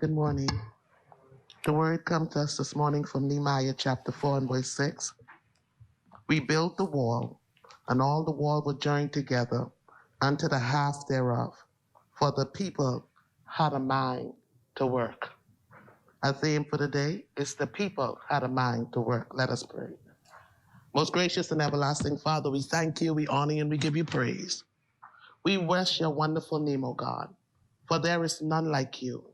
Good morning. The word comes to us this morning from Nehemiah chapter 4 and verse 6. We built the wall, and all the wall were joined together unto the half thereof, for the people had a mind to work. Our theme for the day is the people had a mind to work. Let us pray. Most gracious and everlasting Father, we thank you, we honor you, and we give you praise. We bless your wonderful name, O God, for there is none like you.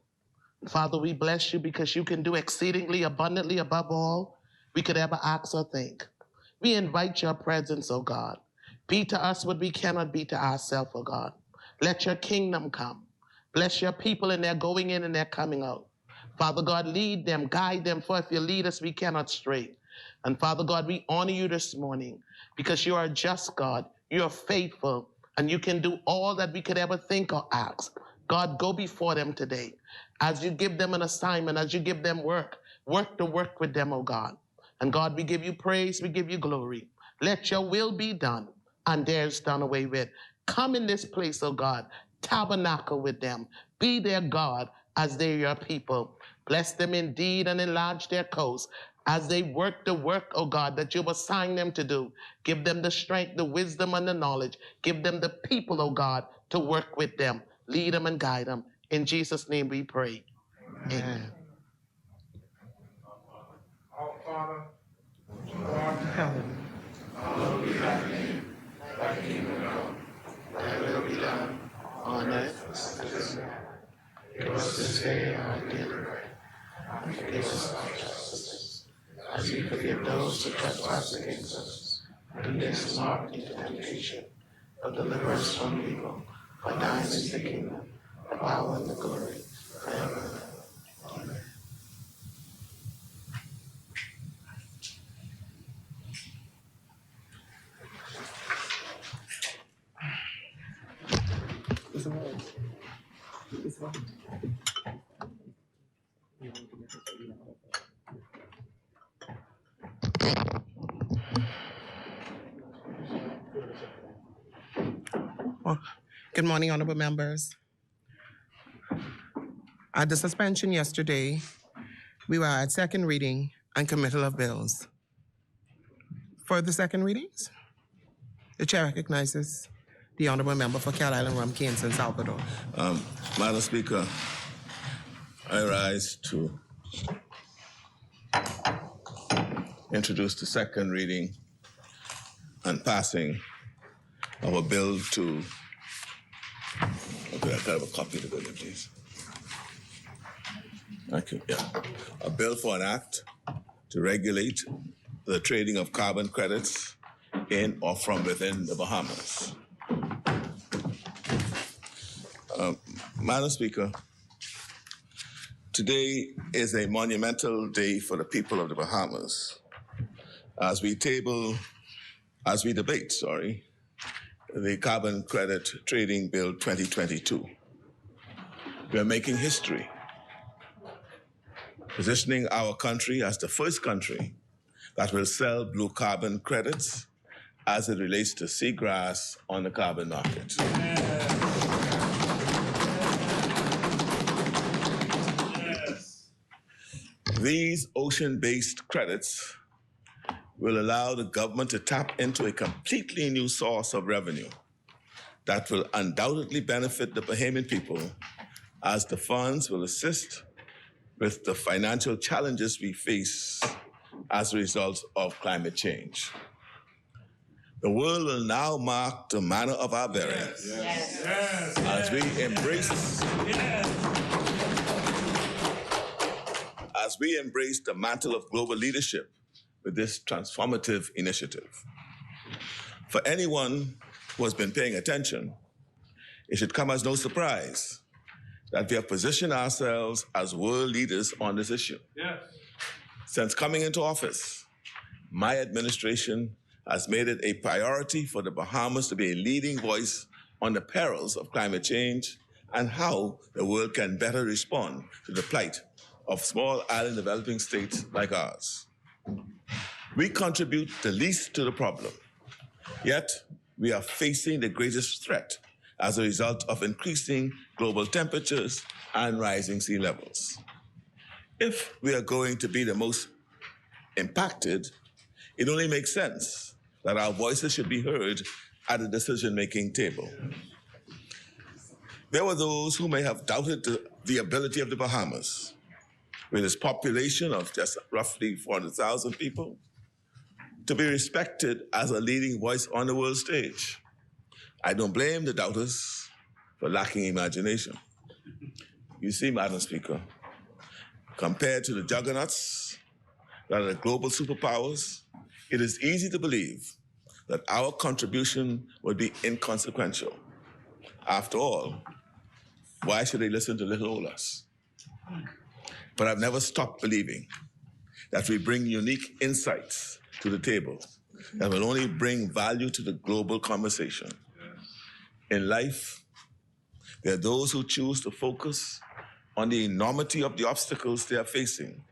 Father, we bless you because you can do exceedingly abundantly above all we could ever ask or think. We invite your presence, O God. Be to us what we cannot be to ourselves, O God. Let your kingdom come. Bless your people in their going in and their coming out. Father God, lead them, guide them, for if you lead us, we cannot stray. And Father God, we honor you this morning because you are a just God, you are faithful, and you can do all that we could ever think or ask. God, go before them today. As you give them an assignment, as you give them work to work with them, oh God. And God, we give you praise, we give you glory. Let your will be done, and theirs done away with. Come in this place, oh God. Tabernacle with them. Be their God as they're your people. Bless them indeed and enlarge their coast as they work the work, oh God, that you've assigned them to do. Give them the strength, the wisdom, and the knowledge. Give them the people, oh God, to work with them. Lead them and guide them. In Jesus' name we pray. Amen. Our Father, who art in heaven, hallowed be thy name. Thy kingdom come, thy will be done, On earth as it is in heaven. give us this day our daily bread, and forgive us our trespasses, as we forgive those who trespass against us. And lead us not into temptation, but deliver us from evil. For thine is the kingdom, the power, and the glory, forever and ever. Amen. Well, good morning, honorable members. At the suspension yesterday, we were at second reading and committal of bills. For the second readings, the chair recognizes the honorable member for Cal Island, Rum, Keynes, and Salvador. Madam Speaker, I rise to introduce the second reading and passing of a bill to, okay, I have a copy of the bill, please. Thank you, yeah. A bill for an act to regulate the trading of carbon credits in or from within the Bahamas. Madam Speaker, today is a monumental day for the people of the Bahamas as we debate, the Carbon Credit Trading Bill 2022. We are making history, positioning our country as the first country that will sell blue carbon credits as it relates to seagrass on the carbon market. These ocean-based credits will allow the government to tap into a completely new source of revenue that will undoubtedly benefit the Bahamian people, as the funds will assist with the financial challenges we face as a result of climate change. The world will now mark the manner of our burial as we embrace the mantle of global leadership with this transformative initiative. For anyone who has been paying attention, it should come as no surprise that we have positioned ourselves as world leaders on this issue. Yes. Since coming into office, my administration has made it a priority for the Bahamas to be a leading voice on the perils of climate change and how the world can better respond to the plight of small island developing states like ours. We contribute the least to the problem, yet we are facing the greatest threat as a result of increasing global temperatures and rising sea levels. If we are going to be the most impacted, it only makes sense that our voices should be heard at the decision-making table. There were those who may have doubted the ability of the Bahamas, with its population of just roughly 400,000 people, to be respected as a leading voice on the world stage. I don't blame the doubters for lacking imagination. You see, Madam Speaker, compared to the juggernauts that are the global superpowers, it is easy to believe that our contribution would be inconsequential. After all, why should they listen to little old us? But I've never stopped believing that we bring unique insights to the table that will only bring value to the global conversation. In life, there are those who choose to focus on the enormity of the obstacles they are facing,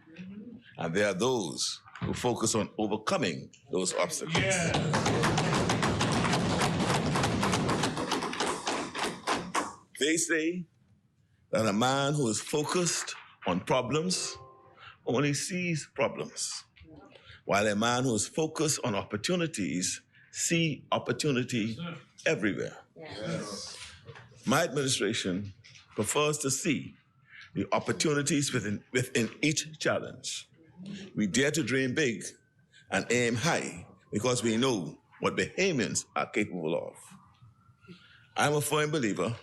and there are those who focus on overcoming those obstacles. They say that a man who is focused on problems only sees problems, while a man who is focused on opportunities sees opportunity everywhere. Yes. My administration prefers to see the opportunities within each challenge. We dare to dream big and aim high because we know what Bahamians are capable of. I'm a firm believer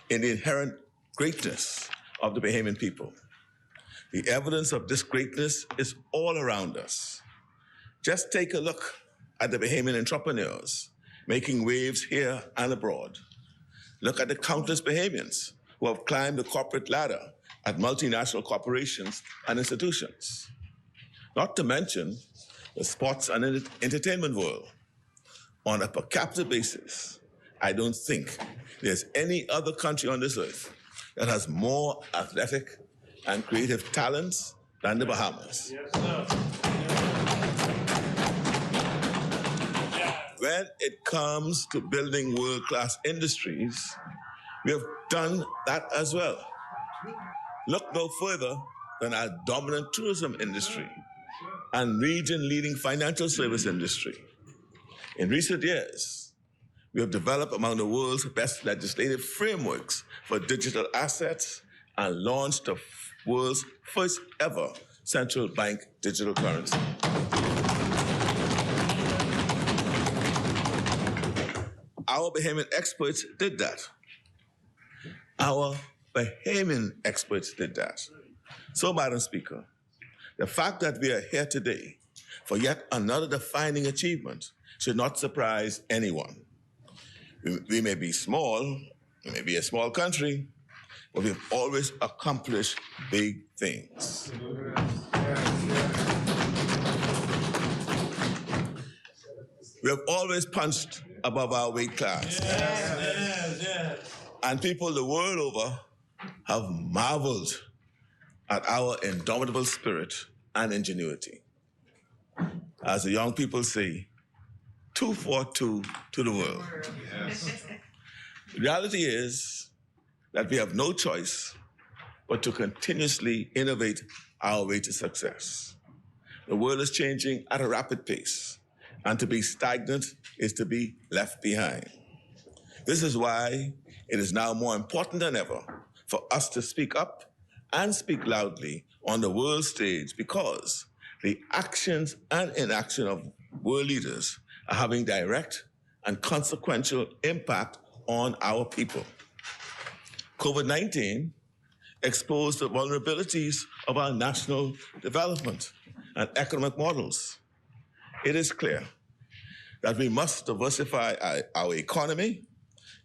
in the inherent greatness of the Bahamian people. The evidence of this greatness is all around us. Just take a look at the Bahamian entrepreneurs making waves here and abroad. Look at the countless Bahamians who have climbed the corporate ladder at multinational corporations and institutions. Not to mention the sports and entertainment world. On a per capita basis, I don't think there's any other country on this earth that has more athletic and creative talents than the Bahamas. Yes, sir. When it comes to building world-class industries, we have done that as well. Look no further than our dominant tourism industry and region-leading financial service industry. In recent years, we have developed among the world's best legislative frameworks for digital assets and launched the world's first ever central bank digital currency. Our Bahamian experts did that. Our Bahamian experts did that. So, Madam Speaker, the fact that we are here today for yet another defining achievement should not surprise anyone. We may be small, we may be a small country, but we've always accomplished big things. We have always punched above our weight class. And people the world over have marveled at our indomitable spirit and ingenuity. As the young people say, 242 to the world. Yes. The reality is that we have no choice but to continuously innovate our way to success. The world is changing at a rapid pace, and to be stagnant is to be left behind. This is why it is now more important than ever for us to speak up and speak loudly on the world stage, because the actions and inaction of world leaders are having direct and consequential impact on our people. COVID-19 exposed the vulnerabilities of our national development and economic models. It is clear that we must diversify our economy,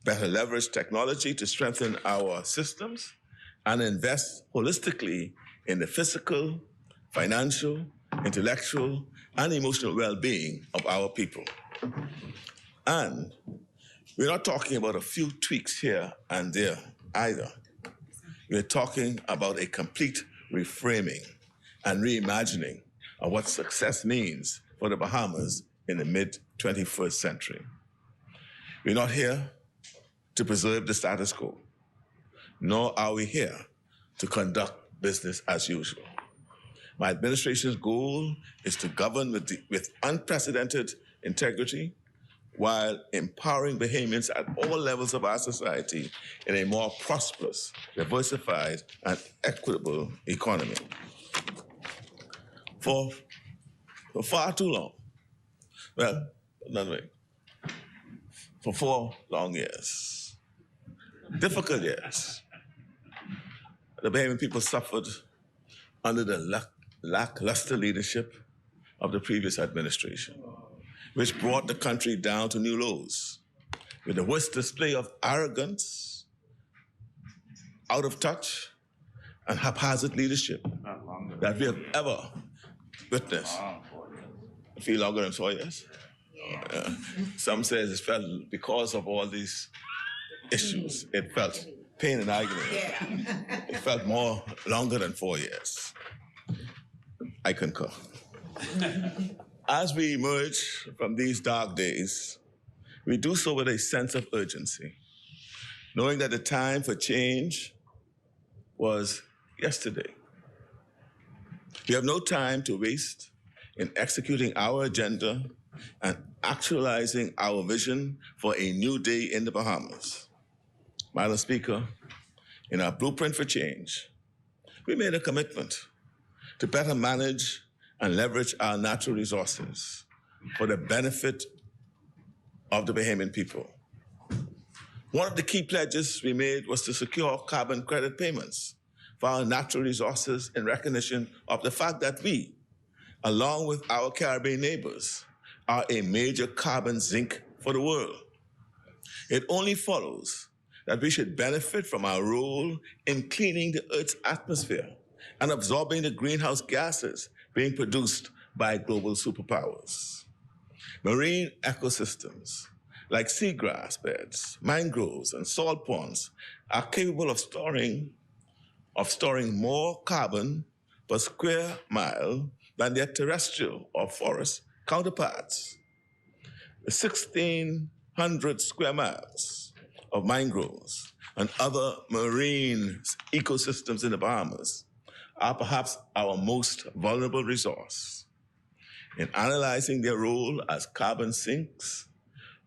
better leverage technology to strengthen our systems, and invest holistically in the physical, financial, intellectual, and emotional well-being of our people. And we're not talking about a few tweaks here and there either. We're talking about a complete reframing and reimagining of what success means for the Bahamas in the mid-21st century. We're not here to preserve the status quo, nor are we here to conduct business as usual. My administration's goal is to govern with unprecedented integrity while empowering Bahamians at all levels of our society in a more prosperous, diversified, and equitable economy. For far too long, well, another way, for 4 long years, difficult years, the Bahamian people suffered under the lackluster leadership of the previous administration, which brought the country down to new lows, with the worst display of arrogance, out of touch, and haphazard leadership that we have ever witnessed. I feel longer than 4 years. Some say it's felt because of all these issues. It felt pain and agony. It felt more longer than 4 years. I concur. As we emerge from these dark days, we do so with a sense of urgency, knowing that the time for change was yesterday. We have no time to waste in executing our agenda and actualizing our vision for a new day in the Bahamas. Madam Speaker, in our blueprint for change, we made a commitment to better manage and leverage our natural resources for the benefit of the Bahamian people. One of the key pledges we made was to secure carbon credit payments for our natural resources in recognition of the fact that we, along with our Caribbean neighbors, are a major carbon sink for the world. It only follows that we should benefit from our role in cleaning the Earth's atmosphere and absorbing the greenhouse gases being produced by global superpowers. Marine ecosystems like seagrass beds, mangroves, and salt ponds are capable of storing more carbon per square mile than their terrestrial or forest counterparts. The 1,600 square miles of mangroves and other marine ecosystems in the Bahamas are perhaps our most vulnerable resource. In analyzing their role as carbon sinks,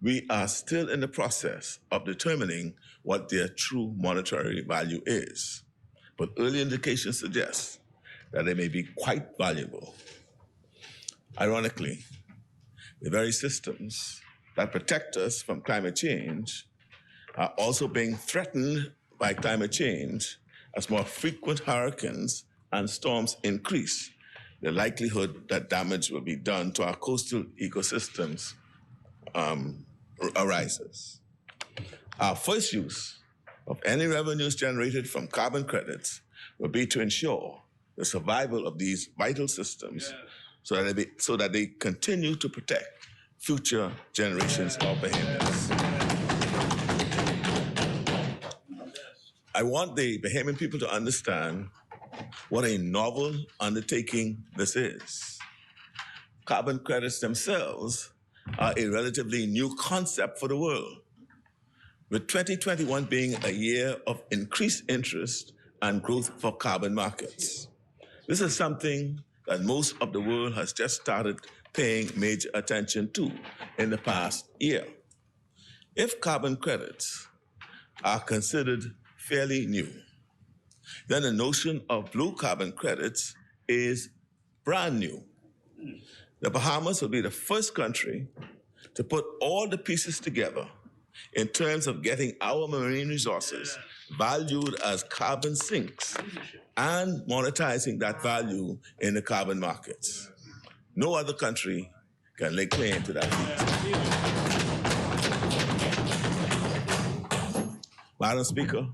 we are still in the process of determining what their true monetary value is, but early indications suggest that they may be quite valuable. Ironically, the very systems that protect us from climate change are also being threatened by climate change as more frequent hurricanes and storms increase the likelihood that damage will be done to our coastal ecosystems arises. Our first use of any revenues generated from carbon credits will be to ensure the survival of these vital systems so that they continue to protect future generations of Bahamians. I want the Bahamian people to understand what a novel undertaking this is. Carbon credits themselves are a relatively new concept for the world, with 2021 being a year of increased interest and growth for carbon markets. This is something that most of the world has just started paying major attention to in the past year. If carbon credits are considered fairly new, then the notion of blue carbon credits is brand new. The Bahamas will be the first country to put all the pieces together in terms of getting our marine resources valued as carbon sinks and monetizing that value in the carbon markets. No other country can lay claim to that feat. Madam Speaker,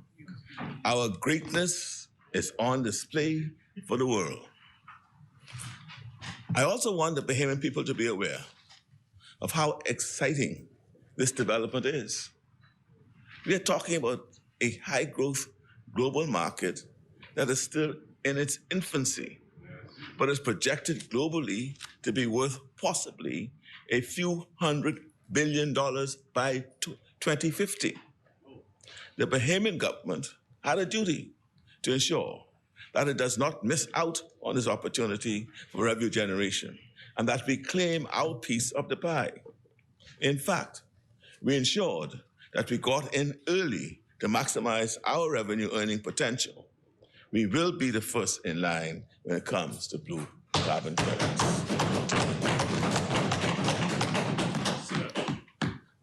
our greatness is on display for the world. I also want the Bahamian people to be aware of how exciting this development is. We are talking about a high-growth global market that is still in its infancy, but is projected globally to be worth possibly a few $100 billion by 2050. the Bahamian government had a duty to ensure that it does not miss out on this opportunity for revenue generation and that we claim our piece of the pie. In fact, we ensured that we got in early to maximize our revenue earning potential. We will be the first in line when it comes to blue carbon credits.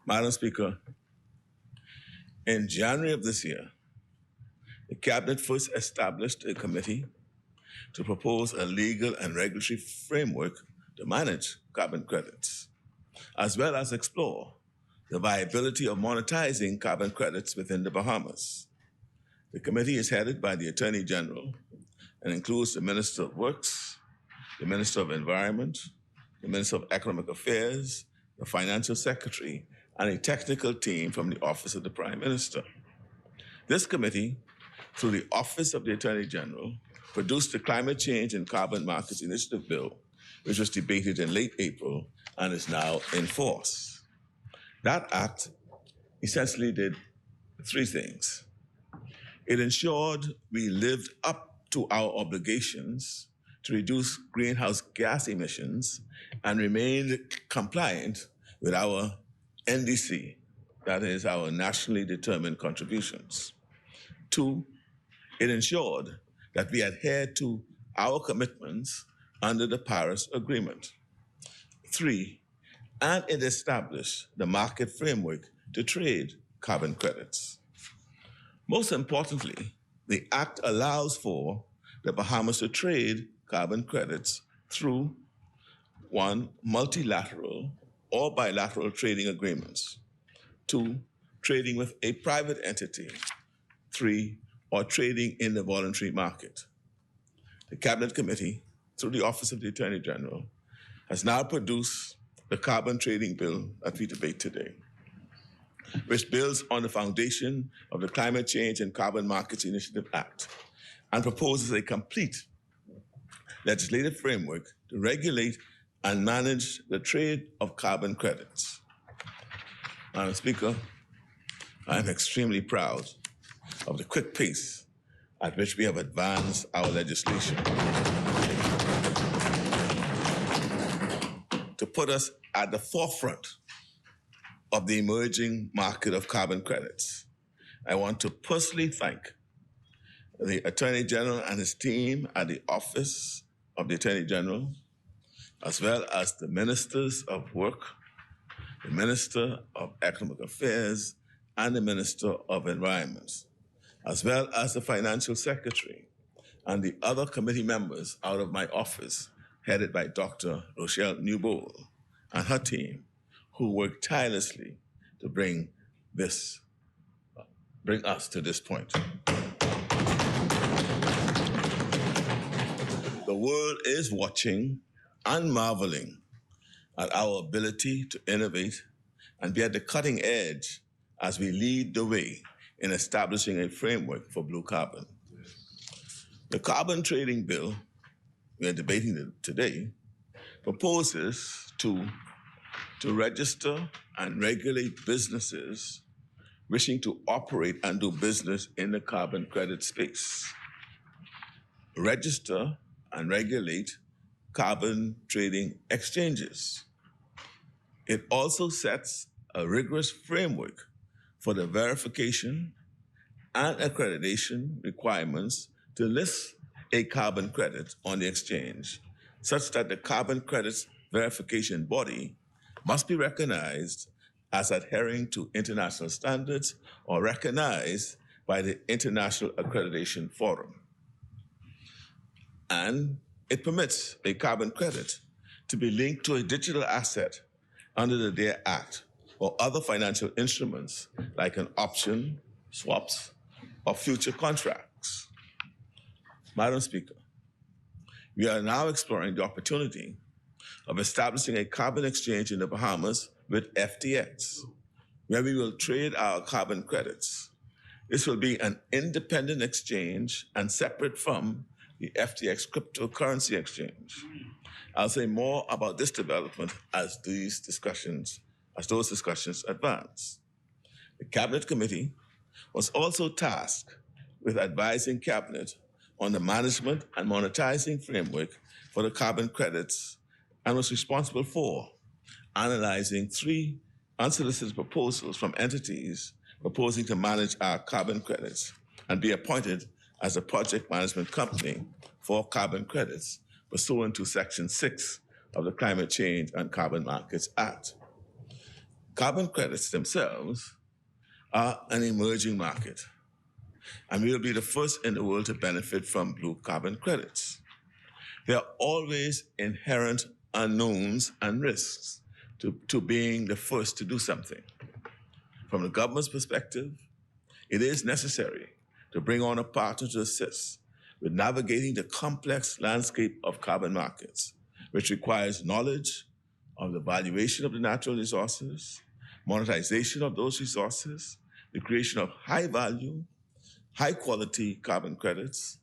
Madam Speaker, in January of this year, the Cabinet first established a committee to propose a legal and regulatory framework to manage carbon credits, as well as explore the viability of monetizing carbon credits within the Bahamas. The committee is headed by the Attorney General and includes the Minister of Works, the Minister of Environment, the Minister of Economic Affairs, the Financial Secretary, and a technical team from the Office of the Prime Minister. This committee, through the Office of the Attorney General, produced the Climate Change and Carbon Markets Initiative Bill, which was debated in late April and is now in force. That act essentially did three things. It ensured we lived up to our obligations to reduce greenhouse gas emissions and remained compliant with our NDC, that is our nationally determined contributions. 2, it ensured that we adhered to our commitments under the Paris Agreement. 3, and it established the market framework to trade carbon credits. Most importantly, the Act allows for the Bahamas to trade carbon credits through 1, multilateral or bilateral trading agreements. 2, trading with a private entity. 3, or trading in the voluntary market. The Cabinet Committee, through the Office of the Attorney General, has now produced the carbon trading bill that we debate today, which builds on the foundation of the Climate Change and Carbon Markets Initiative Act and proposes a complete legislative framework to regulate and manage the trade of carbon credits. Madam Speaker, I am extremely proud of the quick pace at which we have advanced our legislation to put us at the forefront of the emerging market of carbon credits. I want to personally thank the Attorney General and his team at the Office of the Attorney General, as well as the Ministers of Work, the Minister of Economic Affairs, and the Minister of Environment, as well as the Financial Secretary and the other committee members out of my office, headed by Dr. Rochelle Newbold and her team, who worked tirelessly to bring us to this point. The world is watching and marveling at our ability to innovate and be at the cutting edge as we lead the way in establishing a framework for blue carbon. The carbon trading bill we are debating today proposes to register and regulate businesses wishing to operate and do business in the carbon credit space. Register and regulate carbon trading exchanges. It also sets a rigorous framework for the verification and accreditation requirements to list a carbon credit on the exchange, such that the carbon credits verification body must be recognized as adhering to international standards or recognized by the International Accreditation Forum. And it permits a carbon credit to be linked to a digital asset under the DARE Act or other financial instruments like an option, swaps, or future contracts. Madam Speaker, we are now exploring the opportunity of establishing a carbon exchange in the Bahamas with FTX, where we will trade our carbon credits. This will be an independent exchange and separate from the FTX cryptocurrency exchange. I'll say more about this development as those discussions advance. The Cabinet Committee was also tasked with advising Cabinet on the management and monetizing framework for the carbon credits and was responsible for analyzing 3 unsolicited proposals from entities proposing to manage our carbon credits and be appointed as a project management company for carbon credits pursuant to Section 6 of the Climate Change and Carbon Markets Act. Carbon credits themselves are an emerging market, and we will be the first in the world to benefit from blue carbon credits. There are always inherent unknowns and risks to being the first to do something. From the government's perspective, it is necessary to bring on a partner to assist with navigating the complex landscape of carbon markets, which requires knowledge of the valuation of the natural resources, monetization of those resources, the creation of high-value, high-quality carbon credits,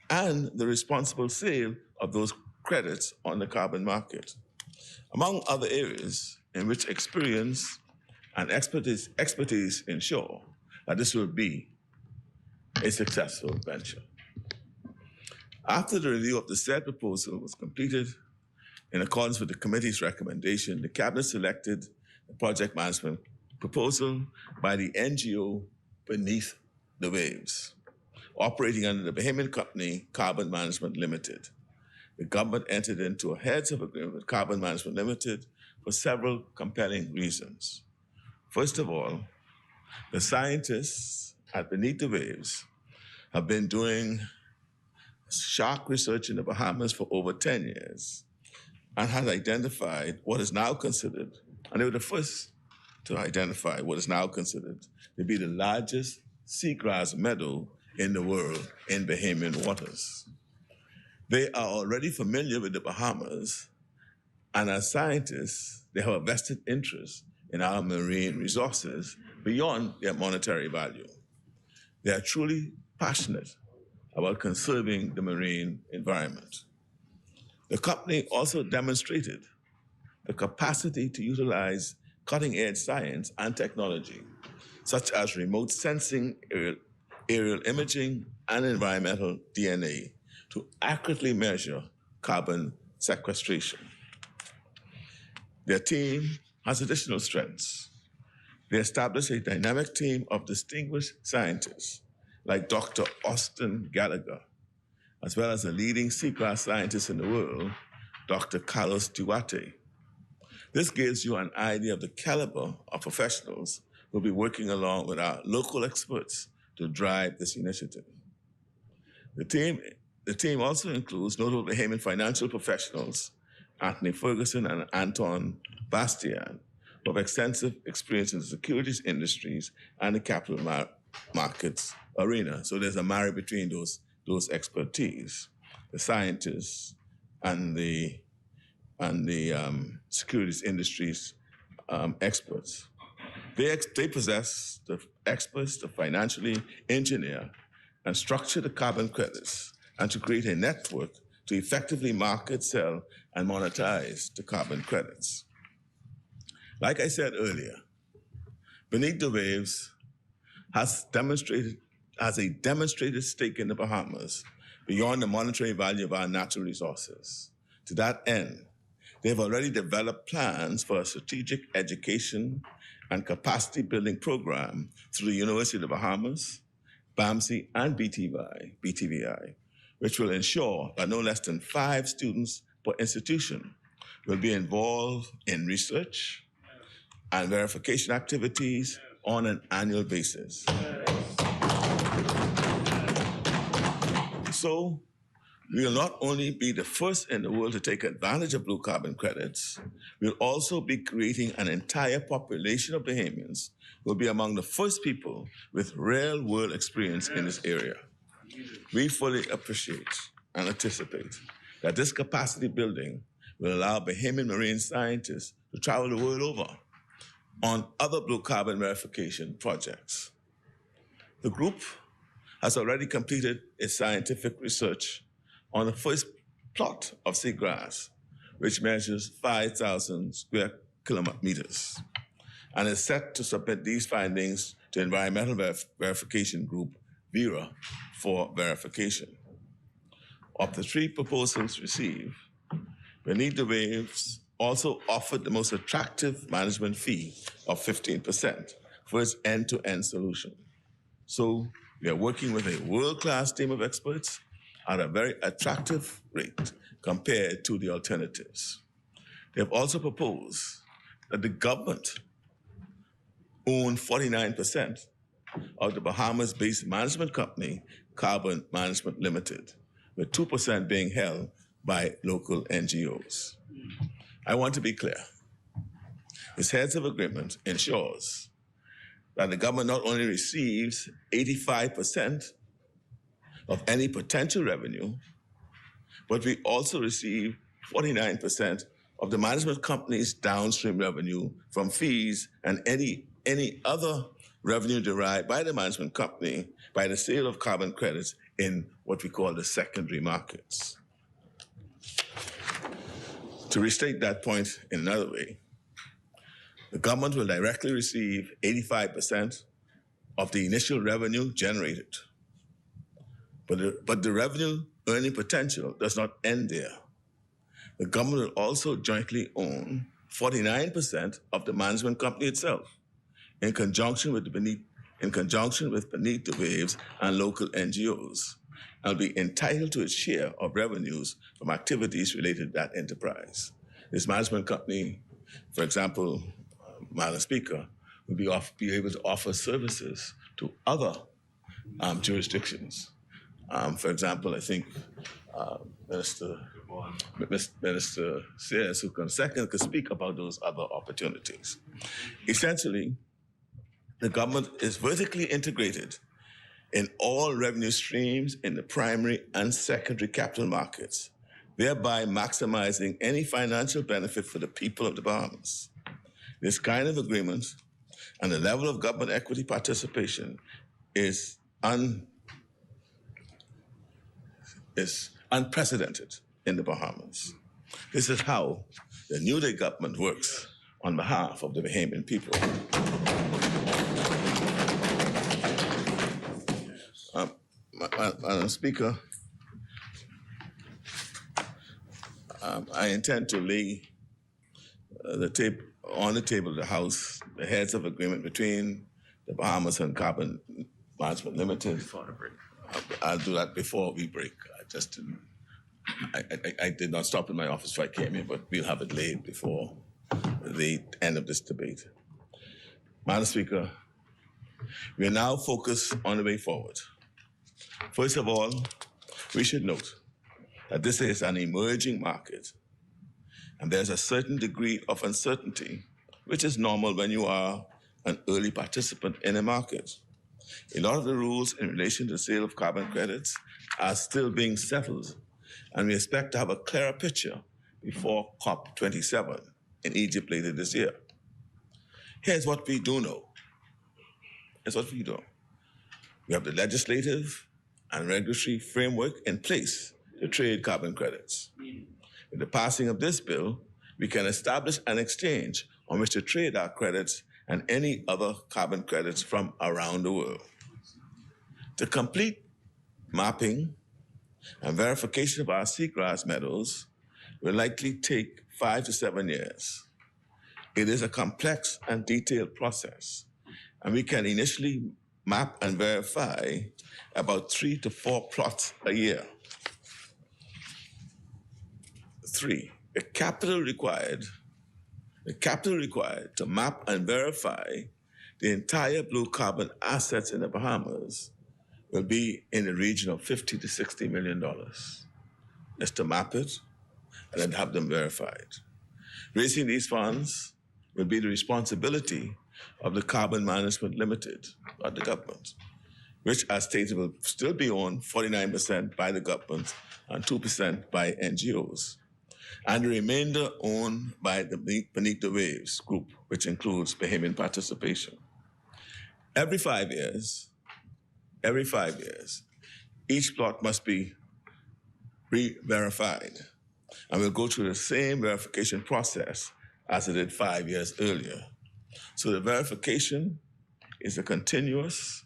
and the responsible sale of those credits on the carbon market, among other areas in which experience and expertise ensure that this will be a successful venture. After the review of the said proposal was completed, in accordance with the committee's recommendation, the Cabinet selected the project management proposal by the NGO Beneath the Waves, operating under the Bahamian company Carbon Management Limited. The government entered into a heads of agreement with Carbon Management Limited for several compelling reasons. First of all, the scientists at Beneath the Waves have been doing shark research in the Bahamas for over 10 years and has identified what is now considered, and they were the first to identify what is now considered to be the largest seagrass meadow in the world in Bahamian waters. They are already familiar with the Bahamas, and as scientists, they have a vested interest in our marine resources beyond their monetary value. They are truly passionate about conserving the marine environment. The company also demonstrated the capacity to utilize cutting-edge science and technology, such as remote sensing, aerial imaging, and environmental DNA to accurately measure carbon sequestration. Their team has additional strengths. They established a dynamic team of distinguished scientists like Dr. Austin Gallagher, as well as a leading seagrass scientist in the world, Dr. Carlos Duarte. This gives you an idea of the caliber of professionals who will be working along with our local experts to drive this initiative. The team also includes notable Bahamian financial professionals, Anthony Ferguson and Anton Bastian, who have extensive experience in the securities industries and the capital markets arena. So there's a marriage between those expertise, the scientists and the securities industries experts. They possess the experts to financially engineer and structure the carbon credits and to create a network to effectively market, sell, and monetize the carbon credits. Like I said earlier, Beneath the Waves has a demonstrated stake in the Bahamas beyond the monetary value of our natural resources. To that end, they have already developed plans for a strategic education and capacity building program through the University of the Bahamas, BAMSI, and BTVI, which will ensure that no less than 5 students per institution will be involved in research and verification activities on an annual basis. So, we will not only be the first in the world to take advantage of blue carbon credits, we'll also be creating an entire population of Bahamians who will be among the first people with real-world experience in this area. We fully appreciate and anticipate that this capacity building will allow Bahamian marine scientists to travel the world over on other blue carbon verification projects. The group has already completed its scientific research on the first plot of seagrass, which measures 5,000 square kilometers, and is set to submit these findings to Environmental Verification Group, VERA, for verification. Of the 3 proposals received, Beneath the Waves also offered the most attractive management fee of 15% for its end-to-end solution. So we are working with a world-class team of experts at a very attractive rate compared to the alternatives. They have also proposed that the government own 49% of the Bahamas-based management company, Carbon Management Limited, with 2% being held by local NGOs. I want to be clear. This heads of agreement ensures that the government not only receives 85% of any potential revenue, but we also receive 49% of the management company's downstream revenue from fees and any other revenue derived by the management company by the sale of carbon credits in what we call the secondary markets. To restate that point in another way, the government will directly receive 85% of the initial revenue generated. But the revenue earning potential does not end there. The government will also jointly own 49% of the management company itself, in conjunction with Beneath the Waves and local NGOs, and will be entitled to its share of revenues from activities related to that enterprise. This management company, for example, Madam Speaker, will be able to offer services to other jurisdictions. For example, I think Minister Sears, who comes second, could speak about those other opportunities. Essentially, the government is vertically integrated in all revenue streams in the primary and secondary capital markets, thereby maximizing any financial benefit for the people of the Bahamas. This kind of agreement and the level of government equity participation is unprecedented in the Bahamas. This is how the New Day government works on behalf of the Bahamian people. Madam Speaker, I intend to lay on the table of the House the heads of agreement between the Bahamas and Carbon Management Limited. Before the break. I'll do that before we break. I did not stop in my office before I came here, but we'll have it laid before the end of this debate. Madam Speaker, we are now focused on the way forward. First of all, we should note that this is an emerging market, and there's a certain degree of uncertainty, which is normal when you are an early participant in a market. A lot of the rules in relation to the sale of carbon credits are still being settled, and we expect to have a clearer picture before COP27 in Egypt later this year. Here's what we do know. We have the legislative and regulatory framework in place to trade carbon credits. With the passing of this bill, we can establish an exchange on which to trade our credits and any other carbon credits from around the world. To complete mapping and verification of our seagrass meadows will likely take 5 to 7 years. It is a complex and detailed process, and we can initially map and verify about 3 to 4 plots a year. 3, the capital required to map and verify the entire blue carbon assets in the Bahamas will be in the region of $50 to $60 million. Just to map it and then have them verified. Raising these funds will be the responsibility of the Carbon Management Limited, not the government, which, as stated, will still be owned 49% by the government and 2% by NGOs, and the remainder owned by the Beneath the Waves group, which includes Bahamian participation. Every 5 years, each plot must be re-verified, and will go through the same verification process as it did 5 years earlier. So the verification is a continuous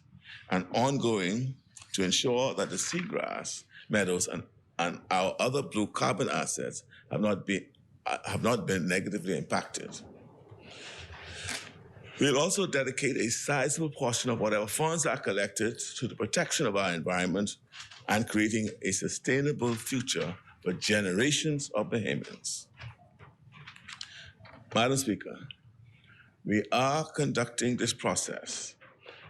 and ongoing to ensure that the seagrass, meadows, and our other blue carbon assets have not been negatively impacted. We'll also dedicate a sizable portion of whatever funds are collected to the protection of our environment and creating a sustainable future for generations of Bahamians. Madam Speaker, we are conducting this process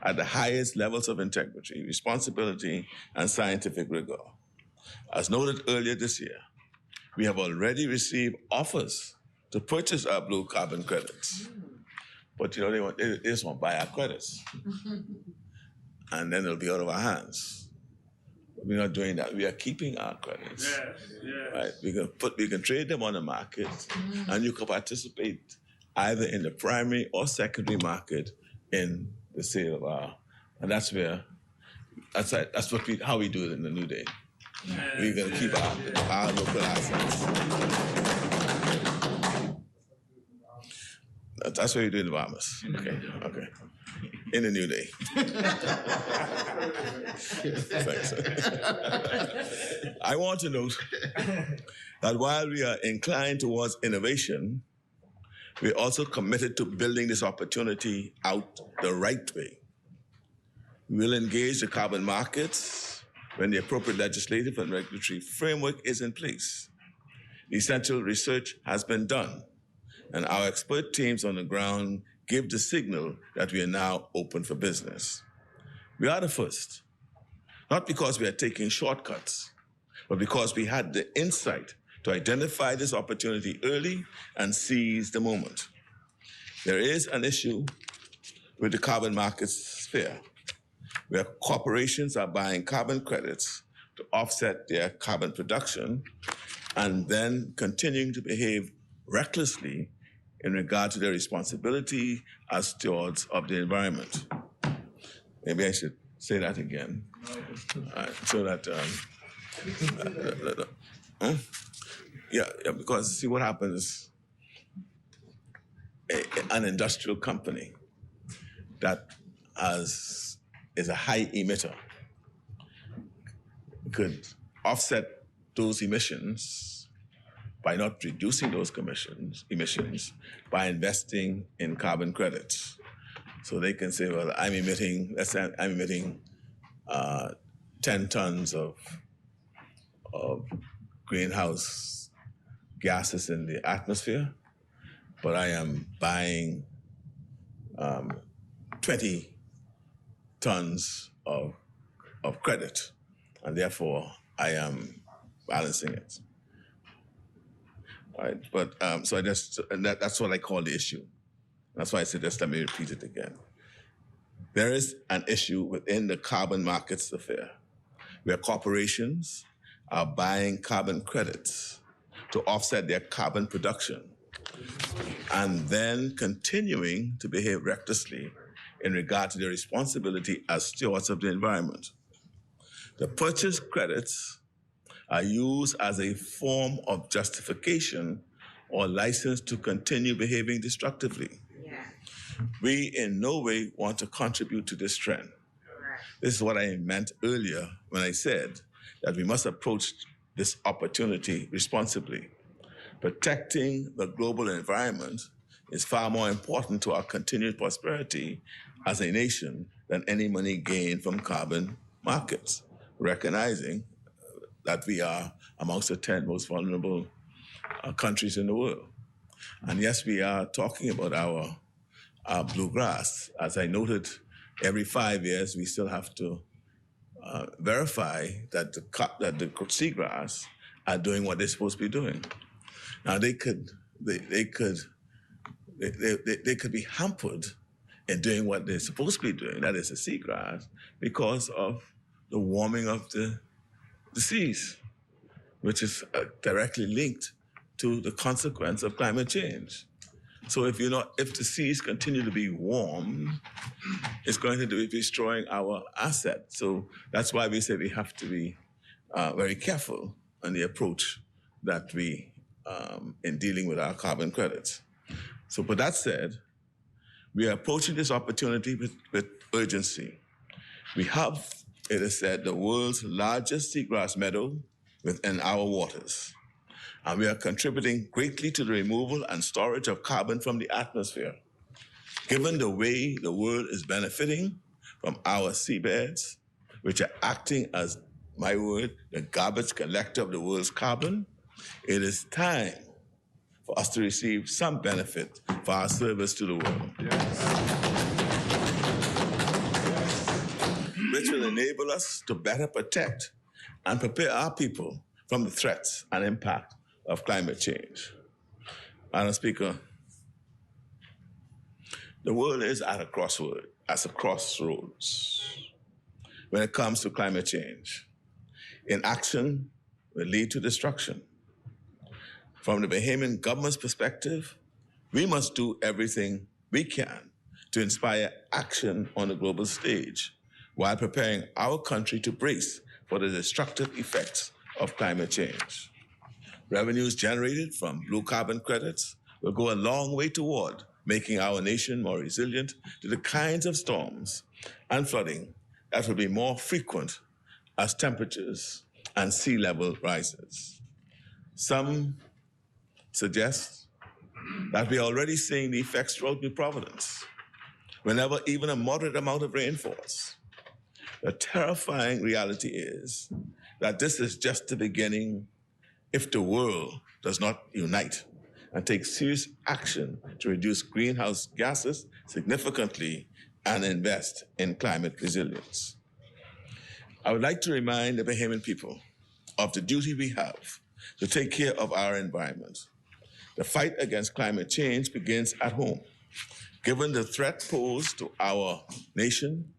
at the highest levels of integrity, responsibility, and scientific rigor. As noted earlier this year, we have already received offers to purchase our blue carbon credits. But they just want to buy our credits. And then it'll be out of our hands. But we're not doing that. We are keeping our credits. Yes. Right? We can trade them on the market, and you can participate either in the primary or secondary market in the sale of our, and that's how we do it in the New Day. Yes. We're going to keep our local assets. That's what you do in the Bahamas. Okay. In the New Day. Thanks. I want to note that while we are inclined towards innovation, we're also committed to building this opportunity out the right way. We will engage the carbon markets when the appropriate legislative and regulatory framework is in place. The essential research has been done, and our expert teams on the ground give the signal that we are now open for business. We are the first, not because we are taking shortcuts, but because we had the insight to identify this opportunity early and seize the moment. There is an issue with the carbon market sphere, where corporations are buying carbon credits to offset their carbon production and then continuing to behave recklessly in regard to their responsibility as stewards of the environment. Maybe I should say that again, so that, because see what happens, an industrial company that is a high emitter could offset those emissions by not reducing those emissions by investing in carbon credits. So they can say, well, I'm emitting 10 tons of greenhouse gases in the atmosphere, but I am buying 20 tons of credit, and therefore I am balancing it. Right, but so that's what I call the issue. That's why I said just let me repeat it again. There is an issue within the carbon markets affair where corporations are buying carbon credits to offset their carbon production and then continuing to behave recklessly in regard to their responsibility as stewards of the environment. The purchased credits are used as a form of justification or license to continue behaving destructively. Yeah. We in no way want to contribute to this trend. Right. This is what I meant earlier when I said that we must approach this opportunity responsibly. Protecting the global environment is far more important to our continued prosperity as a nation than any money gained from carbon markets, recognizing that we are amongst the 10 most vulnerable countries in the world. And yes, we are talking about our bluegrass. As I noted, every 5 years, we still have to verify that the seagrass are doing what they're supposed to be doing. Now, they could be hampered in doing what they're supposed to be doing, that is the seagrass, because of the warming of the seas, which is directly linked to the consequence of climate change. So if the seas continue to be warm, it's going to be destroying our assets. So that's why we say we have to be very careful on the approach that we in dealing with our carbon credits. So, but that said, We are approaching this opportunity with urgency. We have, it is said, the world's largest seagrass meadow within our waters, and we are contributing greatly to the removal and storage of carbon from the atmosphere. Given the way the world is benefiting from our seabeds, which are acting as, my word, the garbage collector of the world's carbon, it is time for us to receive some benefit for our service to the world. Which will enable us to better protect and prepare our people from the threats and impact of climate change. Madam Speaker, the world is at a crossroads when it comes to climate change. Inaction will lead to destruction. From the Bahamian government's perspective, we must do everything we can to inspire action on the global stage while preparing our country to brace for the destructive effects of climate change. Revenues generated from blue carbon credits will go a long way toward making our nation more resilient to the kinds of storms and flooding that will be more frequent as temperatures and sea level rises. Some suggest that we are already seeing the effects throughout New Providence, whenever even a moderate amount of rain falls. The terrifying reality is that this is just the beginning if the world does not unite and take serious action to reduce greenhouse gases significantly and invest in climate resilience. I would like to remind the Bahamian people of the duty we have to take care of our environment. The fight against climate change begins at home. Given the threat posed to our nation,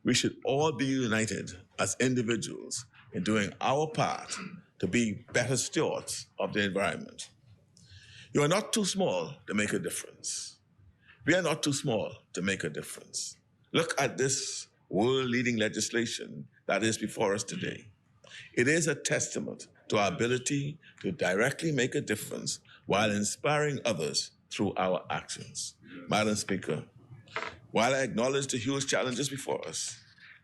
we should all be united as individuals in doing our part to be better stewards of the environment. You are not too small to make a difference. We are not too small to make a difference. Look at this world-leading legislation that is before us today. It is a testament to our ability to directly make a difference while inspiring others through our actions. Madam Speaker, while I acknowledge the huge challenges before us,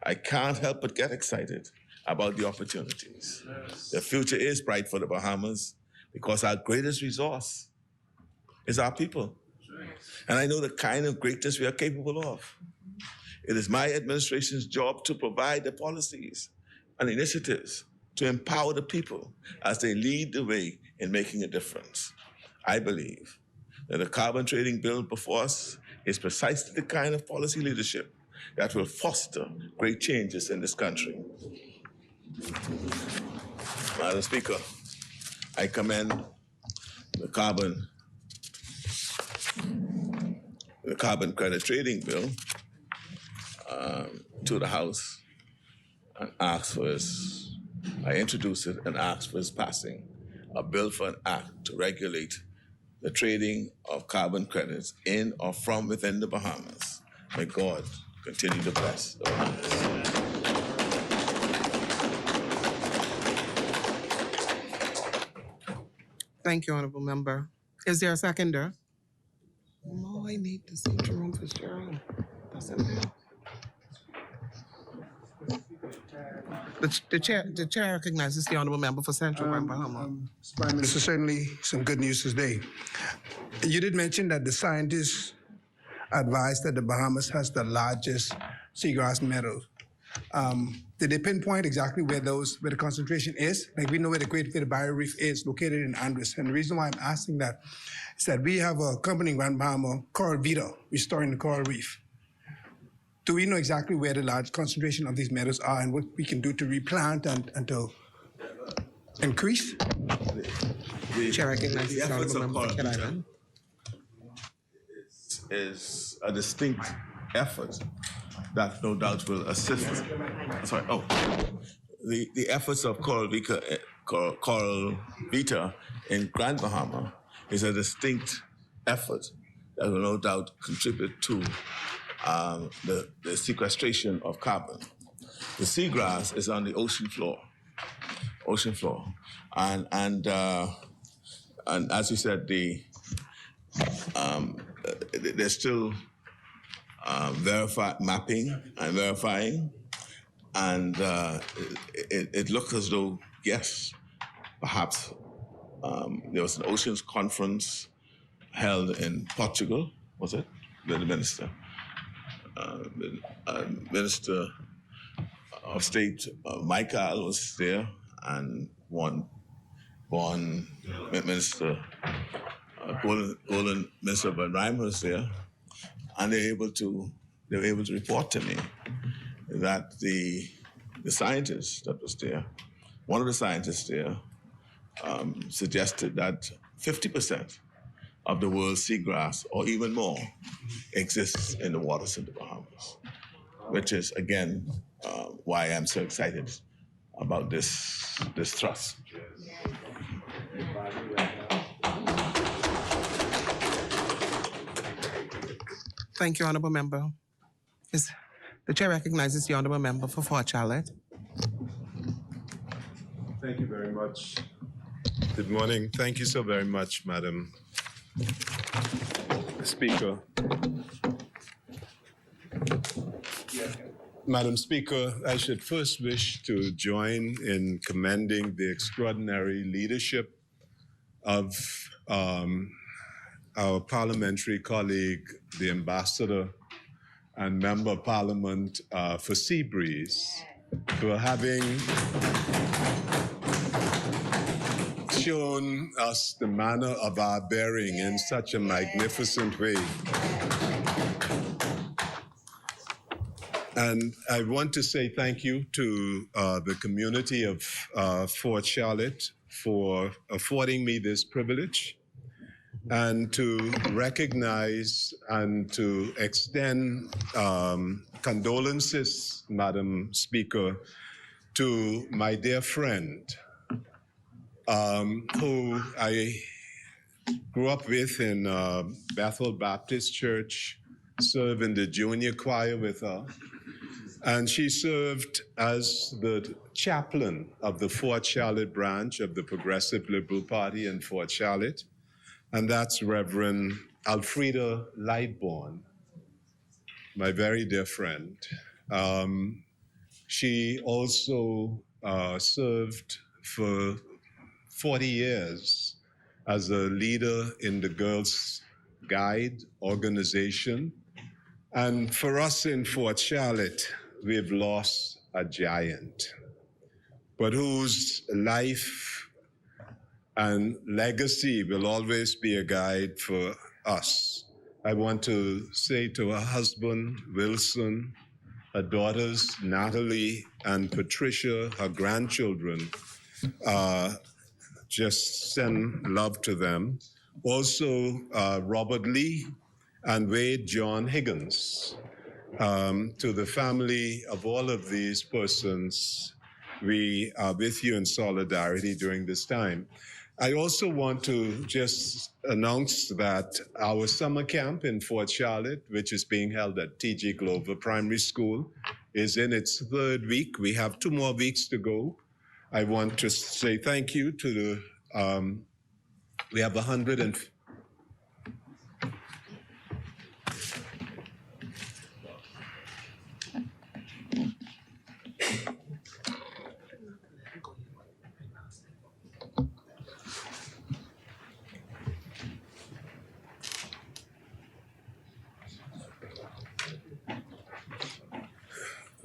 I can't help but get excited about the opportunities. The future is bright for the Bahamas because our greatest resource is our people. And I know the kind of greatness we are capable of. It is my administration's job to provide the policies and initiatives to empower the people as they lead the way in making a difference. I believe that the carbon trading bill before us is precisely the kind of policy leadership that will foster great changes in this country. Madam Speaker, I commend the carbon credit trading bill to the House and I introduced it and asked for its passing, a bill for an act to regulate the trading of carbon credits in or from within the Bahamas. May God continue to bless the Bahamas. Thank you, Honorable Member. Is there a seconder? No, I need to see Jerome Fitzgerald. That's it. The chair recognizes the Honorable Member for Central and Bahama. Prime Minister, certainly some good news today. You did mention that the scientists advised that the Bahamas has the largest seagrass meadows. Did they pinpoint exactly where the concentration is? Like, we know where the Great Barrier Reef is, located in Andres. And the reason why I'm asking that is that we have a company in Grand Bahama, Coral Vita, restoring the coral reef. Do we know exactly where the large concentration of these meadows are and what we can do to replant and to increase? Chair recognizes the efforts Honorable of Member for Coral Kill Vita Island. is a distinct effort that no doubt will assist. The efforts of Coral Vita in Grand Bahama is a distinct effort that will no doubt contribute to the sequestration of carbon. The seagrass is on the ocean floor, and as you said, there's still mapping and verifying, and it looked as though, yes, perhaps there was an Oceans Conference held in Portugal, was it? The minister. Minister of State Michael was there, and one Minister Golden Minister Van Rijn was there, and they were able to report to me that the scientist that was there, one of the scientists there, suggested that 50% of the world's seagrass, or even more, exists in the waters of the Bahamas, which is, again, why I'm so excited about this trust. Thank you, Honourable Member. The Chair recognizes the Honourable Member for Fort Charlotte. Thank you very much. Good morning. Thank you so very much, Madam Speaker. Madam Speaker, I should first wish to join in commending the extraordinary leadership of our parliamentary colleague, the Ambassador and Member of Parliament for Seabreeze, for having shown us the manner of our bearing in such a magnificent way. And I want to say thank you to the community of Fort Charlotte for affording me this privilege, and to recognize and to extend condolences, Madam Speaker, to my dear friend, who I grew up with in Bethel Baptist Church, served in the junior choir with her, and she served as the chaplain of the Fort Charlotte branch of the Progressive Liberal Party in Fort Charlotte, and that's Reverend Alfreda Lightbourne, my very dear friend. She also served for 40 years as a leader in the Girls Guide organization. And for us in Fort Charlotte, we've lost a giant, but whose life and legacy will always be a guide for us. I want to say to her husband, Wilson, her daughters, Natalie and Patricia, her grandchildren, just send love to them. Also, Robert Lee and Wade John Higgins. To the family of all of these persons, we are with you in solidarity during this time. I also want to just announce that our summer camp in Fort Charlotte, which is being held at T.G. Glover Primary School, is in its third week. We have 2 more weeks to go. I want to say thank you to the, we have 100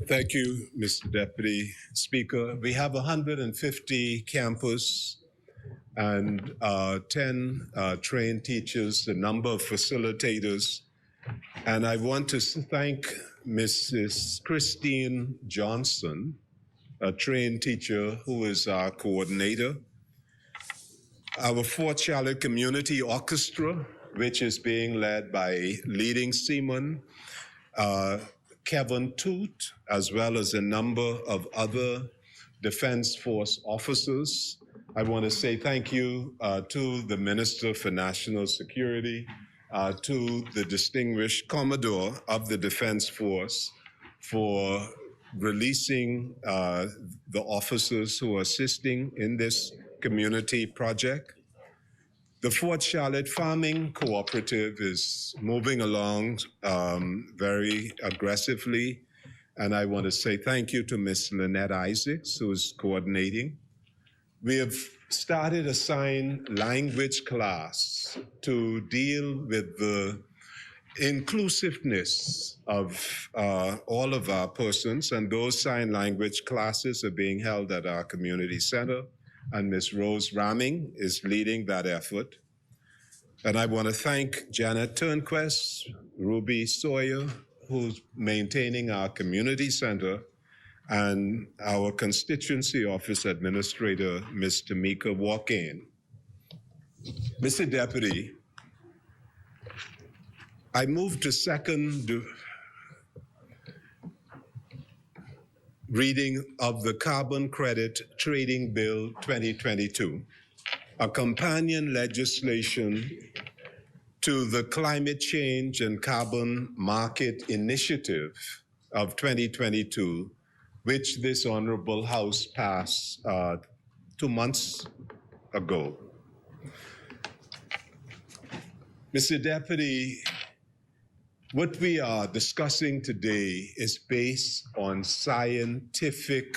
Thank you, Mr. Deputy Speaker. We have 150 campus and 10 trained teachers, a number of facilitators. And I want to thank Mrs. Christine Johnson, a trained teacher who is our coordinator. Our Fort Charlotte Community Orchestra, which is being led by leading seaman Kevin Toot, as well as a number of other Defense Force officers. I want to say thank you to the Minister for National Security, to the distinguished Commodore of the Defense Force for releasing the officers who are assisting in this community project. The Fort Charlotte Farming Cooperative is moving along very aggressively, and I want to say thank you to Ms. Lynette Isaacs, who is coordinating. We have started a sign language class to deal with the inclusiveness of all of our persons, and those sign language classes are being held at our community center, and Ms. Rose Ramming is leading that effort. And I want to thank Janet Turnquest, Ruby Sawyer, who's maintaining our community center, and our constituency office administrator, Ms. Tamika Walkane. Mr. Deputy, I move to second reading of the Carbon Credit Trading Bill 2022, a companion legislation to the Climate Change and Carbon Market Initiative of 2022, which this Honorable House passed 2 months ago. Mr. Deputy, what we are discussing today is based on scientific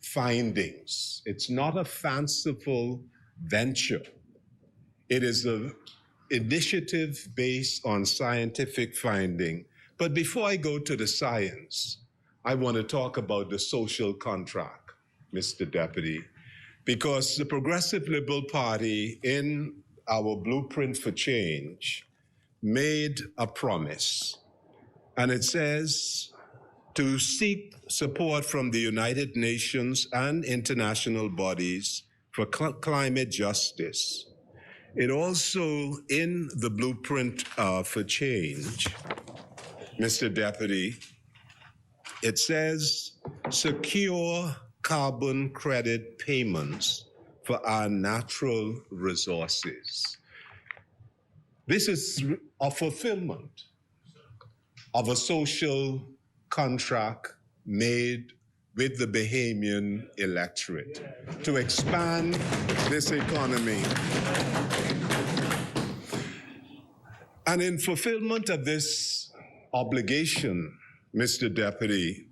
findings. It's not a fanciful venture. It is an initiative based on scientific finding. But before I go to the science, I want to talk about the social contract, Mr. Deputy, because the Progressive Liberal Party in our Blueprint for Change made a promise, and it says to seek support from the United Nations and international bodies for climate justice. It also, in the Blueprint for Change, Mr. Deputy, it says secure carbon credit payments for our natural resources. This is a fulfillment of a social contract made with the Bahamian electorate to expand this economy. And in fulfillment of this obligation, Mr. Deputy,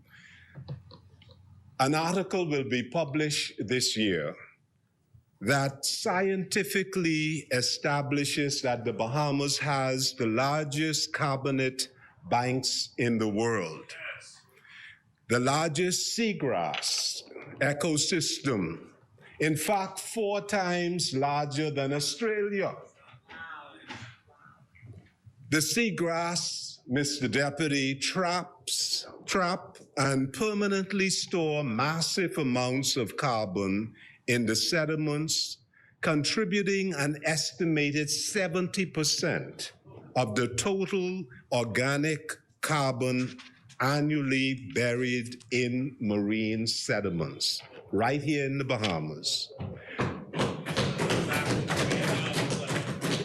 an article will be published this year that scientifically establishes that the Bahamas has the largest carbonate banks in the world, the largest seagrass ecosystem, in fact, 4 times larger than Australia. The seagrass, Mr. Deputy, trap and permanently store massive amounts of carbon in the sediments, contributing an estimated 70% of the total organic carbon annually buried in marine sediments, right here in the Bahamas.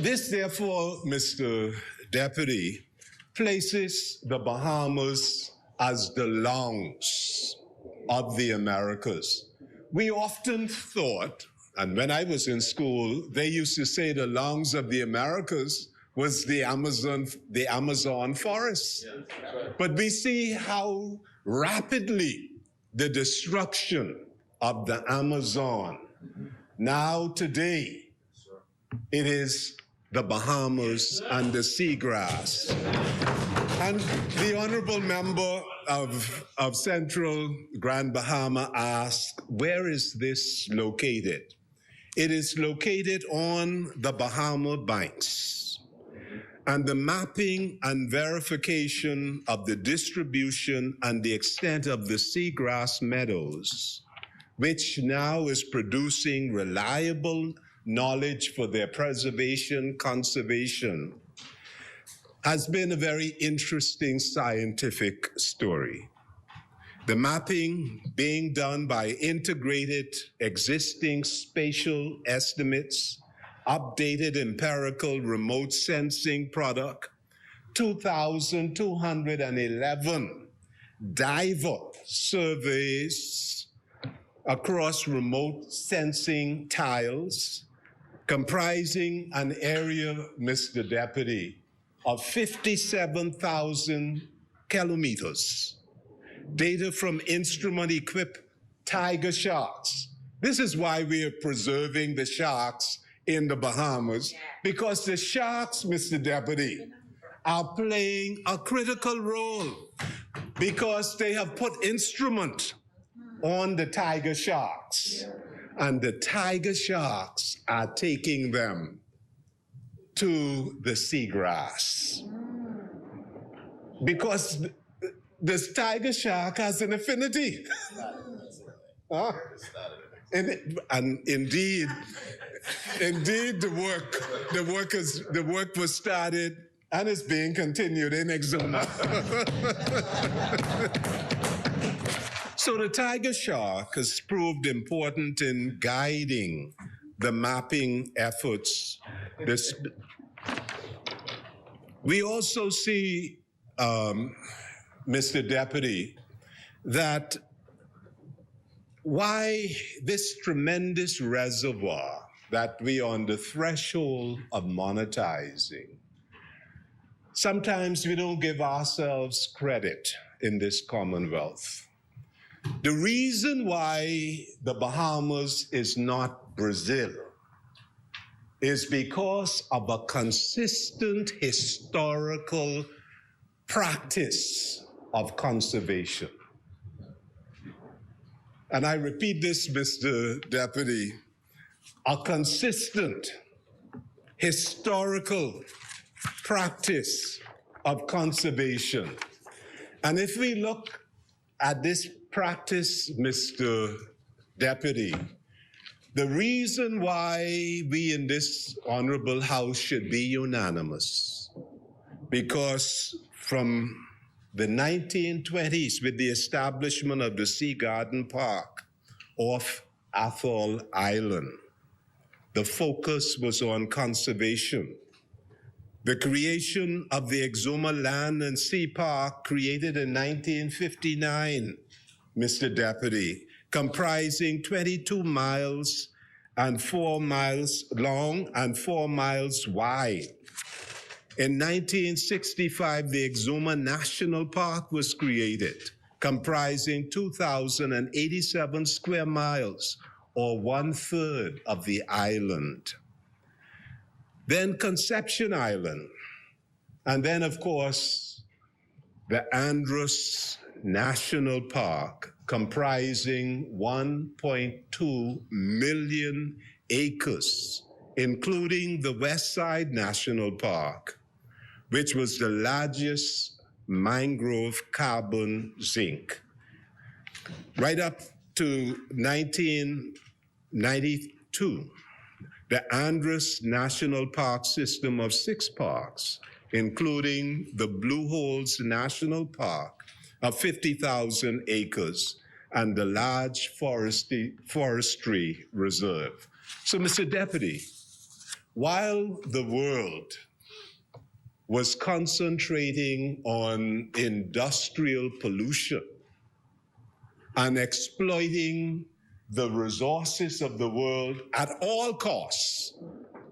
This, therefore, Mr. Deputy, places the Bahamas as the lungs of the Americas. We often thought, and when I was in school, they used to say the lungs of the Americas was the Amazon forest. But we see how rapidly the destruction of the Amazon, now today, it is the Bahamas and the seagrass. And the honorable member of Central Grand Bahama asked, where is this located? It is located on the Bahama banks. And the mapping and verification of the distribution and the extent of the seagrass meadows, which now is producing reliable knowledge for their preservation, conservation, has been a very interesting scientific story. The mapping being done by integrated existing spatial estimates, updated empirical remote sensing product, 2,211 diver surveys across remote sensing tiles, comprising an area, Mr. Deputy, of 57,000 kilometers. Data from instrument-equipped tiger sharks. This is why we are preserving the sharks in the Bahamas, because the sharks, Mr. Deputy, are playing a critical role because they have put instrument on the tiger sharks, and the tiger sharks are taking them to the seagrass. Because this tiger shark has an affinity. And indeed, the work was started and is being continued in Exuma. So the tiger shark has proved important in guiding the mapping efforts. We also see, Mr. Deputy, that why this tremendous reservoir that we are on the threshold of monetizing, sometimes we don't give ourselves credit in this Commonwealth. The reason why the Bahamas is not Brazil is because of a consistent historical practice of conservation. And I repeat this, Mr. Deputy, a consistent historical practice of conservation. And if we look at this practice, Mr. Deputy, the reason why we in this honorable House should be unanimous, because from the 1920s, with the establishment of the Sea Garden Park off Athol Island, the focus was on conservation. The creation of the Exuma Land and Sea Park, created in 1959, Mr. Deputy, comprising 22 miles and 4 miles long and 4 miles wide. In 1965, the Exuma National Park was created, comprising 2,087 square miles, or 1/3 of the island. Then Conception Island, and then, of course, the Andros National Park, comprising 1.2 million acres, including the West Side National Park, which was the largest mangrove carbon zinc. Right up to 1992, the Andros National Park system of 6 parks, including the Blue Holes National Park of 50,000 acres and the large forestry reserve. So, Mr. Deputy, while the world was concentrating on industrial pollution and exploiting the resources of the world at all costs,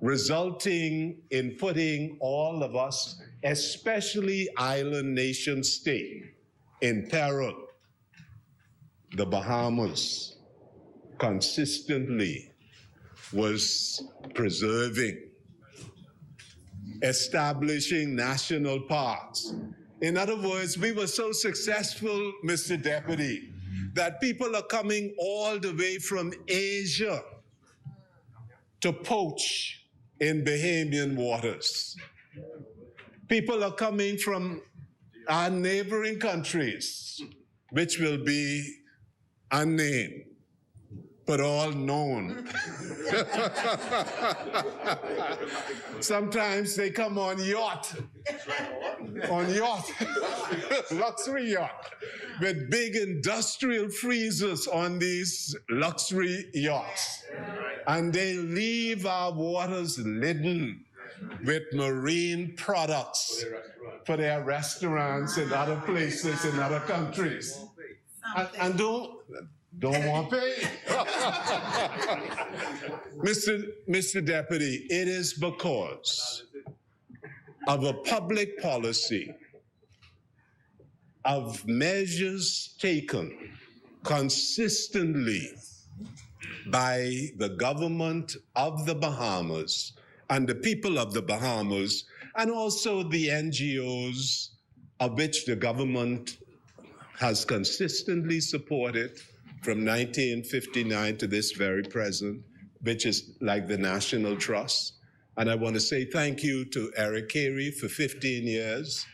resulting in putting all of us, especially island nation state, in peril, the Bahamas consistently was preserving, establishing national parks. In other words, we were so successful, Mr. Deputy, that people are coming all the way from Asia to poach in Bahamian waters. People are coming from our neighboring countries, which will be unnamed, but all known. Sometimes they come on yacht, luxury yacht, with big industrial freezers on these luxury yachts. And they leave our waters laden with marine products for their restaurants and other places in other countries. And don't want to pay. Mr. Deputy, it is because of a public policy of measures taken consistently by the government of the Bahamas and the people of the Bahamas, and also the NGOs of which the government has consistently supported from 1959 to this very present, which is like the National Trust. And I want to say thank you to Eric Carey for 15 years.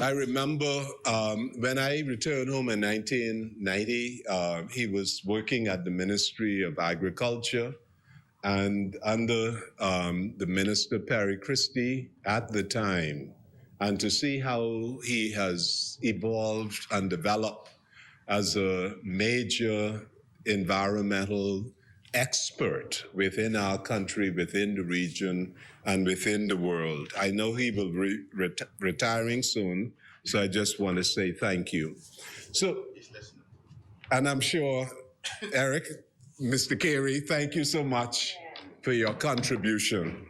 I remember when I returned home in 1990, he was working at the Ministry of Agriculture and under the Minister Perry Christie at the time, and to see how he has evolved and developed as a major environmental expert within our country, within the region, and within the world. I know he will be retiring soon, so I just want to say thank you. So, and I'm sure, Eric, Mr. Carey, thank you so much for your contribution.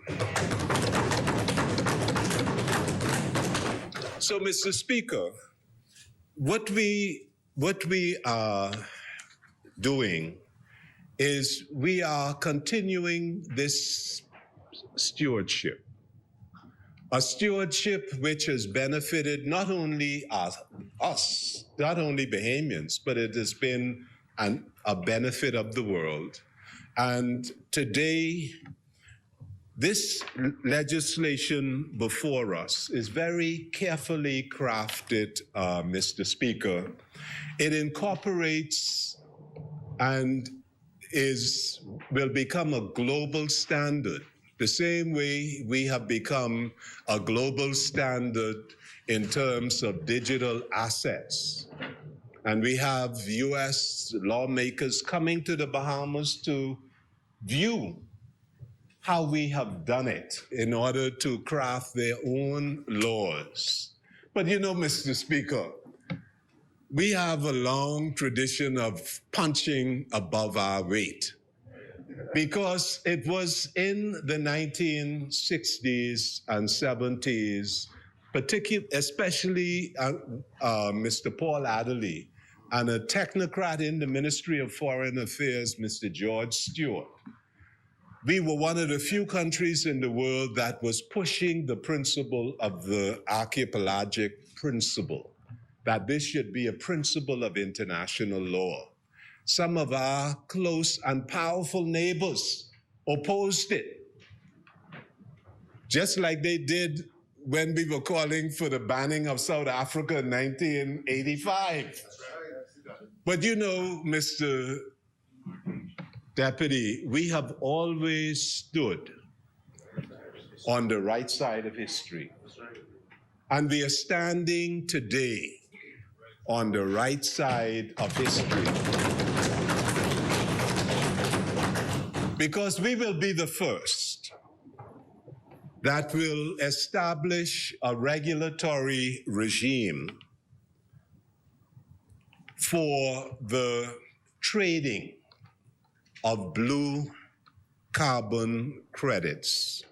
So, Mr. Speaker, what we are doing is we are continuing this stewardship, a stewardship which has benefited not only us, not only Bahamians, but it has been a benefit of the world. And today, this legislation before us is very carefully crafted, Mr. Speaker. It incorporates and will become a global standard, the same way we have become a global standard in terms of digital assets. And we have US lawmakers coming to the Bahamas to view how we have done it in order to craft their own laws. But you know, Mr. Speaker, we have a long tradition of punching above our weight, because it was in the 1960s and 70s, especially Mr. Paul Adderley and a technocrat in the Ministry of Foreign Affairs, Mr. George Stewart. We were one of the few countries in the world that was pushing the principle of the archipelagic principle, that this should be a principle of international law. Some of our close and powerful neighbors opposed it, just like they did when we were calling for the banning of South Africa in 1985. But you know, Mr. Deputy, we have always stood on the right side of history. And we are standing today on the right side of history. Because we will be the first that will establish a regulatory regime for the trading of blue carbon credits.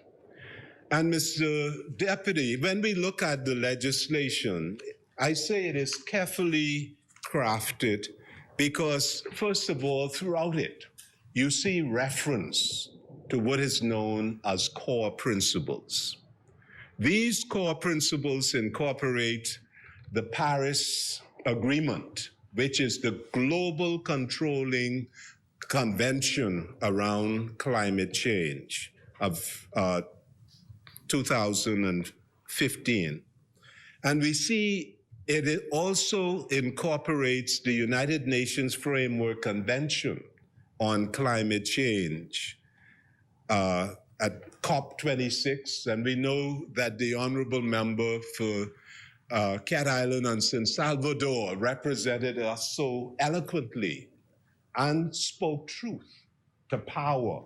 And Mr. Deputy, when we look at the legislation, I say it is carefully crafted because, first of all, throughout it, you see reference to what is known as core principles. These core principles incorporate the Paris Agreement, which is the global controlling convention around climate change of 2015. And we see it also incorporates the United Nations Framework Convention on Climate Change at COP26. And we know that the honorable member for Cat Island and San Salvador represented us so eloquently and spoke truth to power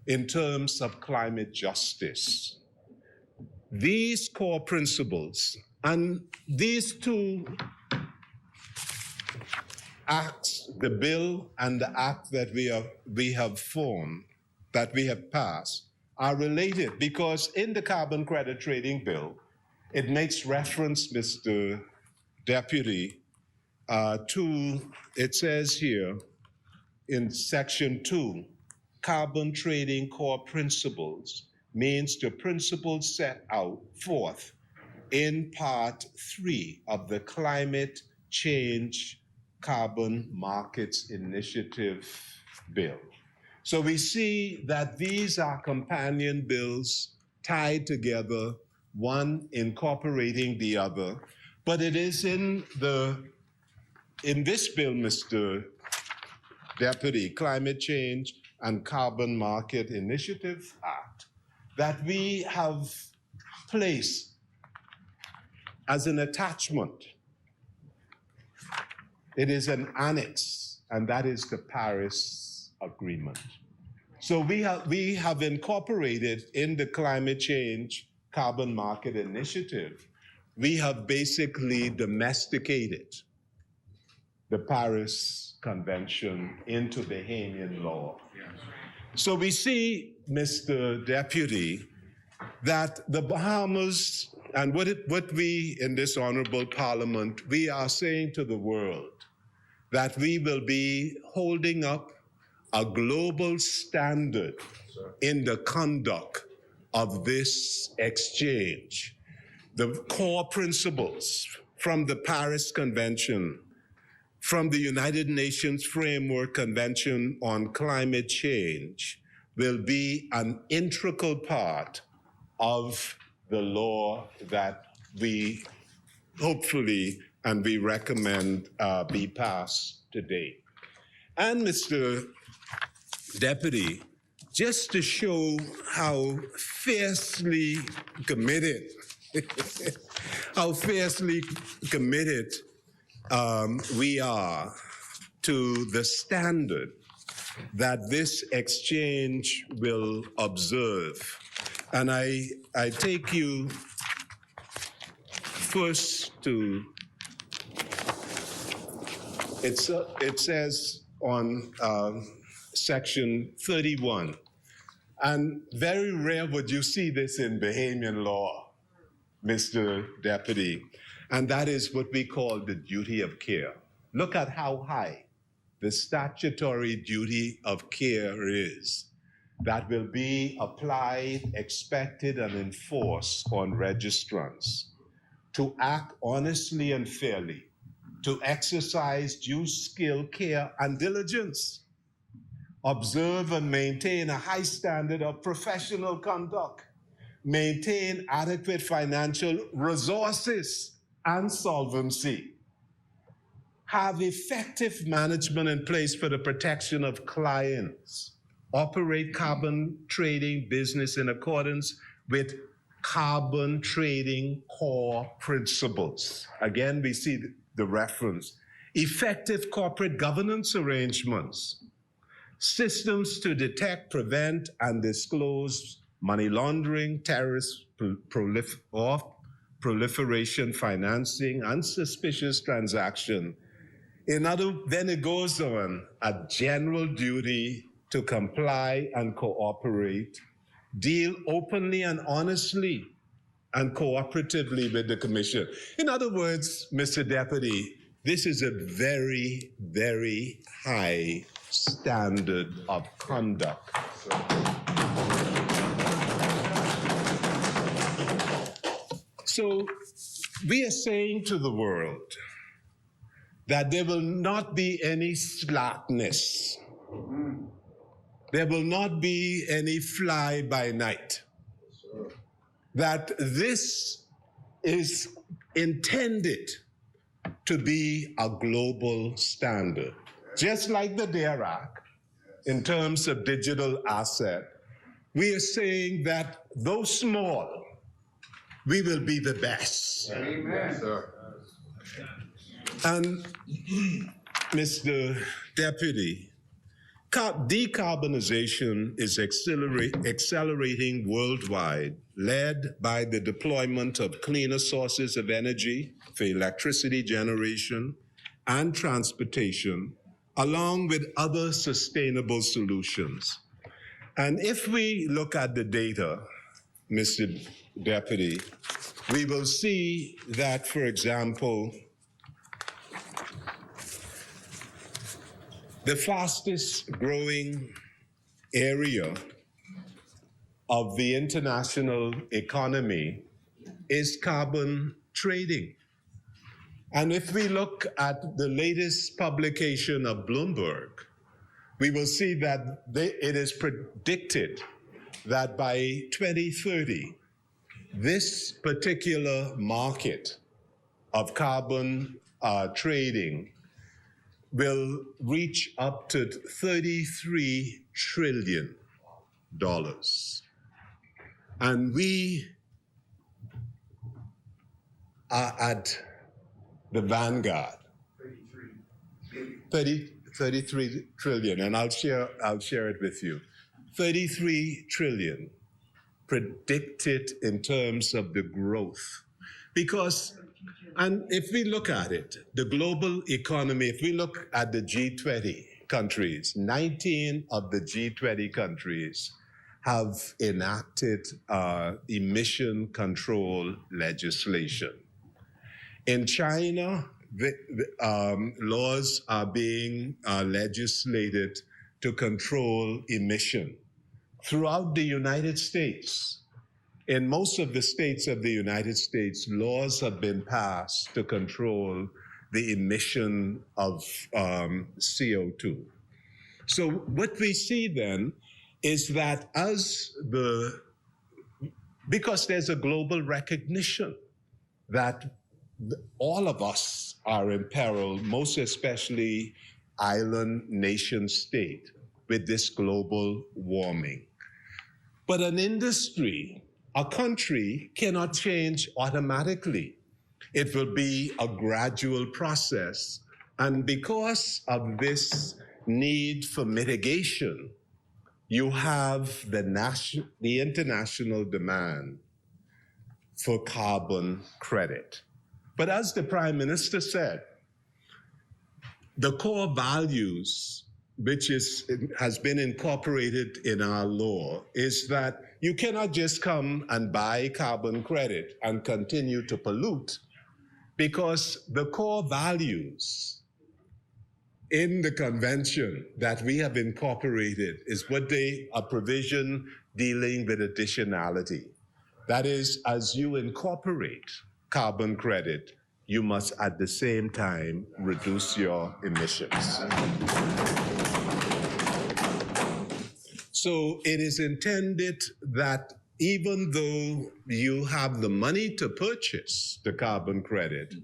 in terms of climate justice. These core principles, and these two acts, the bill and the act that we have formed, that we have passed, are related, because in the carbon credit trading bill, it makes reference, Mr. Deputy, it says here in section 2, carbon trading core principles means the principles set out forth in part 3 of the Climate Change Carbon Markets Initiative bill. So we see that these are companion bills tied together, one incorporating the other, but it is in this bill, Mr. Deputy, Climate Change and Carbon Market Initiative Act, that we have placed as an attachment. It is an annex, and that is the Paris Agreement. So we have incorporated in the Climate Change Carbon Market Initiative, we have basically domesticated the Paris Convention into Bahamian law. So we see, Mr. Deputy, that the Bahamas, and what we in this honorable parliament, we are saying to the world that we will be holding up a global standard in the conduct of this exchange. The core principles from the Paris Convention, from the United Nations Framework Convention on Climate Change, will be an integral part of the law that we hopefully and we recommend be passed today. And Mr. Deputy, just to show how fiercely committed, we are to the standard that this exchange will observe. And I take you first to, it says on section 31, and very rare would you see this in Bahamian law, Mr. Deputy, and that is what we call the duty of care. Look at how high the statutory duty of care is that will be applied, expected, and enforced on registrants to act honestly and fairly, to exercise due skill, care, and diligence, observe and maintain a high standard of professional conduct, maintain adequate financial resources and solvency, have effective management in place for the protection of clients, operate carbon trading business in accordance with carbon trading core principles. Again, we see the reference. Effective corporate governance arrangements, systems to detect, prevent, and disclose money laundering, terrorist proliferation, financing, unsuspicious transaction. Then it goes on, a general duty to comply and cooperate, deal openly and honestly and cooperatively with the Commission. In other words, Mr. Deputy, this is a very, very high standard of conduct. So we are saying to the world that there will not be any slackness. There will not be any fly by night. That this is intended to be a global standard. Just like the DARE Act, in terms of digital asset, we are saying that though small, we will be the best. Amen. Sir. And Mr. Deputy, decarbonization is accelerating worldwide, led by the deployment of cleaner sources of energy for electricity generation and transportation, along with other sustainable solutions. And if we look at the data, Mr. Deputy, we will see that, for example, the fastest growing area of the international economy is carbon trading. And if we look at the latest publication of Bloomberg, we will see that it is predicted that by 2030, this particular market of carbon trading will reach up to $33 trillion. And we are at the vanguard. 33 trillion, and I'll share it with you. 33 trillion predicted in terms of the growth. Because, and if we look at it, the global economy, if we look at the G20 countries, 19 of the G20 countries have enacted emission control legislation. In China, laws are being legislated to control emission. Throughout the United States, in most of the states of the United States, laws have been passed to control the emission of CO2. So what we see then is that because there's a global recognition that all of us are in peril, most especially island nation state, with this global warming. But an industry, a country cannot change automatically. It will be a gradual process. And because of this need for mitigation, you have the international demand for carbon credit. But as the Prime Minister said, the core values, which has been incorporated in our law, is that you cannot just come and buy carbon credit and continue to pollute, because the core values in the convention that we have incorporated is a provision dealing with additionality. That is, as you incorporate carbon credit, you must at the same time reduce your emissions. So it is intended that even though you have the money to purchase the carbon credit,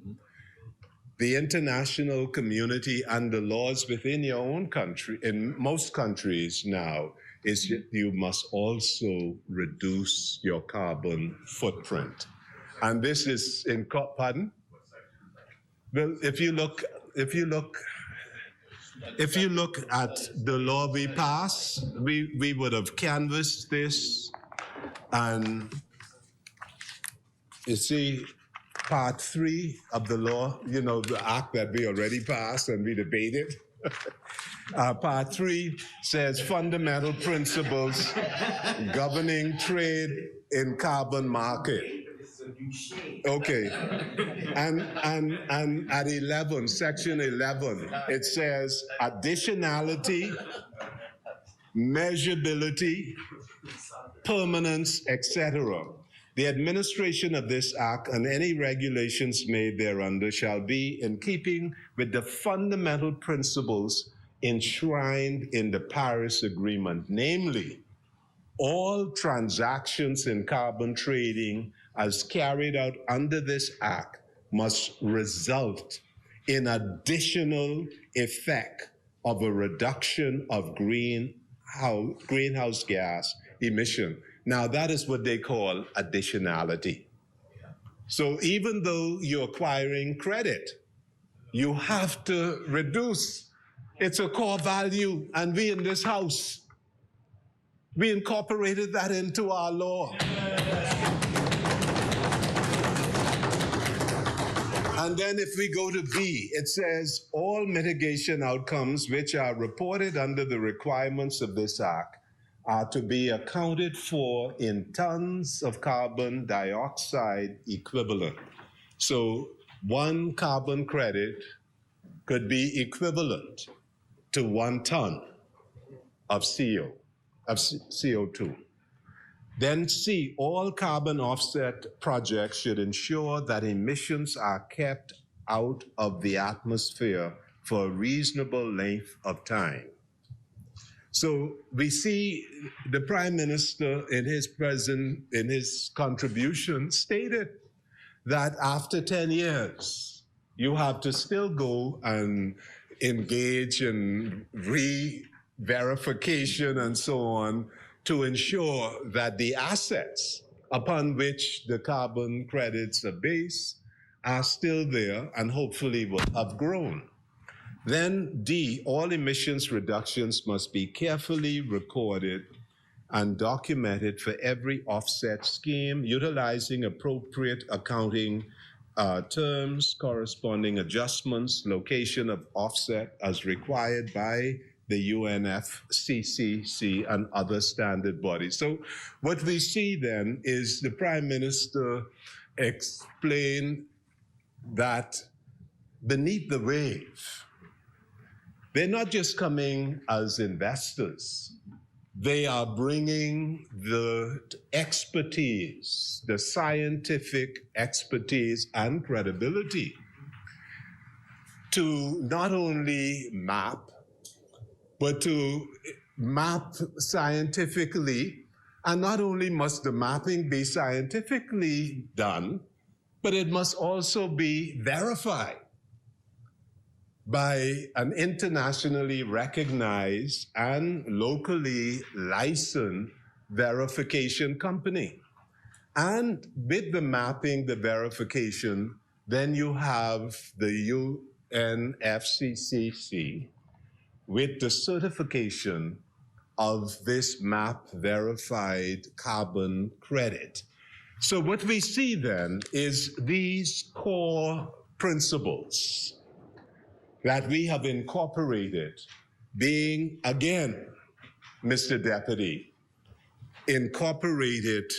the international community and the laws within your own country, in most countries now, is that you must also reduce your carbon footprint. And this is pardon? Well, if you look at the law we passed, we would have canvassed this, and you see, Part 3 of the law, the act that we already passed and we debated. Part 3 says fundamental principles governing trade in carbon market. Okay, and at 11, section 11, it says additionality, measurability, permanence, etc. The administration of this act and any regulations made thereunder shall be in keeping with the fundamental principles enshrined in the Paris Agreement, namely, all transactions in carbon trading as carried out under this act must result in additional effect of a reduction of greenhouse gas emission. Now, that is what they call additionality. So even though you're acquiring credit, you have to reduce. It's a core value, and we in this house, we incorporated that into our law. And then if we go to B, it says all mitigation outcomes which are reported under the requirements of this act are to be accounted for in tons of carbon dioxide equivalent. So 1 carbon credit could be equivalent to 1 ton of CO2. Then C, all carbon offset projects should ensure that emissions are kept out of the atmosphere for a reasonable length of time. So we see the Prime Minister in his contribution stated that after 10 years, you have to still go and engage in re-verification and so on to ensure that the assets upon which the carbon credits are based are still there and hopefully will have grown. Then D, all emissions reductions must be carefully recorded and documented for every offset scheme, utilizing appropriate accounting terms, corresponding adjustments, location of offset as required by the UNFCCC and other standard bodies. So what we see then is the Prime Minister explain that beneath the wave, they're not just coming as investors, they are bringing the expertise, the scientific expertise and credibility to not only map, but to map scientifically. And not only must the mapping be scientifically done, but it must also be verified by an internationally recognized and locally licensed verification company. And with the mapping, the verification, then you have the UNFCCC with the certification of this map verified carbon credit. So what we see then is these core principles that we have incorporated being, again, Mr. Deputy, incorporated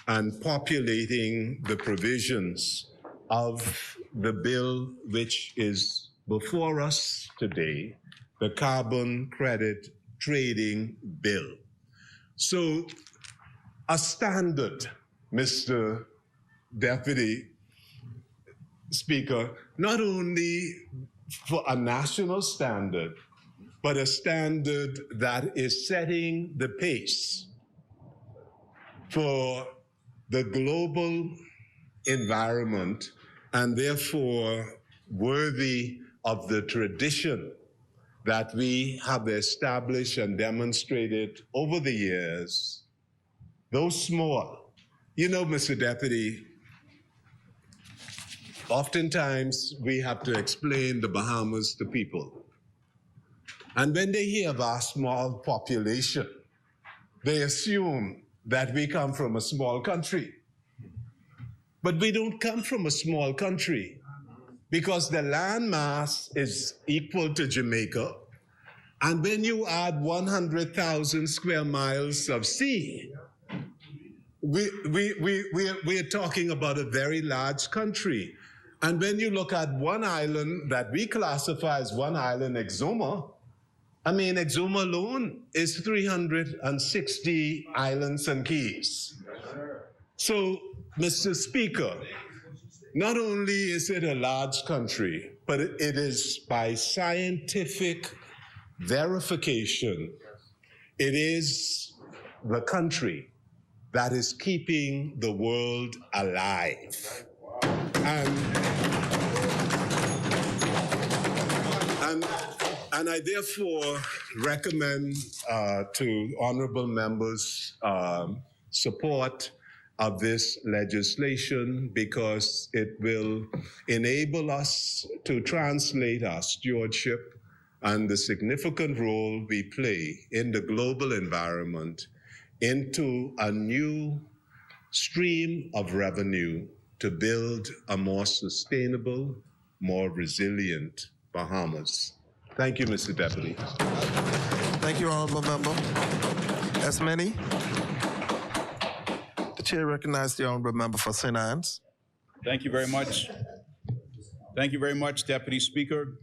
and populating the provisions of the bill which is before us today, the Carbon Credit Trading Bill. So a standard, Mr. Deputy Speaker, not only for a national standard, but a standard that is setting the pace for the global environment and therefore worthy of the tradition that we have established and demonstrated over the years, though small. You know, Mr. Deputy, oftentimes we have to explain the Bahamas to people. And when they hear of our small population, they assume that we come from a small country. But we don't come from a small country, because the land mass is equal to Jamaica. And when you add 100,000 square miles of sea, we're talking about a very large country. And when you look at one island that we classify as one island, Exuma, I mean, Exuma alone is 360 islands and keys. So, Mr. Speaker, not only is it a large country, but it is by scientific verification, it is the country that is keeping the world alive. And I therefore recommend to honorable members support of this legislation, because it will enable us to translate our stewardship and the significant role we play in the global environment into a new stream of revenue to build a more sustainable more resilient Bahamas. Thank you, Mr. Deputy. Thank you, Honorable Member. As many, the chair recognizes the Honorable Member for St. Anne's. Thank you very much. Thank you very much, Deputy Speaker.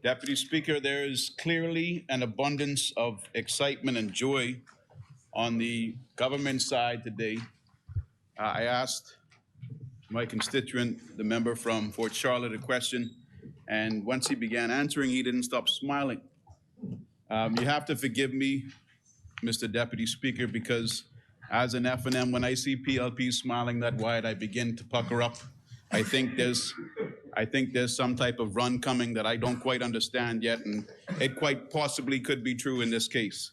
Deputy Speaker, there is clearly an abundance of excitement and joy on the government side today. I asked my constituent, the member from Fort Charlotte, a question, and once he began answering, he didn't stop smiling. You have to forgive me, Mr. Deputy Speaker, because as an F&M, when I see PLP smiling that wide, I begin to pucker up. I think there's some type of run coming that I don't quite understand yet, and it quite possibly could be true in this case.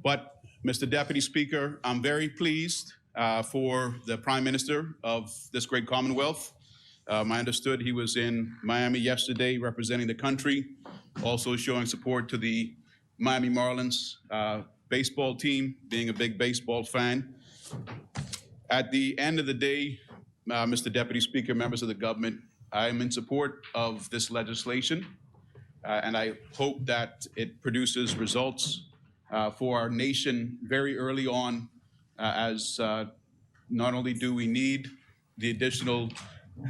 But, Mr. Deputy Speaker, I'm very pleased for the Prime Minister of this great Commonwealth. I understood he was in Miami yesterday representing the country, also showing support to the Miami Marlins baseball team, being a big baseball fan. At the end of the day, Mr. Deputy Speaker, members of the government, I am in support of this legislation, and I hope that it produces results for our nation very early on, as not only do we need the additional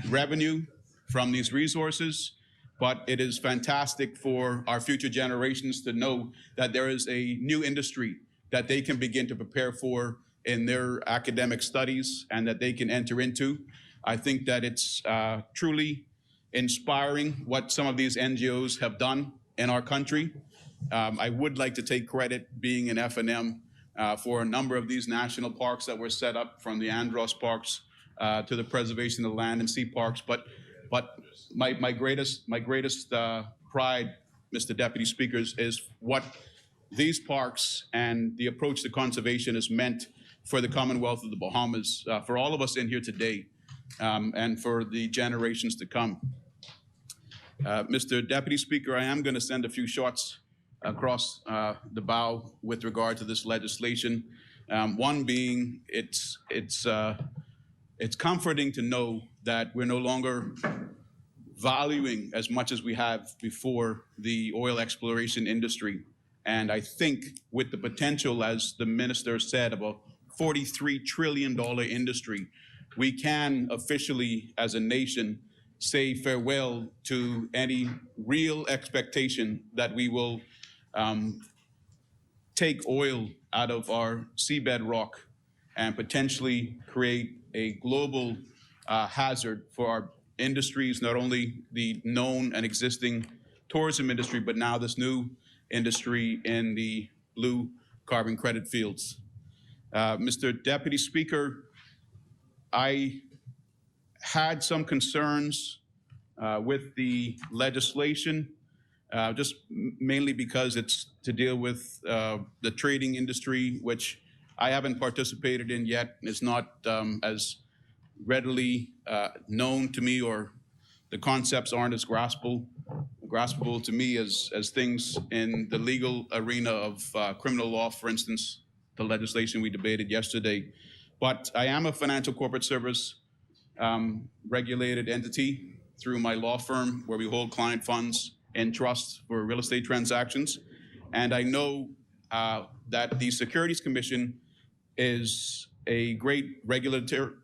revenue from these resources, but it is fantastic for our future generations to know that there is a new industry that they can begin to prepare for in their academic studies and that they can enter into. I think that it's truly inspiring what some of these NGOs have done in our country. I would like to take credit, being an F&M, for a number of these national parks that were set up, from the Andros parks to the preservation of land and sea parks. But my greatest pride, Mr. Deputy Speaker, is what these parks and the approach to conservation has meant for the Commonwealth of the Bahamas, for all of us in here today, and for the generations to come. Mr. Deputy Speaker, I am going to send a few shots across the bow with regard to this legislation. One being, it's comforting to know that we're no longer valuing as much as we have before the oil exploration industry. And I think with the potential, as the minister said, of a $43 trillion industry, we can officially, as a nation, say farewell to any real expectation that we will take oil out of our seabed rock and potentially create a global hazard for our industries, not only the known and existing tourism industry, but now this new industry in the blue carbon credit fields. Mr. Deputy Speaker, I had some concerns with the legislation, just mainly because it's to deal with the trading industry, which I haven't participated in yet. It's not as readily known to me, or the concepts aren't as graspable to me as things in the legal arena of criminal law, for instance, the legislation we debated yesterday. But I am a financial corporate service regulated entity through my law firm, where we hold client funds in trust for real estate transactions. And I know that the Securities Commission is a great regulator.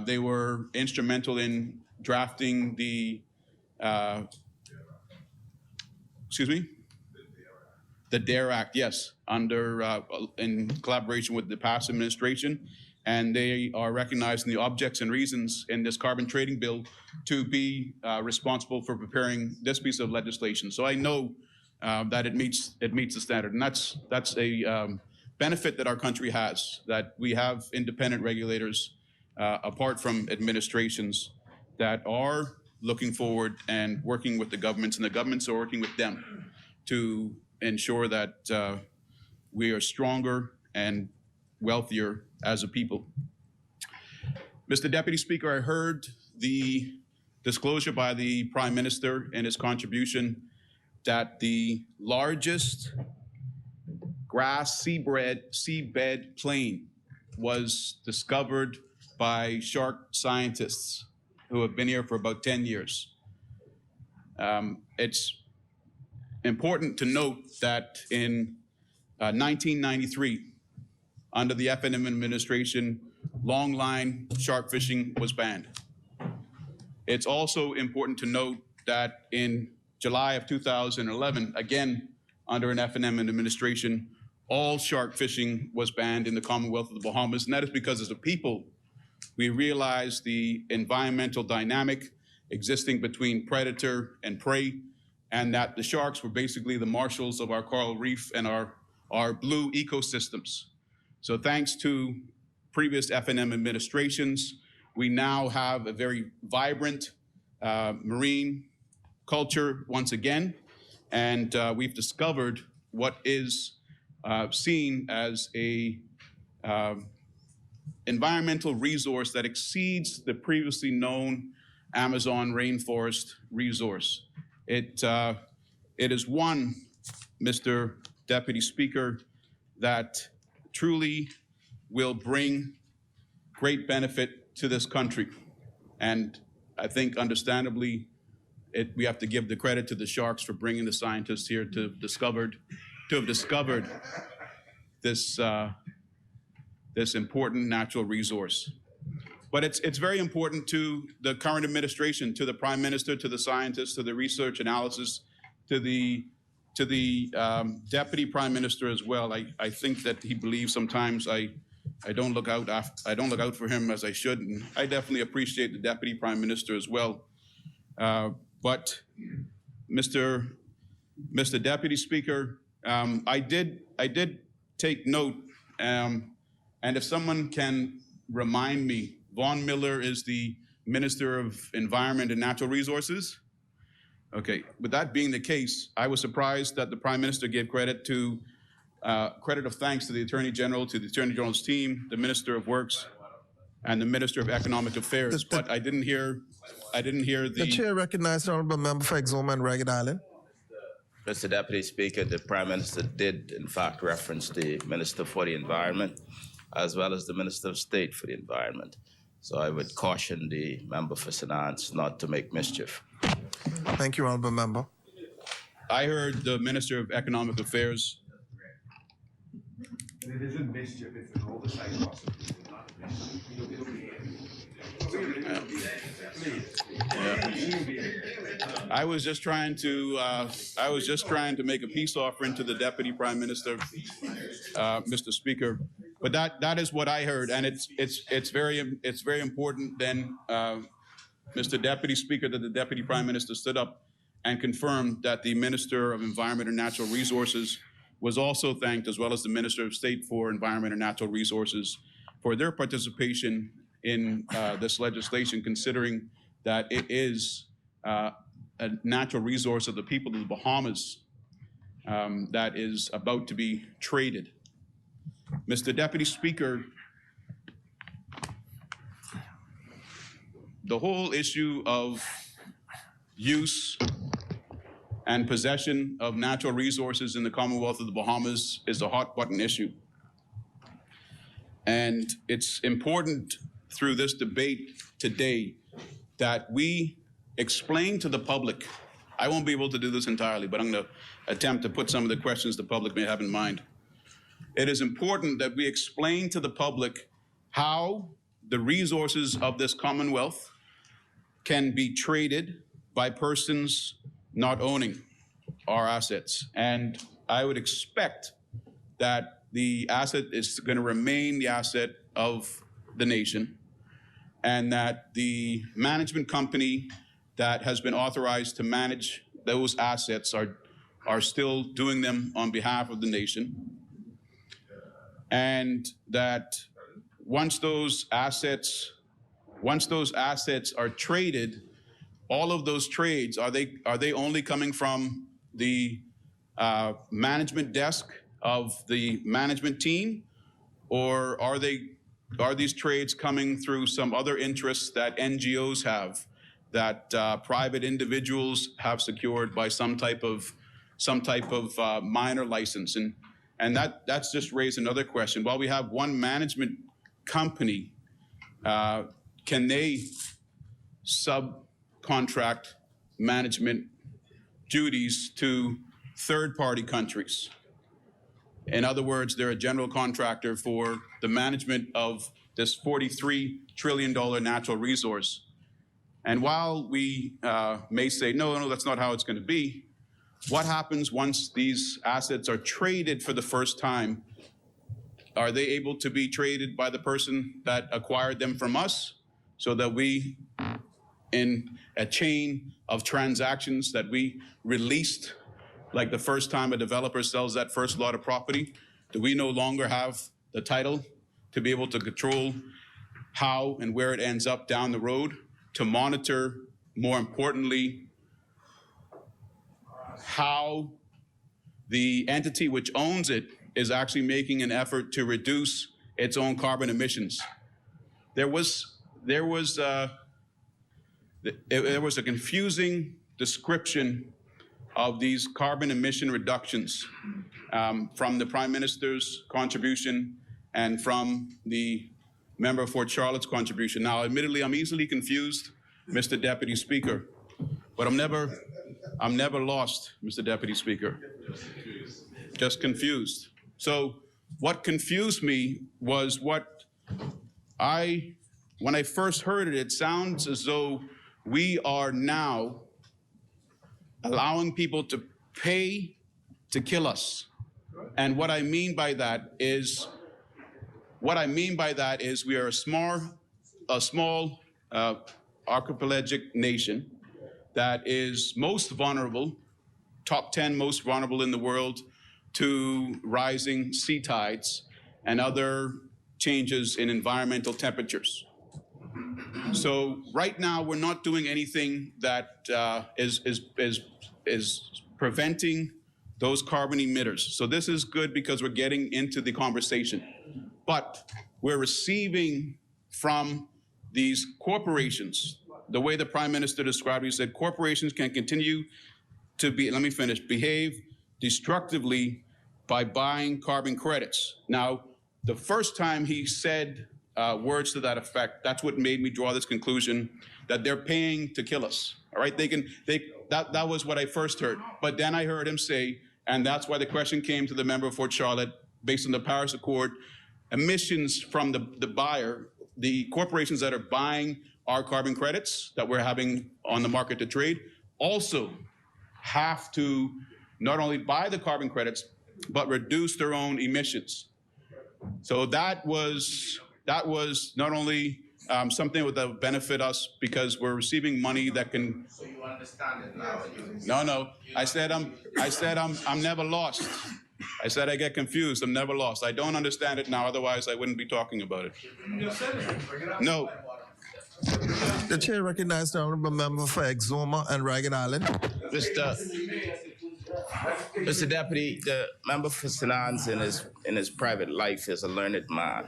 They were instrumental in drafting the, the DARE Act, yes, in collaboration with the past administration. And they are recognizing the objects and reasons in this carbon trading bill to be responsible for preparing this piece of legislation. So I know that it meets the standard, and that's a benefit that our country has, that we have independent regulators apart from administrations that are looking forward and working with the governments, and the governments are working with them to ensure that we are stronger and wealthier as a people. Mr. Deputy Speaker, I heard the disclosure by the Prime Minister in his contribution that the largest grass seabed plain was discovered by shark scientists who have been here for about 10 years. It's important to note that in 1993, under the FNM administration, longline shark fishing was banned. It's also important to note that in July of 2011, again, under an FNM administration, all shark fishing was banned in the Commonwealth of the Bahamas, and that is because as a people, we realized the environmental dynamic existing between predator and prey, and that the sharks were basically the marshals of our coral reef and our blue ecosystems. So thanks to previous FNM administrations, we now have a very vibrant marine culture once again, and we've discovered what is seen as a environmental resource that exceeds the previously known Amazon rainforest resource. It is one, Mr. Deputy Speaker, that truly will bring great benefit to this country. And I think understandably, we have to give the credit to the sharks for bringing the scientists here to have discovered this, this important natural resource. But it's very important to the current administration, to the Prime Minister, to the scientists, to the research analysis, to the Deputy Prime Minister as well. I think that he believes sometimes I don't look out for him as I should, and I definitely appreciate the Deputy Prime Minister as well. But Mr. Deputy Speaker, I did take note, and if someone can remind me, Vaughn Miller is the Minister of Environment and Natural Resources. Okay, with that being the case, I was surprised that the Prime Minister gave credit of thanks to the Attorney General, to the Attorney General's team, the Minister of Works, and the Minister of Economic Affairs. But I didn't hear The chair recognizes the honourable member for Exuma and Ragged Island. Mr. Deputy Speaker, the Prime Minister did, in fact, reference the Minister for the Environment, as well as the Minister of State for the Environment. So I would caution the member for St. Anne's not to make mischief. Thank you, honourable member. I heard the Minister of Economic Affairs. It isn't mischief, it's an oversight process. It's not I was just trying to make a peace offering to the Deputy Prime Minister, Mr. Speaker. But that is what I heard, and it's very important then, Mr. Deputy Speaker, that the Deputy Prime Minister stood up and confirmed that the Minister of Environment and Natural Resources was also thanked, as well as the Minister of State for Environment and Natural Resources, for their participation in this legislation, considering that it is a natural resource of the people of the Bahamas that is about to be traded. Mr. Deputy Speaker, the whole issue of use and possession of natural resources in the Commonwealth of the Bahamas is a hot button issue. And it's important through this debate today that we explain to the public, I won't be able to do this entirely, but I'm going to attempt to put some of the questions the public may have in mind. It is important that we explain to the public how the resources of this Commonwealth can be traded by persons not owning our assets. And I would expect that the asset is going to remain the asset of the nation, and that the management company that has been authorized to manage those assets are still doing them on behalf of the nation. And that once those assets are traded, all of those trades, are they only coming from the management desk of the management team, or are these trades coming through some other interests that NGOs have, that private individuals have secured by some type of minor license? And that's just raised another question. While we have one management company, can they subcontract management duties to third-party countries. In other words, they're a general contractor for the management of this $43 trillion natural resource. And while we may say, no, that's not how it's going to be, what happens once these assets are traded for the first time? Are they able to be traded by the person that acquired them from us, so that we, in a chain of transactions that we released, like the first time a developer sells that first lot of property, do we no longer have the title to be able to control how and where it ends up down the road, to monitor, more importantly, how the entity which owns it is actually making an effort to reduce its own carbon emissions? There was a confusing description of these carbon emission reductions from the Prime Minister's contribution and from the member of Fort Charlotte's contribution. Now, admittedly, I'm easily confused, Mr. Deputy Speaker, but I'm never lost, Mr. Deputy Speaker. Just confused. So what confused me was when I first heard it, it sounds as though we are now allowing people to pay to kill us. And what I mean by that is we are a small archipelagic nation that is most vulnerable, top 10 most vulnerable in the world to rising sea tides and other changes in environmental temperatures. So right now, we're not doing anything that is preventing those carbon emitters. So this is good because we're getting into the conversation. But we're receiving from these corporations, the way the Prime Minister described it, he said corporations can continue to behave destructively by buying carbon credits. Now, the first time he said words to that effect, that's what made me draw this conclusion that they're paying to kill us. All right, that was what I first heard. But then I heard him say, and that's why the question came to the member of Fort Charlotte, based on the Paris Accord, emissions from the buyer, the corporations that are buying our carbon credits that we're having on the market to trade, also have to not only buy the carbon credits, but reduce their own emissions. So that was not only something that would benefit us because we're receiving money that can. So you understand it now? No. I said I'm never lost. I said I get confused. I'm never lost. I don't understand it now. Otherwise, I wouldn't be talking about it. No. The chair recognizes the honourable member for Exuma and Ragged Island. Mr. Deputy, the member for Sinans in his private life is a learned man.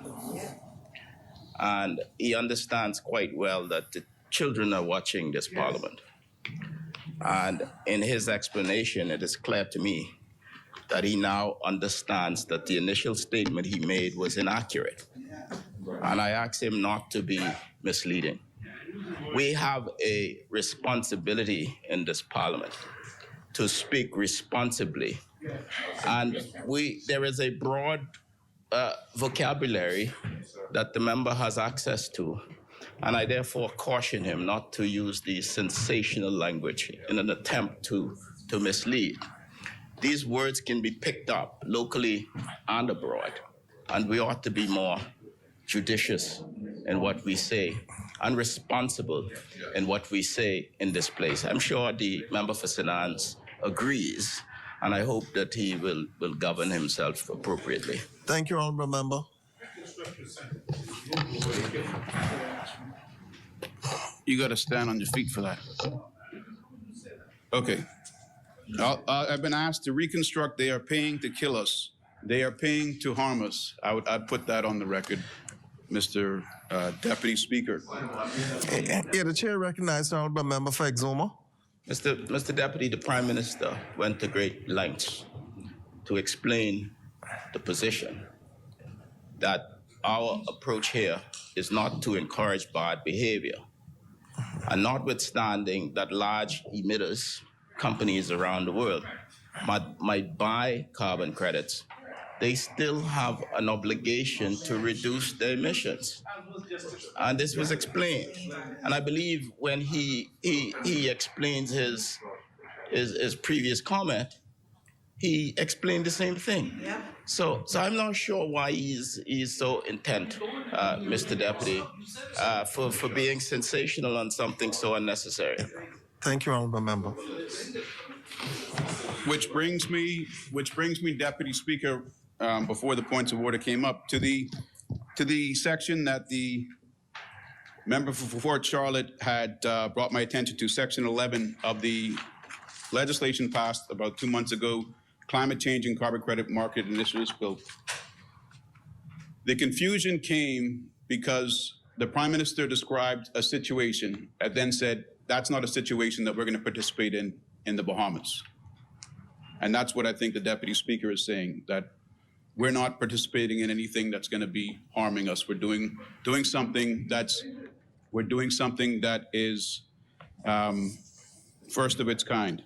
And he understands quite well that the children are watching this parliament. And in his explanation, it is clear to me that he now understands that the initial statement he made was inaccurate. And I asked him not to be misleading. We have a responsibility in this parliament to speak responsibly. And there is a broad vocabulary that the member has access to. And I therefore caution him not to use the sensational language in an attempt to mislead. These words can be picked up locally and abroad, and we ought to be more judicious in what we say and responsible in what we say in this place. I'm sure the member for Sinans agrees, and I hope that he will govern himself appropriately. Thank you, honourable member. You got to stand on your feet for that. Okay. I've been asked to reconstruct. They are paying to kill us. They are paying to harm us. I'd put that on the record, Mr. Deputy Speaker. Yeah, the chair recognizes the honourable member for Exuma. Mr. Deputy, the Prime Minister went to great lengths to explain the position that our approach here is not to encourage bad behavior. And notwithstanding that large emitters, companies around the world, might buy carbon credits, they still have an obligation to reduce their emissions. And this was explained. And I believe when he explains his previous comment, he explained the same thing. Yeah. So I'm not sure why he's so intent, Mr. Deputy, for being sensational on something so unnecessary. Thank you, Honourable Member. Which brings me, Deputy Speaker, before the points of order came up, to the section that the member for Fort Charlotte had brought my attention to, Section 11 of the legislation passed about 2 months ago, Climate Change and Carbon Credit Market Initiatives Bill. The confusion came because the Prime Minister described a situation and then said, that's not a situation that we're going to participate in the Bahamas. And that's what I think the Deputy Speaker is saying, that we're not participating in anything that's going to be harming us. We're doing something that is first of its kind.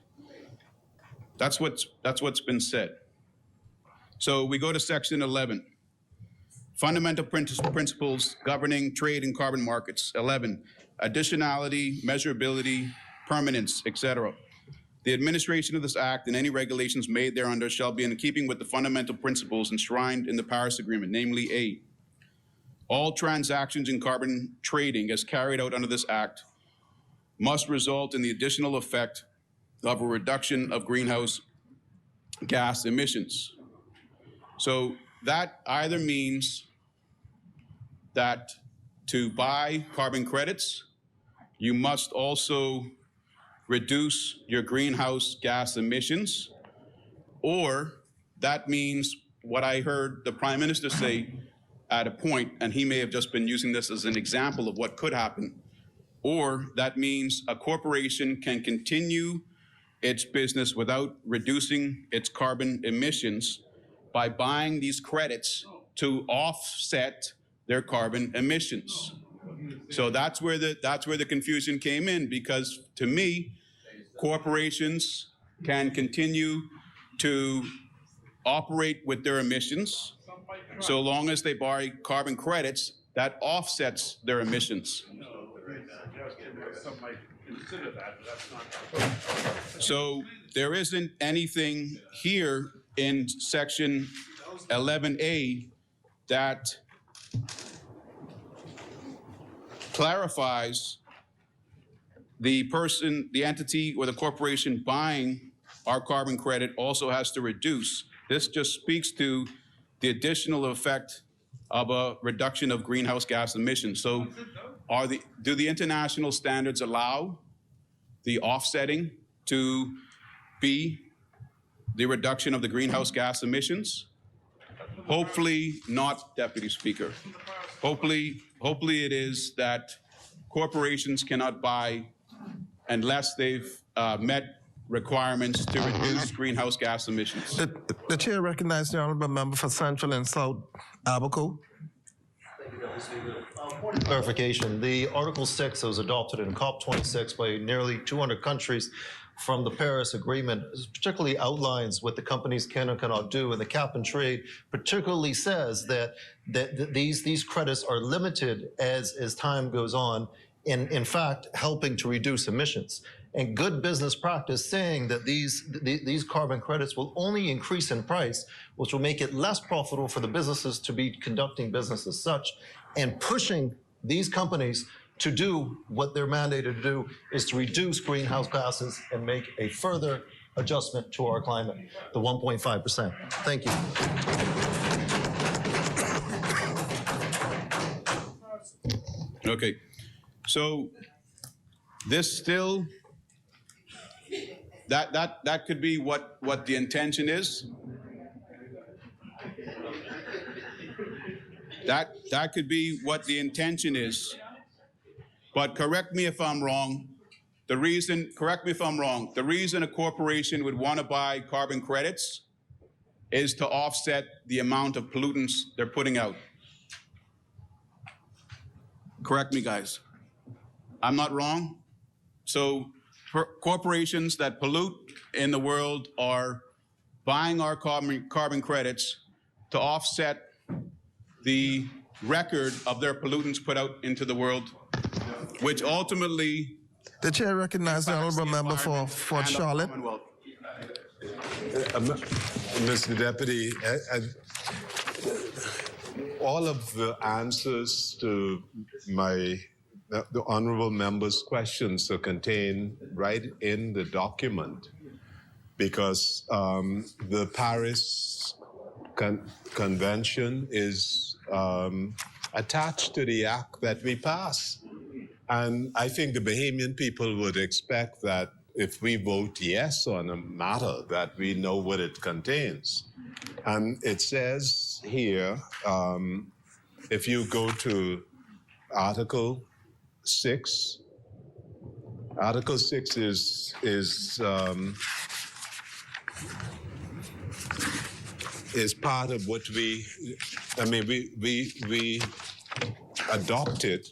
That's what's been said. So we go to Section 11. Fundamental principles governing trade and carbon markets. 11, additionality, measurability, permanence, etc. The administration of this act and any regulations made thereunder shall be in keeping with the fundamental principles enshrined in the Paris Agreement, namely A, all transactions in carbon trading as carried out under this act must result in the additional effect of a reduction of greenhouse gas emissions. So that either means that to buy carbon credits, you must also reduce your greenhouse gas emissions, or that means what I heard the Prime Minister say at a point, and he may have just been using this as an example of what could happen, or that means a corporation can continue its business without reducing its carbon emissions by buying these credits to offset their carbon emissions. So that's where the confusion came in, because to me, corporations can continue to operate with their emissions so long as they buy carbon credits that offsets their emissions. So there isn't anything here in Section 11A that clarifies the person, the entity, or the corporation buying our carbon credit also has to reduce. This just speaks to the additional effect of a reduction of greenhouse gas emissions. So do the international standards allow the offsetting to be the reduction of the greenhouse gas emissions? Hopefully not, Deputy Speaker. Hopefully it is that corporations cannot buy unless they've met requirements to reduce greenhouse gas emissions. The chair recognizes the honourable member for Central and South Abaco. Clarification. The Article 6 that was adopted in COP26 by nearly 200 countries from the Paris Agreement particularly outlines what the companies can and cannot do, and the cap and trade particularly says that these credits are limited as time goes on, in fact helping to reduce emissions. And good business practice saying that these carbon credits will only increase in price, which will make it less profitable for the businesses to be conducting business as such, and pushing these companies to do what they're mandated to do is to reduce greenhouse gases and make a further adjustment to our climate, the 1.5%. Thank you. Okay, so this still, that could be what the intention is. That could be what the intention is. But correct me if I'm wrong. Correct me if I'm wrong. The reason a corporation would want to buy carbon credits is to offset the amount of pollutants they're putting out. Correct me, guys. I'm not wrong? So corporations that pollute in the world are buying our carbon credits to offset the record of their pollutants put out into the world, which ultimately The chair recognizes the honorable member for Fort Charlotte. Mr. Deputy, all of the answers to the honorable member's questions are contained right in the document, because the Paris Convention is attached to the act that we pass. And I think the Bahamian people would expect that if we vote yes on a matter, that we know what it contains. And it says here, if you go to Article 6, Article 6 is part of what we adopted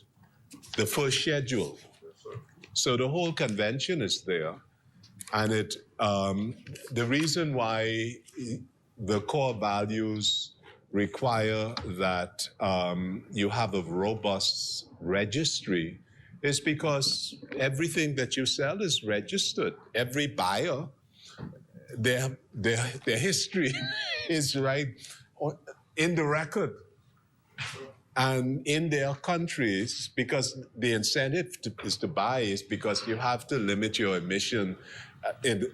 the first schedule. So the whole convention is there, and the reason why the core values require that you have a robust registry is because everything that you sell is registered. Every buyer, their history is right in the record. And in their countries, because the incentive is to buy is because you have to limit your emission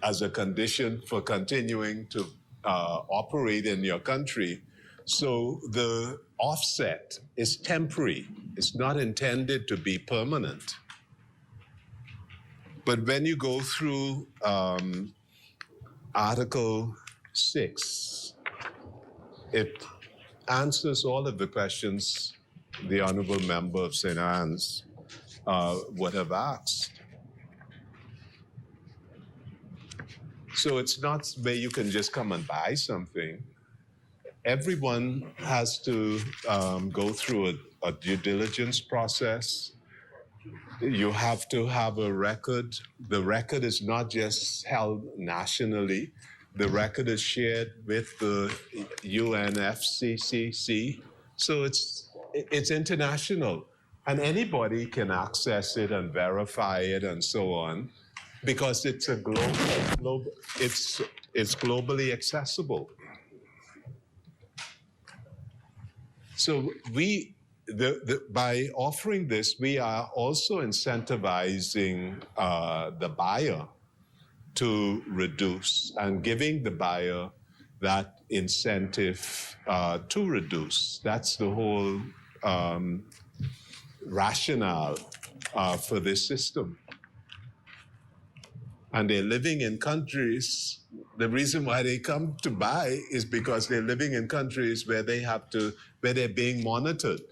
as a condition for continuing to operate in your country. So the offset is temporary. It's not intended to be permanent. But when you go through Article 6, it answers all of the questions the honorable member of St. Anne's would have asked. So it's not where you can just come and buy something. Everyone has to go through a due diligence process. You have to have a record. The record is not just held nationally. The record is shared with the UNFCCC. So it's international. And anybody can access it and verify it and so on, because it's a it's globally accessible. So by offering this, we are also incentivizing the buyer to reduce and giving the buyer that incentive to reduce. That's the whole rationale for this system. And they're living in countries, the reason why they come to buy is because they're living in countries where where they're being monitored.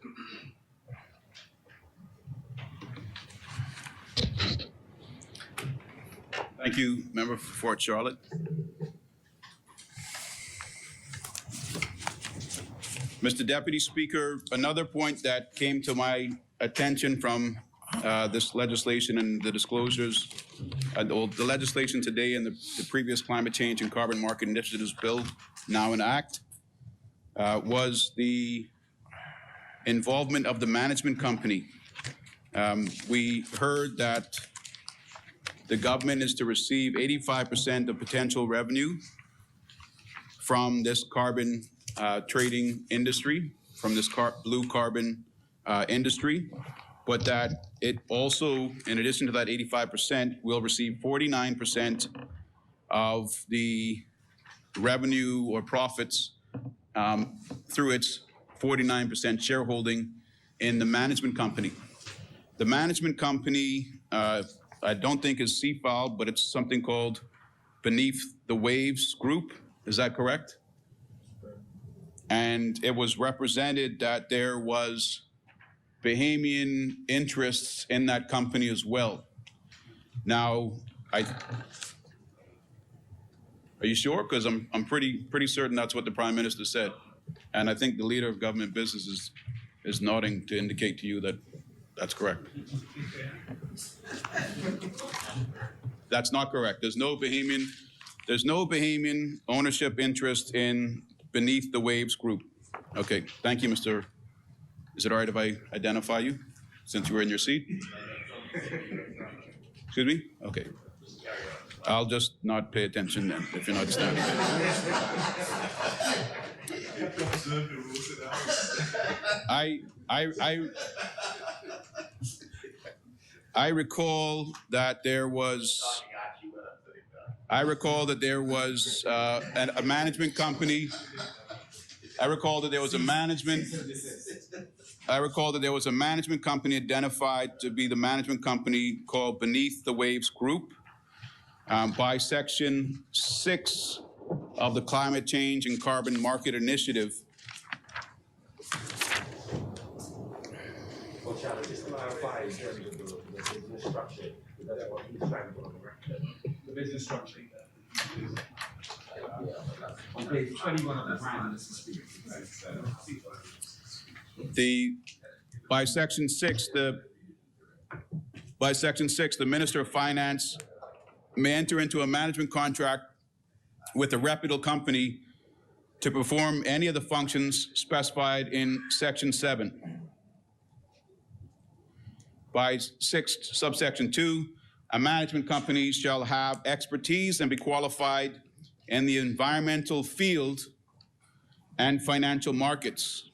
Thank you, Member for Fort Charlotte. Mr. Deputy Speaker, another point that came to my attention from this legislation and the disclosures, the legislation today and the previous Climate Change and Carbon Market Initiatives Bill, now in act, was the involvement of the management company. We heard that the government is to receive 85% of potential revenue from this carbon trading industry, from this blue carbon industry, but that it also, in addition to that 85%, will receive 49% of the revenue or profits through its 49% shareholding in the management company. The management company, I don't think is CFAL, but it's something called Beneath the Waves Group. Is that correct? And it was represented that there was Bahamian interests in that company as well. Now, are you sure? Because I'm pretty certain that's what the Prime Minister said. And I think the leader of government business is nodding to indicate to you that That's correct. That's not correct. There's no Bahamian ownership interest in Beneath the Waves Group. Okay, thank you, Mr. Is it all right if I identify you since you were in your seat? Excuse me? Okay. I'll just not pay attention then if you're not standing. I recall that there was a management company. I recall that there was a management company identified to be the management company called Beneath the Waves Group by Section 6 of the Climate Change and Carbon Market Initiative. Well, Charlie, just to clarify in terms of the business structure, that's what he's trying to put on the record. The business structure. On page 21 of the Prime Minister's speech. By Section 6, the Minister of Finance may enter into a management contract with a reputable company to perform any of the functions specified in Section 7. By subsection 2, a management company shall have expertise and be qualified in the environmental field and financial markets.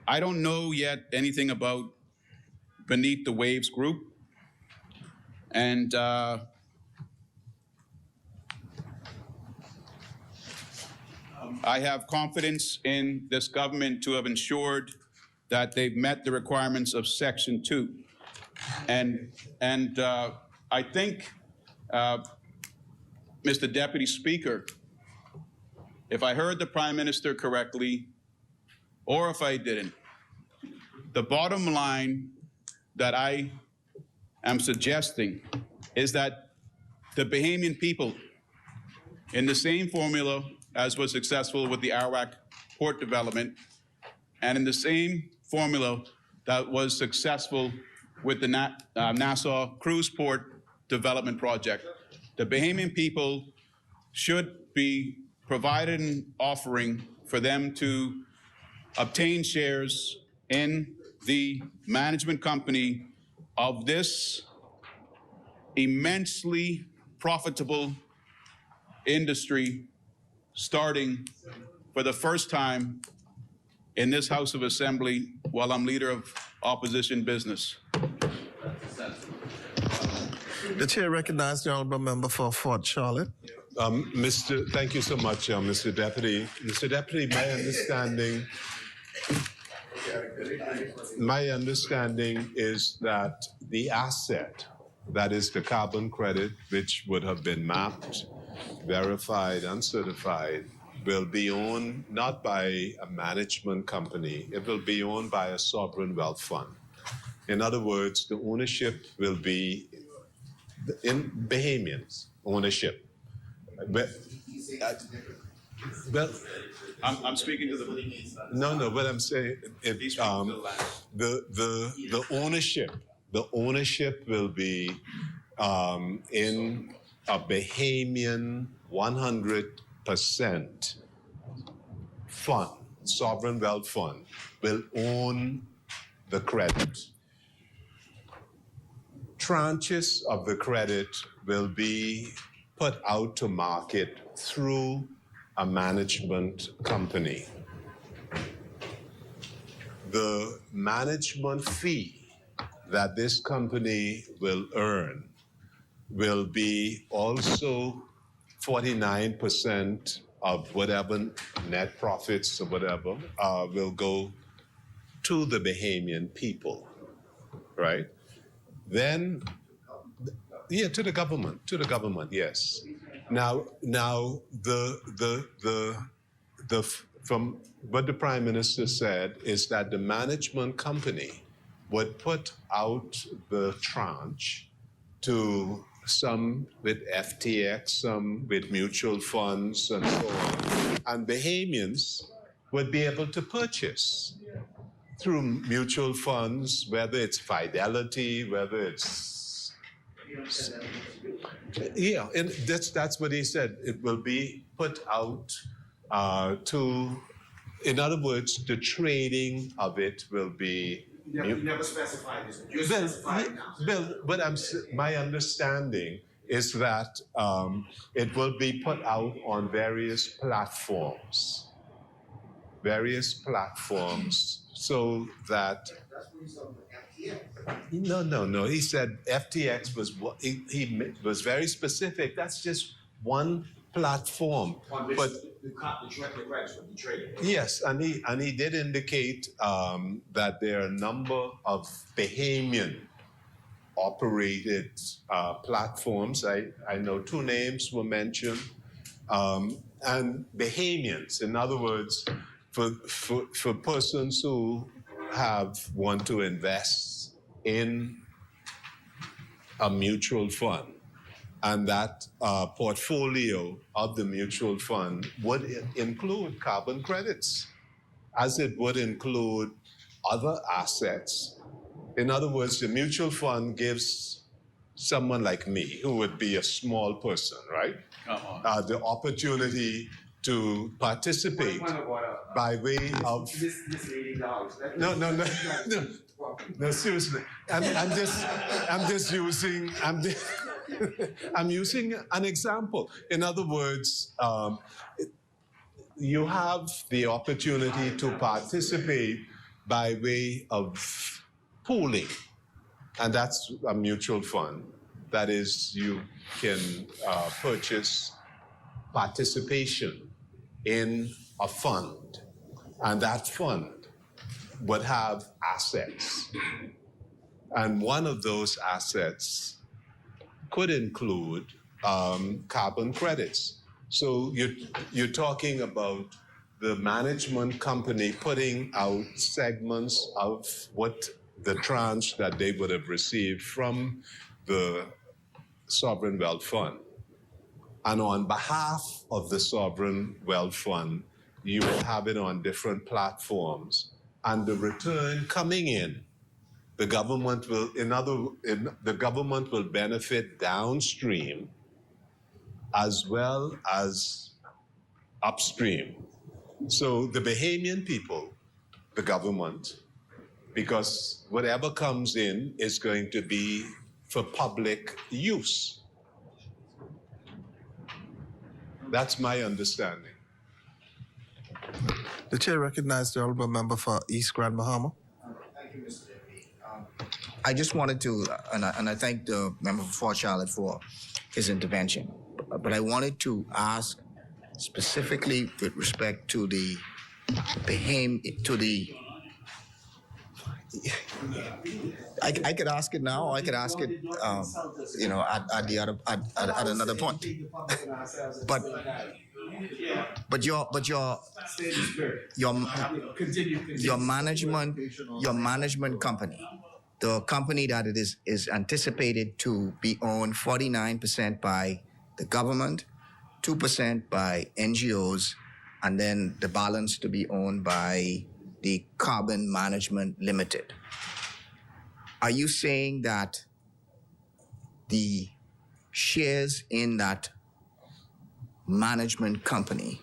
I don't know yet anything about Beneath the Waves Group, and I have confidence in this government to have ensured that they've met the requirements of Section 2. And I think, Mr. Deputy Speaker, if I heard the Prime Minister correctly, or if I didn't, the bottom line that I am suggesting is that the Bahamian people, in the same formula as was successful with the Arawak port development, and in the same formula that was successful with the Nassau Cruise Port Development Project, the Bahamian people should be provided an offering for them to obtain shares in the management company of this immensely profitable industry, starting for the first time in this House of Assembly while I'm leader of opposition business. The chair recognizes the honourable member for Fort Charlotte. Thank you so much, Mr. Deputy. Mr. Deputy, my understanding is that the asset, that is the carbon credit, which would have been mapped, verified, and certified, will be owned not by a management company, it will be owned by a sovereign wealth fund. In other words, the ownership will be in Bahamians' ownership. But, I'm speaking to the... No, but I'm saying the ownership will be in a Bahamian 100% fund, sovereign wealth fund, will own the credit. Tranches of the credit will be put out to market through a management company. The management fee that this company will earn will be also 49% of whatever net profits or whatever will go to the Bahamian people, right? Then, yeah, to the government, yes. Now, from what the Prime Minister said is that the management company would put out the tranche to some with FTX, some with mutual funds, and so on. And Bahamians would be able to purchase through mutual funds, whether it's Fidelity, whether it's yeah, and that's what he said. It will be put out to, in other words, the trading of it will be. You never specified this. You Bill, specified now. Bill, but my understanding is that it will be put out on various platforms, so that. No. He said FTX was what he was very specific. That's just one platform. On which But the credits would be traded. yes, and he did indicate that there are a number of Bahamian operated platforms. I know two names were mentioned, and Bahamians. In other words, for persons who want to invest in a mutual fund, and that portfolio of the mutual fund would include carbon credits, as it would include other assets. In other words, the mutual fund gives someone like me, who would be a small person, right, the opportunity to participate by way of. This $80. No, seriously. I'm using an example. In other words, you have the opportunity to participate by way of pooling, and that's a mutual fund. That is, you can purchase participation in a fund, and that fund would have assets. And one of those assets could include carbon credits. So you're talking about the management company putting out segments of what the tranche that they would have received from the Sovereign Wealth Fund. And on behalf of the Sovereign Wealth Fund, you will have it on different platforms. And the return coming in, the government will benefit downstream as well as upstream. So the Bahamian people, the government, because whatever comes in is going to be for public use. That's my understanding. The chair recognizes the honorable member for East Grand Bahama. Thank you, Mr. Deputy. I just wanted to, and I thank the member for Fort Charlotte for his intervention, but I wanted to ask specifically with respect to the I could ask it now, or I could ask it, at another point. But your management company, the company that it is anticipated to be owned 49% by the government, 2% by NGOs, and then the balance to be owned by the Carbon Management Limited. Are you saying that the shares in that management company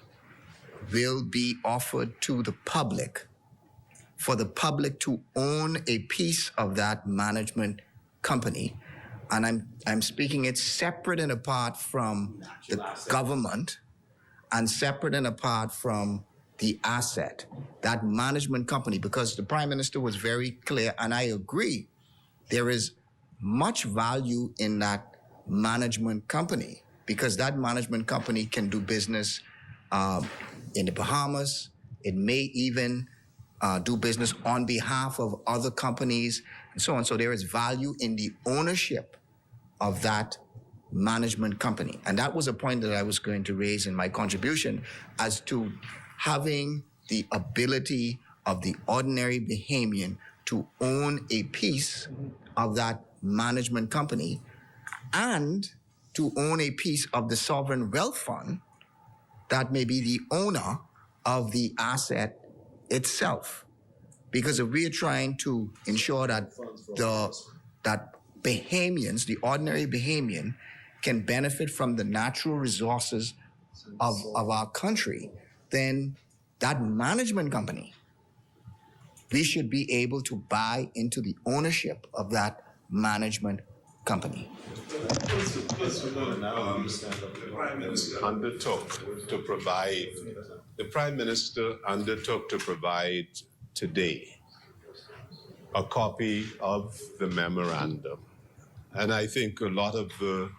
will be offered to the public for the public to own a piece of that management company? And I'm speaking it separate and apart from the government and separate and apart from the asset, that management company, because the Prime Minister was very clear, and I agree, there is much value in that management company, because that management company can do business in the Bahamas. It may even do business on behalf of other companies and so on. So there is value in the ownership of that management company. And that was a point that I was going to raise in my contribution, as to having the ability of the ordinary Bahamian to own a piece of that management company and to own a piece of the Sovereign Wealth Fund that may be the owner of the asset itself. Because if we are trying to ensure that that Bahamians, the ordinary Bahamian, can benefit from the natural resources of our country, then that management company, we should be able to buy into the ownership of that management company. The Prime Minister undertook to provide today a copy of the memorandum. And I think a lot of the...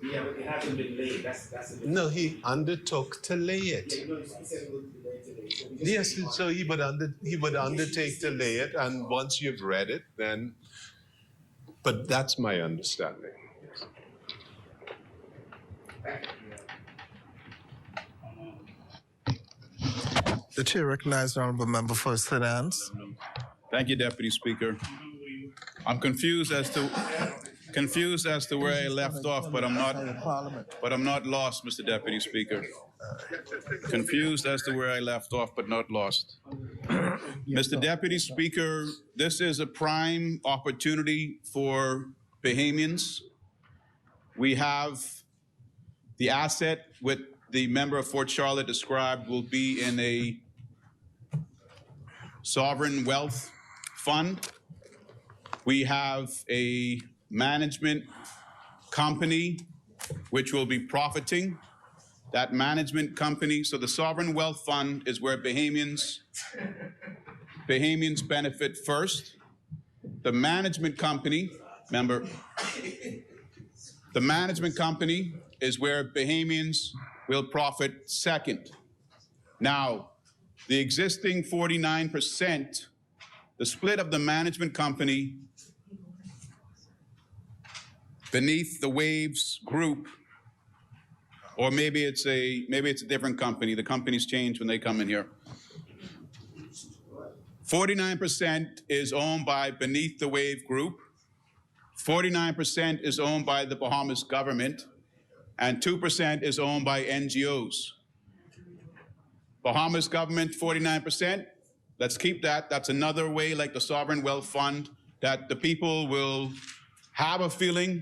Yeah, but it hasn't been laid. That's No, he undertook to lay it. Yeah, he said it would be laid today. So Yes, so he would undertake to lay it, and once you've read it, then... But that's my understanding. The chair recognizes the honorable member for Finance. Thank you, Deputy Speaker. I'm confused as to where I left off, but I'm not lost, Mr. Deputy Speaker. Confused as to where I left off, but not lost. Mr. Deputy Speaker, this is a prime opportunity for Bahamians. We have the asset with the member of Fort Charlotte described will be in a sovereign wealth fund. We have a management company which will be profiting. That management company, so the sovereign wealth fund is where Bahamians benefit first. The management company, remember, the management company is where Bahamians will profit second. Now, the existing 49%, the split of the management company beneath the Waves group, or maybe it's a different company. The companies change when they come in here. 49% is owned by Beneath the Wave Group. 49% is owned by the Bahamas government, and 2% is owned by NGOs. Bahamas government, 49%. Let's keep that. That's another way, like the Sovereign Wealth Fund, that the people will have a feeling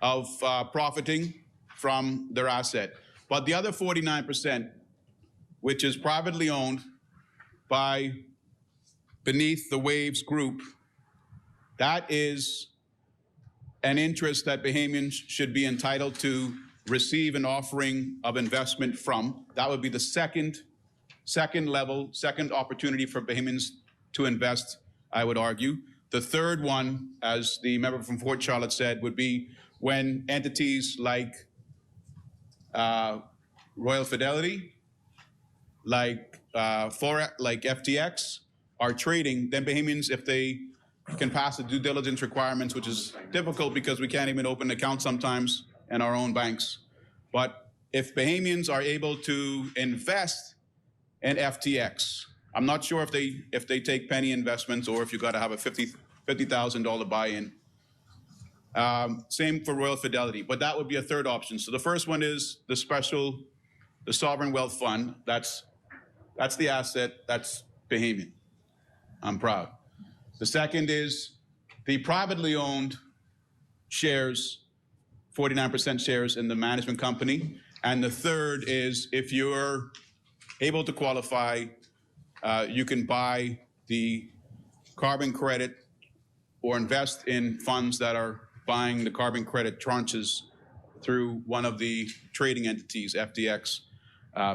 of profiting from their asset. But the other 49%, which is privately owned by Beneath the Waves Group, that is an interest that Bahamians should be entitled to receive an offering of investment from. That would be the second opportunity for Bahamians to invest, I would argue. The third one, as the member from Fort Charlotte said, would be when entities like Royal Fidelity, like FTX are trading, then Bahamians, if they can pass the due diligence requirements, which is difficult because we can't even open an account sometimes in our own banks. But if Bahamians are able to invest in FTX, I'm not sure if they take penny investments or if you got to have a $50,000 buy-in. Same for Royal Fidelity, but that would be a third option. So the first one is the Sovereign Wealth Fund. That's the asset, that's Bahamian. I'm proud. The second is the privately owned shares, 49% shares in the management company. And the third is if you're able to qualify, you can buy the carbon credit or invest in funds that are buying the carbon credit tranches through one of the trading entities, FTX,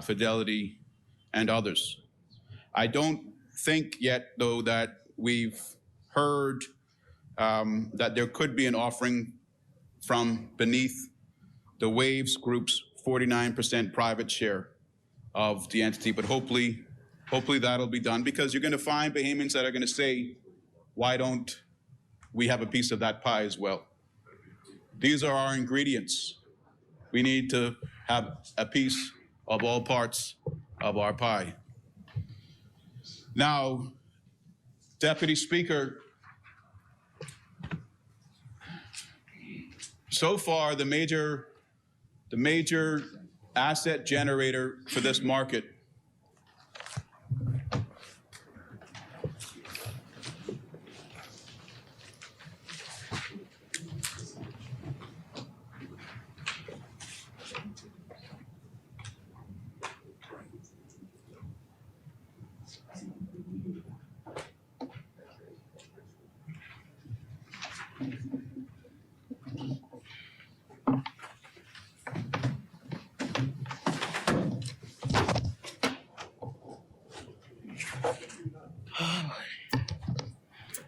Fidelity, and others. I don't think yet, though, that we've heard that there could be an offering from Beneath the Waves Group's 49% private share of the entity, but hopefully that'll be done, because you're going to find Bahamians that are going to say, why don't we have a piece of that pie as well? These are our ingredients. We need to have a piece of all parts of our pie. Now, Deputy Speaker, so far the major asset generator for this market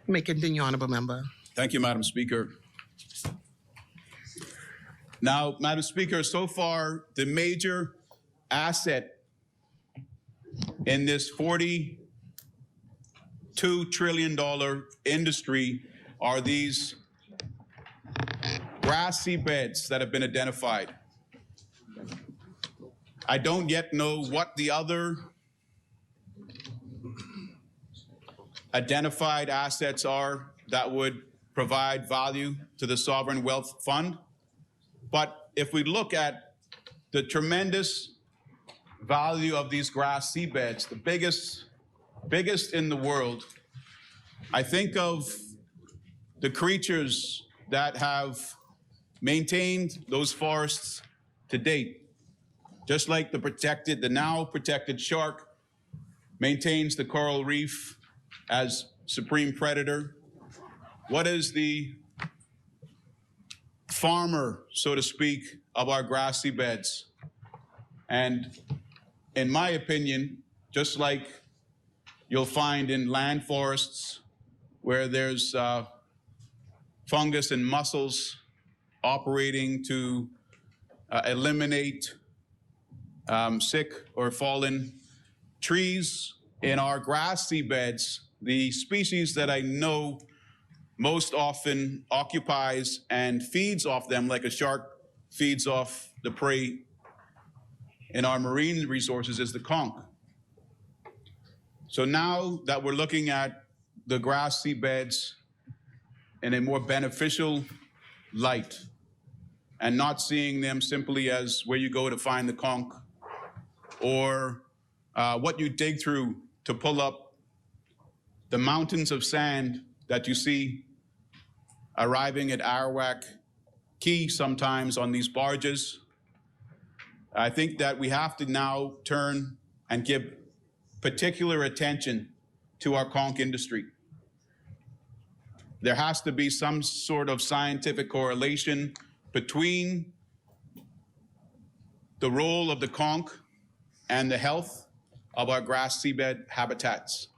May continue, Honorable Member. Thank you, Madam Speaker. Now, Madam Speaker, so far, the major asset in this $42 trillion industry are these grassy beds that have been identified. I don't yet know what the other identified assets are that would provide value to the Sovereign Wealth Fund. But if we look at the tremendous value of these grass seabeds, the biggest in the world, I think of the creatures that have maintained those forests to date. Just like the now protected shark maintains the coral reef as supreme predator, what is the farmer, so to speak, of our grassy beds? And in my opinion, just like you'll find in land forests where there's fungus and mussels operating to eliminate sick or fallen trees, in our grassy beds, the species that I know most often occupies and feeds off them like a shark feeds off the prey in our marine resources is the conch. So now that we're looking at the grassy beds in a more beneficial light and not seeing them simply as where you go to find the conch or what you dig through to pull up the mountains of sand that you see arriving at Arawak Key sometimes on these barges, I think that we have to now turn and give particular attention to our conch industry. There has to be some sort of scientific correlation between the role of the conch and the health of our grass seabed habitats.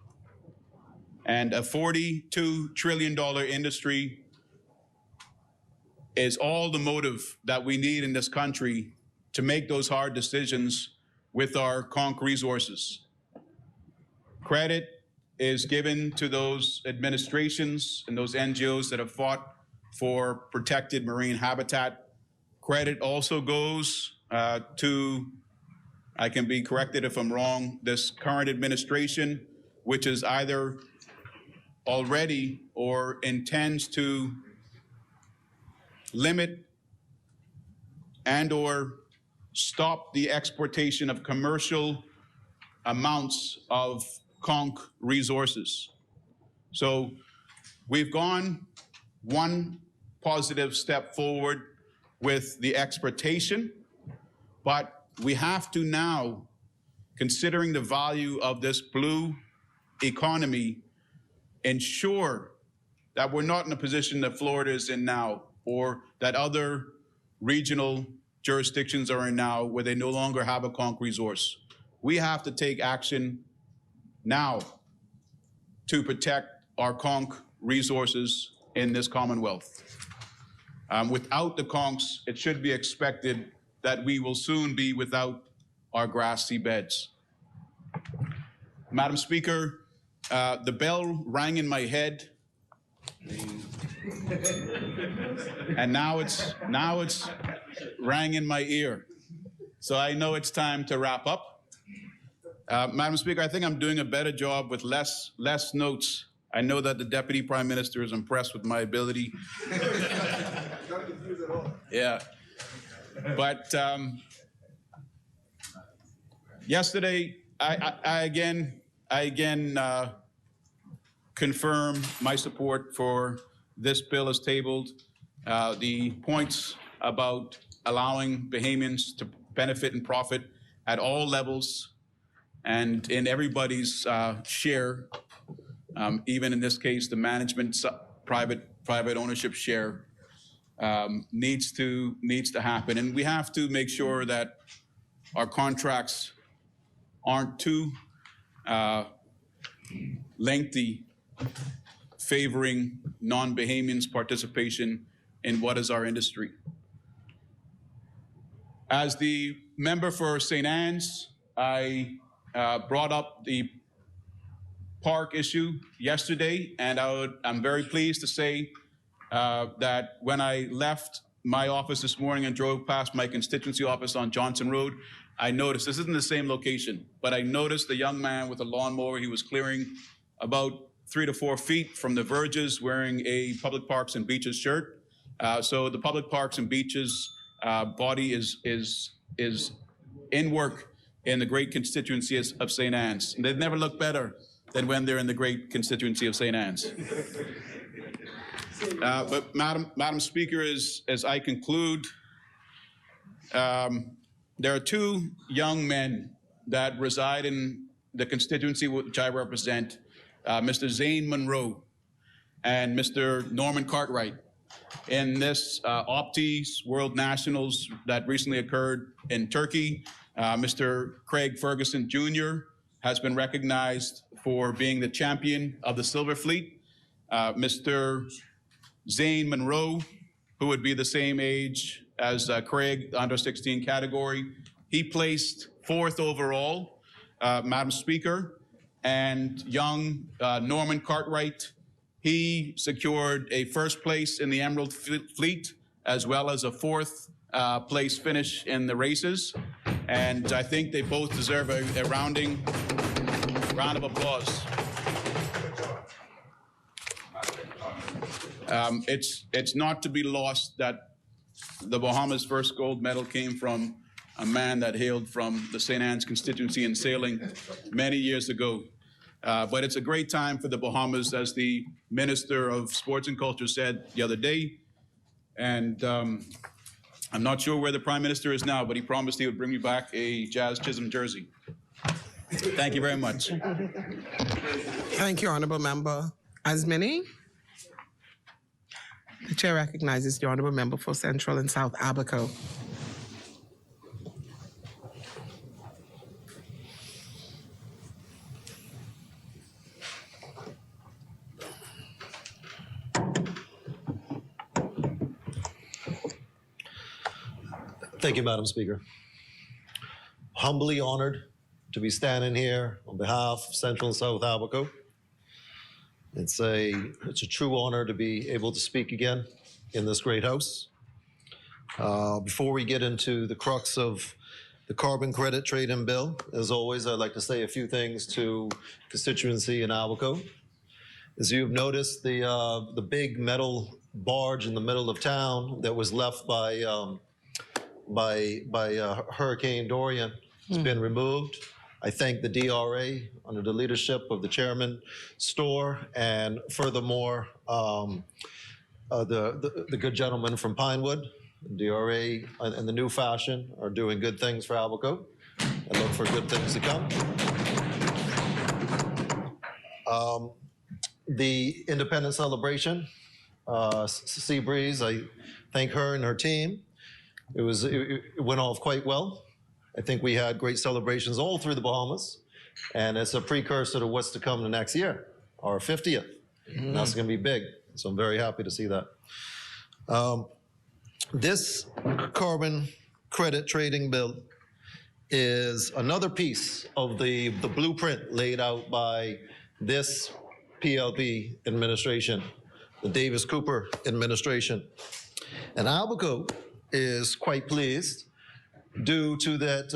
And a $42 trillion industry is all the motive that we need in this country to make those hard decisions with our conch resources. Credit is given to those administrations and those NGOs that have fought for protected marine habitat. Credit also goes to, I can be corrected if I'm wrong, this current administration, which is either already or intends to limit and or stop the exportation of commercial amounts of conch resources. So we've gone one positive step forward with the exportation, but we have to now, considering the value of this blue economy, ensure that we're not in a position that Florida is in now or that other regional jurisdictions are in now where they no longer have a conch resource. We have to take action now to protect our conch resources in this Commonwealth. Without the conchs, it should be expected that we will soon be without our grassy beds. Madam Speaker, the bell rang in my head, and now it's rang in my ear. So I know it's time to wrap up. Madam Speaker, I think I'm doing a better job with less notes. I know that the Deputy Prime Minister is impressed with my ability. Yeah, but yesterday I again confirm my support for this bill as tabled. The points about allowing Bahamians to benefit and profit at all levels and in everybody's share, even in this case, the management private ownership share needs to happen. And we have to make sure that our contracts aren't too lengthy favoring non-Bahamians' participation in what is our industry. As the member for St. Anne's, I brought up the park issue yesterday, and I'm very pleased to say that when I left my office this morning and drove past my constituency office on Johnson Road, I noticed, this isn't the same location, but I noticed a young man with a lawnmower. He was clearing about 3 to 4 feet from the verges wearing a Public Parks and Beaches shirt. So the Public Parks and Beaches body is in work in the great constituency of St. Anne's. And they've never looked better than when they're in the great constituency of St. Anne's. But Madam Speaker, as I conclude, there are 2 young men that reside in the constituency which I represent, Mr. Zane Monroe and Mr. Norman Cartwright. In this Optis World Nationals that recently occurred in Turkey, Mr. Craig Ferguson Jr. has been recognized for being the champion of the Silver Fleet. Mr. Zane Monroe, who would be the same age as Craig, the under 16 category, he placed 4th overall, Madam Speaker. And young Norman Cartwright, he secured a 1st place in the Emerald Fleet, as well as a 4th place finish in the races. And I think they both deserve a round of applause. It's not to be lost that the Bahamas' first gold medal came from a man that hailed from the St. Anne's constituency in sailing many years ago. But it's a great time for the Bahamas, as the Minister of Sports and Culture said the other day. And I'm not sure where the Prime Minister is now, but he promised he would bring me back a Jazz Chisholm jersey. Thank you very much. Thank you, Honourable Member. Asmini? The Chair recognizes the Honourable Member for Central and South Abaco. Thank you, Madam Speaker. Humbly honored to be standing here on behalf of Central and South Abaco. It's a true honor to be able to speak again in this great house. Before we get into the crux of the carbon credit trade-in bill, as always, I'd like to say a few things to constituency in Abaco. As you've noticed, the big metal barge in the middle of town that was left by Hurricane Dorian has been removed. I thank the DRA under the leadership of the Chairman Storr, and furthermore, the good gentleman from Pinewood. DRA in the new fashion are doing good things for Abaco. I look for good things to come. The Independence Celebration, Seabreeze, I thank her and her team. It went off quite well. I think we had great celebrations all through the Bahamas, and it's a precursor to what's to come the next year, our 50th. And that's going to be big, so I'm very happy to see that. This carbon credit trading bill is another piece of the blueprint laid out by this PLP administration, the Davis Cooper administration. And Abaco is quite pleased due to that,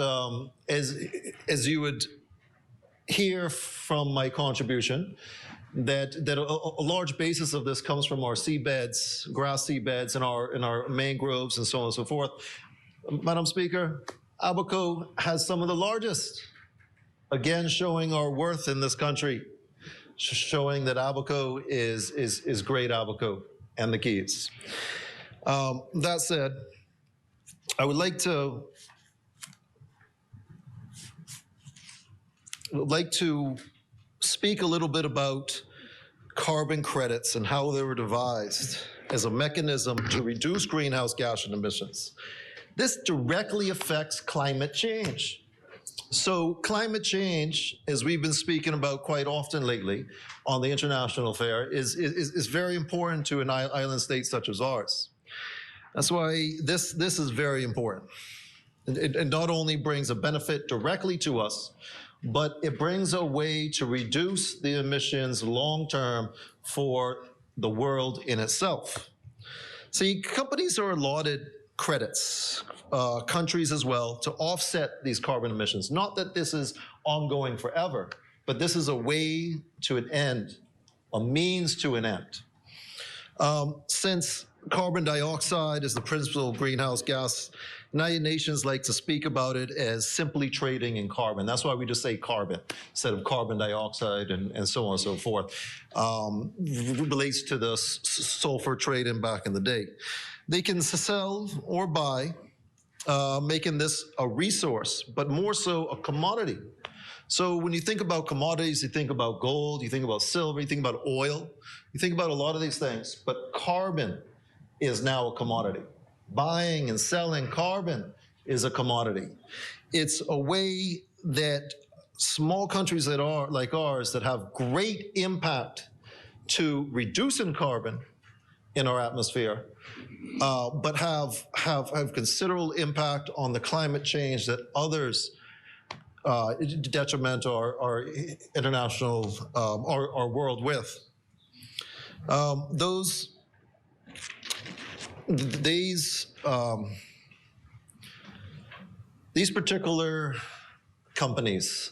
as you would hear from my contribution, that a large basis of this comes from our seabeds, grass seabeds, and our mangroves, and so on and so forth. Madam Speaker, Abaco has some of the largest, again showing our worth in this country, showing that Abaco is great Abaco and the Keys. That said, I would like to speak a little bit about carbon credits and how they were devised as a mechanism to reduce greenhouse gas emissions. This directly affects climate change. So climate change, as we've been speaking about quite often lately on the international affair, is very important to an island state such as ours. That's why this is very important. It not only brings a benefit directly to us, but it brings a way to reduce the emissions long-term for the world in itself. See, companies are allotted credits, countries as well, to offset these carbon emissions. Not that this is ongoing forever, but this is a way to an end, a means to an end. Since carbon dioxide is the principal greenhouse gas, United Nations like to speak about it as simply trading in carbon. That's why we just say carbon instead of carbon dioxide and so on and so forth. Relates to the sulfur trading back in the day. They can sell or buy, making this a resource, but more so a commodity. So when you think about commodities, you think about gold, you think about silver, you think about oil, you think about a lot of these things, but carbon is now a commodity. Buying and selling carbon is a commodity. It's a way that small countries that are like ours that have great impact to reducing carbon in our atmosphere, but have considerable impact on the climate change that others detriment our international, our world with. These particular companies,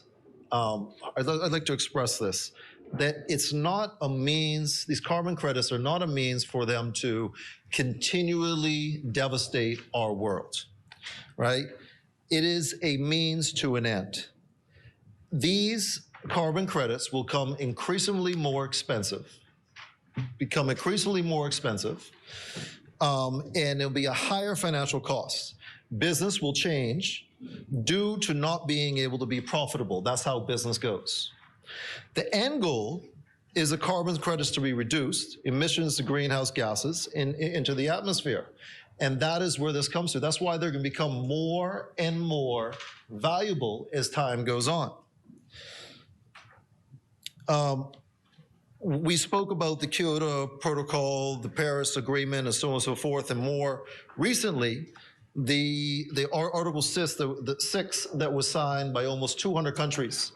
I'd like to express this, that it's not a means, these carbon credits are not a means for them to continually devastate our world, right? It is a means to an end. These carbon credits will become increasingly more expensive, and it'll be a higher financial cost. Business will change due to not being able to be profitable. That's how business goes. The end goal is the carbon credits to be reduced, emissions to greenhouse gases into the atmosphere. And that is where this comes to. That's why they're going to become more and more valuable as time goes on. We spoke about the Kyoto Protocol, the Paris Agreement, and so on and so forth, and more recently, the Article 6 that was signed by almost 200 countries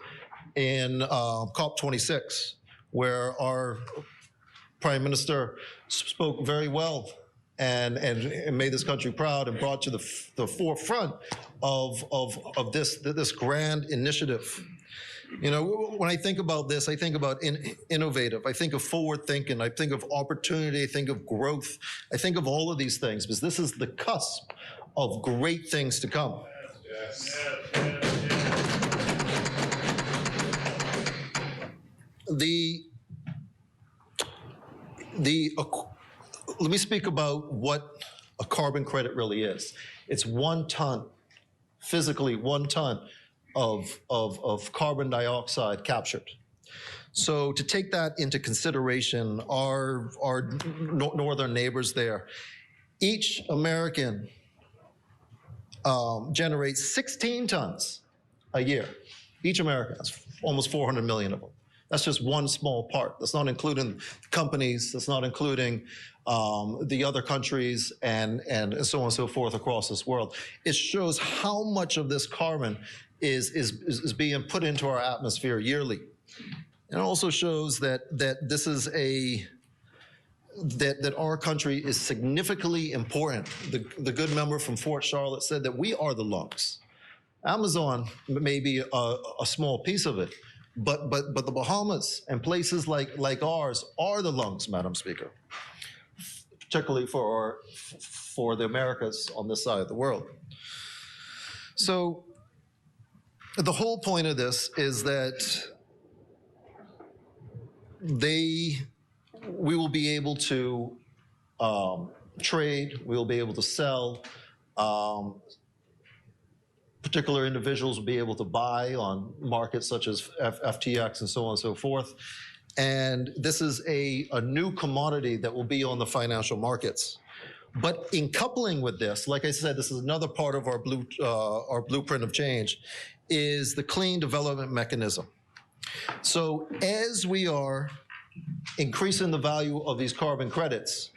in COP26, where our Prime Minister spoke very well and made this country proud and brought to the forefront of this grand initiative. You know, when I think about this, I think about innovative, I think of forward thinking, I think of opportunity, I think of growth, I think of all of these things, because this is the cusp of great things to come. Yes. Let me speak about what a carbon credit really is. It's 1 ton, physically 1 ton of carbon dioxide captured. So to take that into consideration, our northern neighbors there, each American generates 16 tons a year. Each American, that's almost 400 million of them. That's just one small part. That's not including companies, that's not including the other countries and so on and so forth across this world. It shows how much of this carbon is being put into our atmosphere yearly. And it also shows that this is that our country is significantly important. The good member from Fort Charlotte said that we are the lungs. Amazon may be a small piece of it, but the Bahamas and places like ours are the lungs, Madam Speaker, particularly for the Americas on this side of the world. So the whole point of this is that we will be able to trade, we will be able to sell, particular individuals will be able to buy on markets such as FTX and so on and so forth. And this is a new commodity that will be on the financial markets. But in coupling with this, like I said, this is another part of our blueprint of change, is the Clean Development Mechanism. So as we are increasing the value of these carbon credits,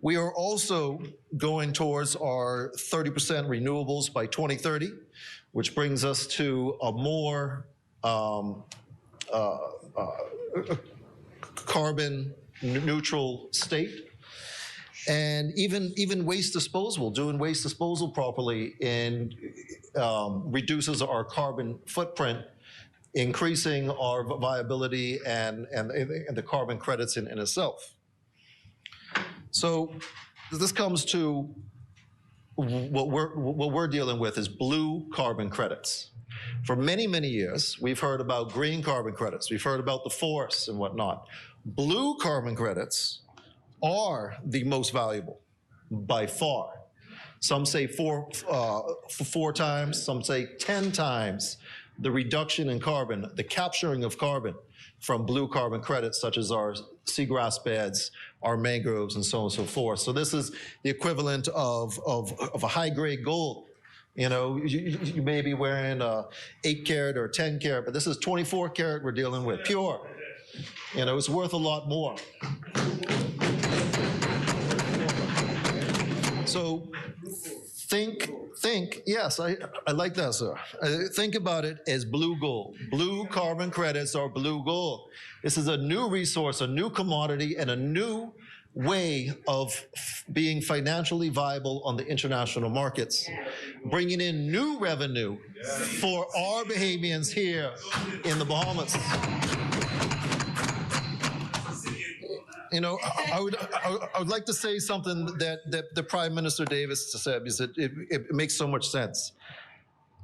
we are also going towards our 30% renewables by 2030, which brings us to a more carbon neutral state. And even waste disposal, doing waste disposal properly and reduces our carbon footprint, increasing our viability and the carbon credits in itself. So this comes to what we're dealing with is blue carbon credits. For many, many years, we've heard about green carbon credits. We've heard about the forests and whatnot. Blue carbon credits are the most valuable by far. Some say four times, some say 10 times the reduction in carbon, the capturing of carbon from blue carbon credits, such as our seagrass beds, our mangroves, and so on and so forth. So this is the equivalent of a high-grade gold. You know, you may be wearing a 8 carat or 10 carat, but this is 24 carat we're dealing with, pure. You know, it's worth a lot more. So think, yes, I like that, sir. Think about it as blue gold. Blue carbon credits are blue gold. This is a new resource, a new commodity, and a new way of being financially viable on the international markets, bringing in new revenue for our Bahamians here in the Bahamas. You know, I would like to say something that the Prime Minister Davis said, because it makes so much sense.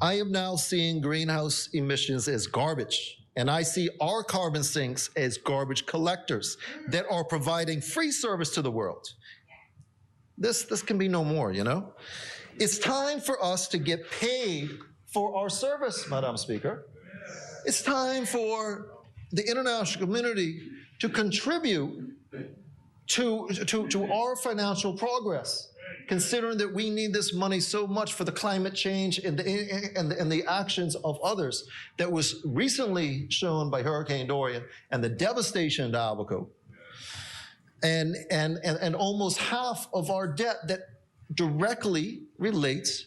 I am now seeing greenhouse emissions as garbage, and I see our carbon sinks as garbage collectors that are providing free service to the world. This can be no more, you know? It's time for us to get paid for our service, Madam Speaker. It's time for the international community to contribute to our financial progress, considering that we need this money so much for the climate change and the actions of others that was recently shown by Hurricane Dorian and the devastation in Albuquerque. And almost half of our debt that directly relates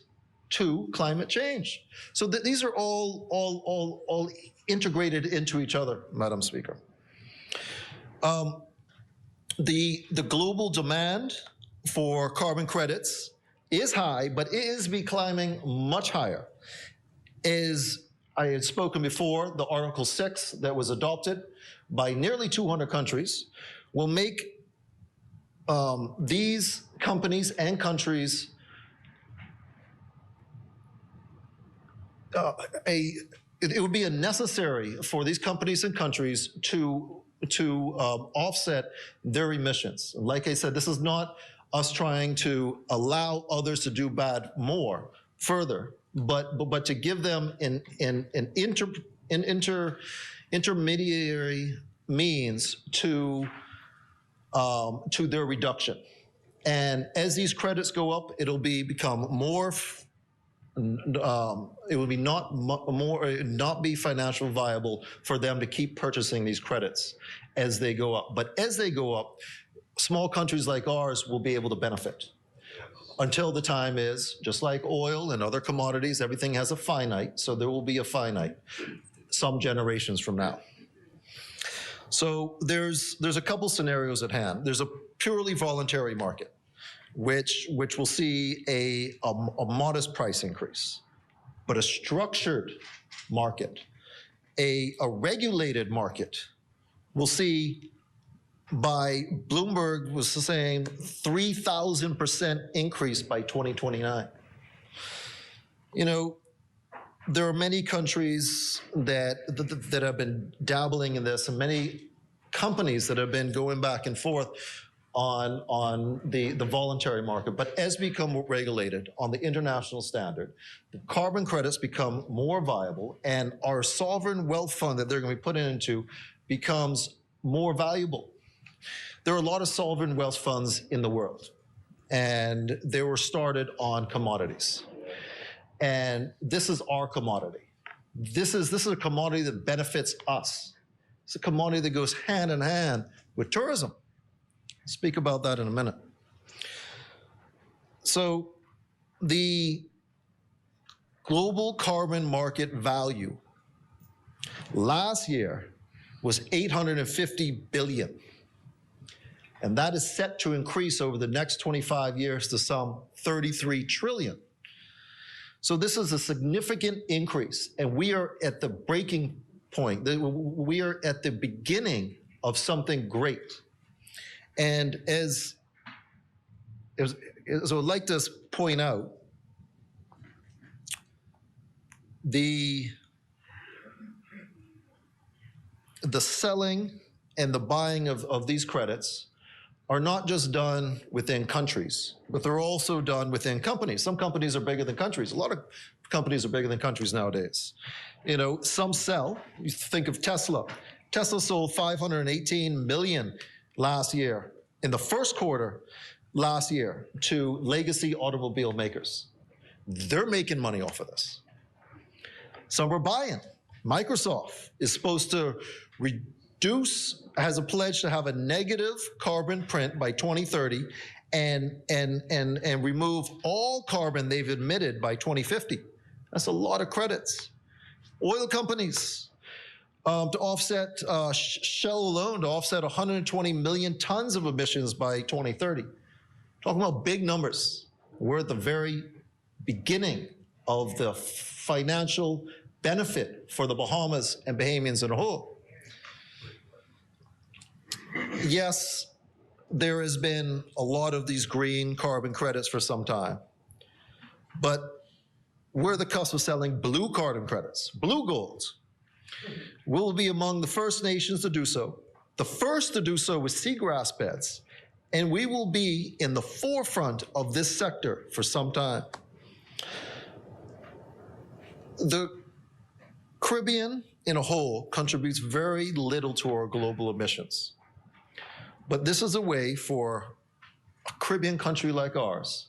to climate change. So that these are all integrated into each other, Madam Speaker. The global demand for carbon credits is high, but it is climbing much higher. As I had spoken before, the Article 6 that was adopted by nearly 200 countries will make these companies and countries it would be necessary for these companies and countries to offset their emissions. Like I said, this is not us trying to allow others to do bad more further, but to give them an intermediary means to their reduction. And as these credits go up, it'll become more. It will be not be financially viable for them to keep purchasing these credits as they go up. But as they go up, small countries like ours will be able to benefit. Until the time is, just like oil and other commodities, everything has a finite, so there will be a finite some generations from now. So there's a couple scenarios at hand. There's a purely voluntary market, which will see a modest price increase, but a structured market, a regulated market, will see, by Bloomberg was saying 3,000% increase by 2029. You know, there are many countries that have been dabbling in this, and many companies that have been going back and forth on the voluntary market. But as become regulated on the international standard, the carbon credits become more viable, and our sovereign wealth fund that they're going to be put into becomes more valuable. There are a lot of sovereign wealth funds in the world, and they were started on commodities. And this is our commodity. This is a commodity that benefits us. It's a commodity that goes hand in hand with tourism. I'll speak about that in a minute. So the global carbon market value last year was $850 billion. And that is set to increase over the next 25 years to some $33 trillion. So this is a significant increase, and we are at the breaking point. We are at the beginning of something great. And as I would like to point out, the selling and the buying of these credits are not just done within countries, but they're also done within companies. Some companies are bigger than countries. A lot of companies are bigger than countries nowadays. You know, some sell. You think of Tesla. Tesla sold 518 million last year, in the first quarter last year, to legacy automobile makers. They're making money off of this. Some are buying. Microsoft is supposed to has a pledge to have a negative carbon print by 2030 and remove all carbon they've emitted by 2050. That's a lot of credits. Oil companies, to offset, Shell alone, to offset 120 million tons of emissions by 2030. Talking about big numbers. We're at the very beginning of the financial benefit for the Bahamas and Bahamians in a whole. Yes, there has been a lot of these green carbon credits for some time, but we're the cusp of selling blue carbon credits, blue gold. We'll be among the first nations to do so, the first to do so with seagrass beds, and we will be in the forefront of this sector for some time. The Caribbean in a whole contributes very little to our global emissions. But this is a way for a Caribbean country like ours,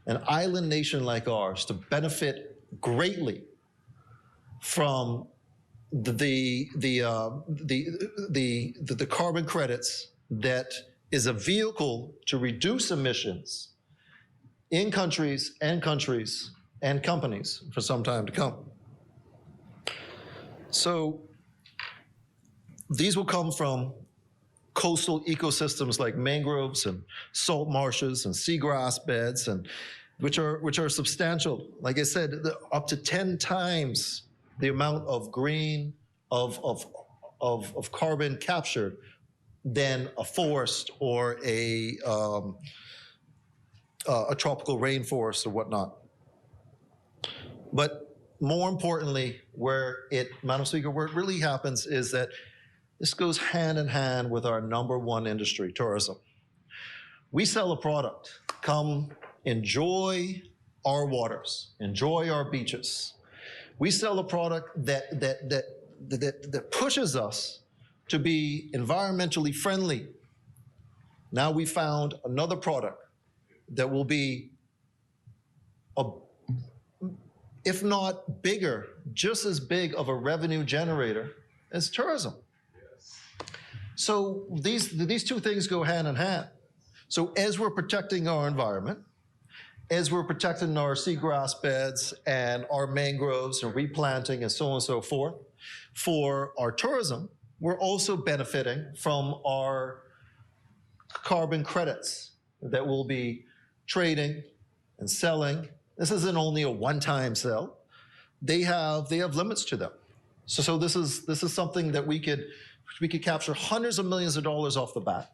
an island nation like ours, to benefit greatly from the carbon credits that is a vehicle to reduce emissions in countries and companies for some time to come. So these will come from coastal ecosystems like mangroves and salt marshes and seagrass beds, and which are substantial. Like I said, up to 10 times the amount of green of carbon captured than a forest or a tropical rainforest or whatnot. But more importantly, Madam Speaker, where it really happens is that this goes hand in hand with our #1 industry, tourism. We sell a product. Come enjoy our waters, enjoy our beaches. We sell a product that pushes us to be environmentally friendly. Now we found another product that will be, if not bigger, just as big of a revenue generator as tourism. So these two things go hand in hand. So as we're protecting our environment, as we're protecting our seagrass beds and our mangroves and replanting and so on and so forth, for our tourism, we're also benefiting from our carbon credits that we'll be trading and selling. This isn't only a one-time sell. They have limits to them. So this is something that we could capture hundreds of millions of dollars off the bat,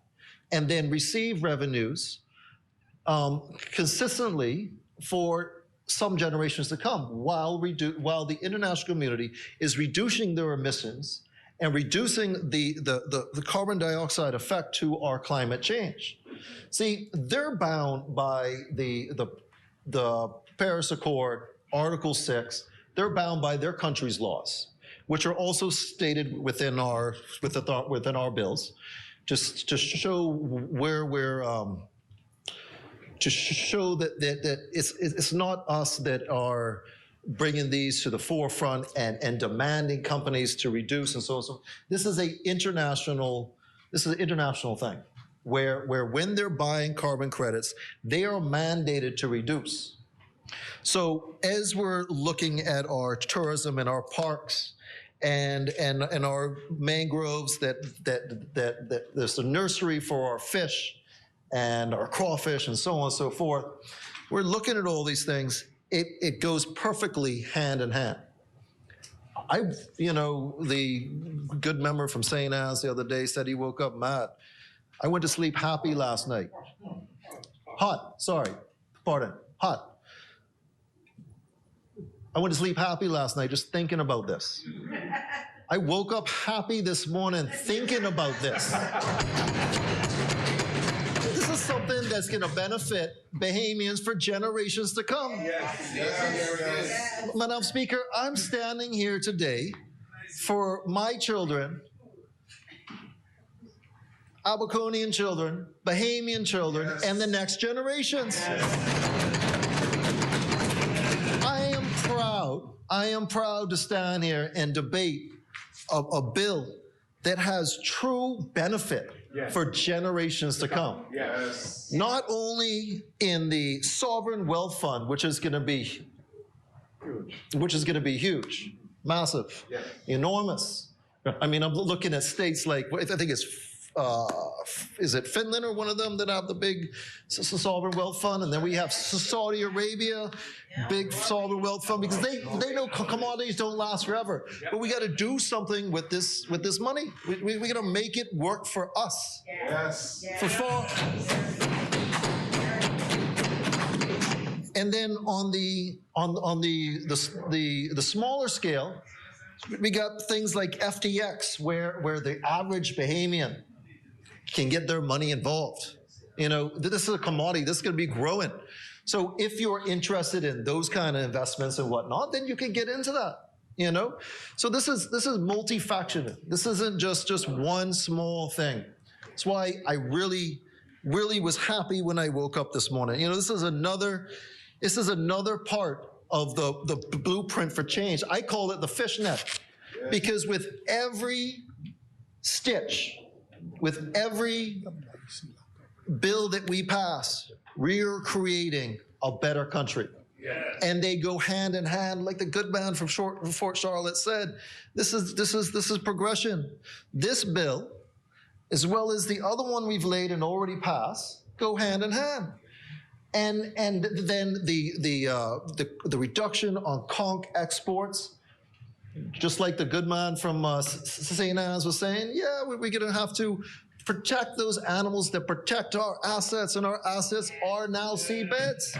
and then receive revenues consistently for some generations to come, while the international community is reducing their emissions and reducing the carbon dioxide effect to our climate change. See, they're bound by the Paris Accord, Article 6. They're bound by their country's laws, which are also stated within our bills, just to show where we're to show that it's not us that are bringing these to the forefront and demanding companies to reduce and so on. So this is an international thing where when they're buying carbon credits, they are mandated to reduce. So as we're looking at our tourism and our parks and our mangroves, that there's a nursery for our fish and our crawfish and so on and so forth, we're looking at all these things. It goes perfectly hand in hand. The good member from St. Anne's the other day said he woke up mad. I went to sleep happy last night. Hot. I went to sleep happy last night just thinking about this. I woke up happy this morning thinking about this. This is something that's going to benefit Bahamians for generations to come. Yes. Madam Speaker, I'm standing here today for my children, Abaconian children, Bahamian children, and the next generations. I am proud to stand here and debate a bill that has true benefit for generations to come. Yes. Not only in the sovereign wealth fund, which is going to be huge, massive, enormous. I mean, I'm looking at states like, I think it's, is it Finland or one of them that have the big sovereign wealth fund? And then we have Saudi Arabia, big sovereign wealth fund, because they know commodities don't last forever. But we got to do something with this money. We got to make it work for us. Yes. For far. And then on the smaller scale, we got things like FTX, where the average Bahamian can get their money involved. This is a commodity. This is going to be growing. So if you're interested in those kind of investments and whatnot, then you can get into that. So this is multifaceted. This isn't just one small thing. That's why I really was happy when I woke up this morning. This is another part of the blueprint for change. I call it the fishnet, because with every stitch, with every bill that we pass, we're creating a better country. Yes. And they go hand in hand, like the good man from Fort Charlotte said. This is progression. This bill, as well as the other one we've laid and already passed, go hand in hand. And then the reduction on conch exports, just like the good man from St. Anne's was saying, we're going to have to protect those animals that protect our assets, and our assets are now seabeds.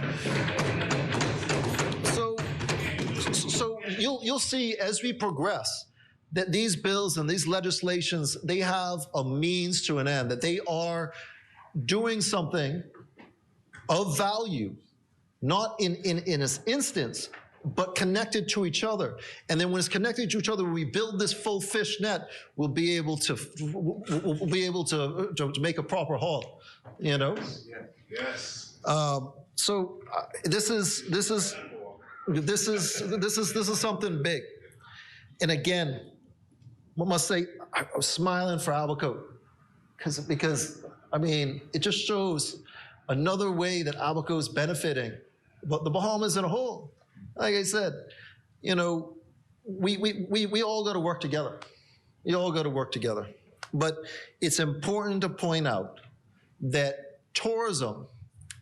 So you'll see as we progress that these bills and these legislations, they have a means to an end, that they are doing something of value, not in this instance, but connected to each other. And then when it's connected to each other, when we build this full fish net, we'll be able to make a proper haul. Yes. So this is something big. And again, I must say, I was smiling for Abaco, because I mean, it just shows another way that Abaco is benefiting, but the Bahamas in a whole. Like I said, we all got to work together. You all got to work together. But it's important to point out that tourism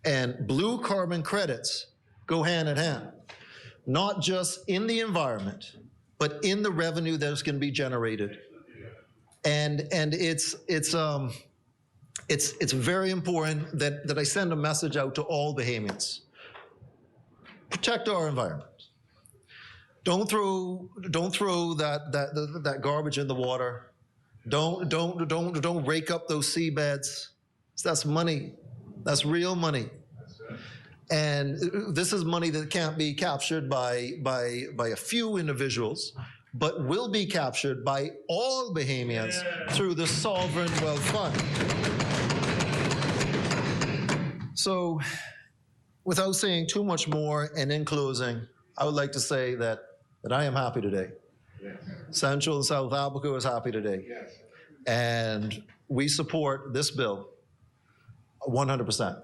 and blue carbon credits go hand in hand, not just in the environment, but in the revenue that's going to be generated. And it's very important that I send a message out to all Bahamians. Protect our environment. Don't throw that garbage in the water. Don't rake up those seabeds. That's money. That's real money. And this is money that can't be captured by a few individuals, but will be captured by all Bahamians through the Sovereign Wealth Fund. So, without saying too much more, and in closing, I would like to say that I am happy today. Central and South Africa is happy today. And we support this bill 100%.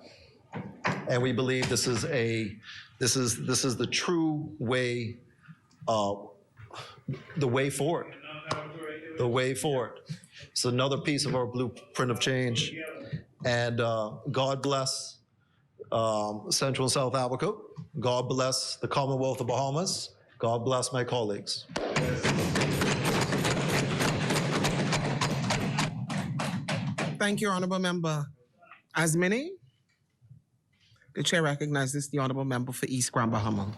And we believe this is the true way, the way forward. The way forward. It's another piece of our blueprint of change. And God bless Central and South Africa. God bless the Commonwealth of Bahamas. God bless my colleagues. Thank you, Honourable Member. Asmini? The Chair recognizes the Honourable Member for East Grand Bahama.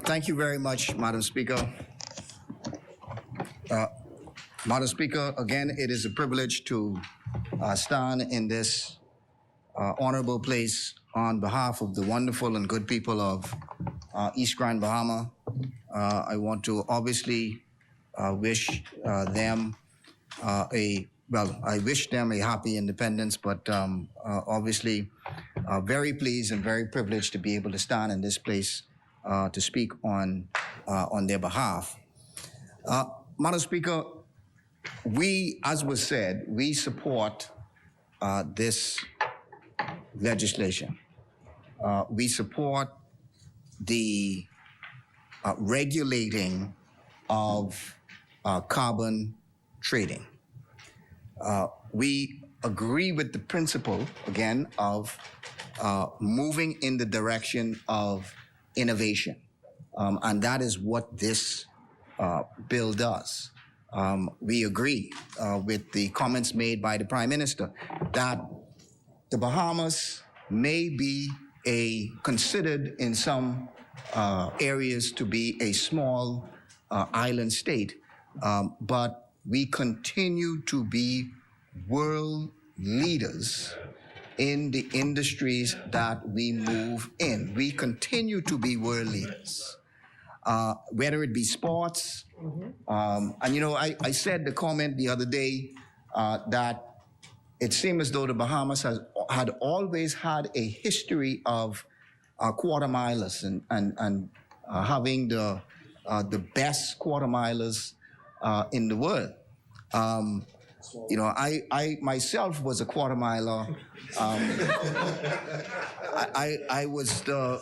Thank you very much, Madam Speaker. Madam Speaker, again, it is a privilege to stand in this honorable place on behalf of the wonderful and good people of East Grand Bahama. I want to obviously wish them I wish them a happy independence, but obviously very pleased and very privileged to be able to stand in this place to speak on their behalf. Madam Speaker, we, as was said, we support this legislation. We support the regulating of carbon trading. We agree with the principle, again, of moving in the direction of innovation. And that is what this bill does. We agree with the comments made by the Prime Minister that the Bahamas may be considered in some areas to be a small island state, but we continue to be world leaders in the industries that we move in. We continue to be world leaders, whether it be sports. And you know, I said the comment the other day that it seemed as though the Bahamas had always had a history of quarter milers and having the best quarter milers in the world. You know, I myself was a quarter miler. I was the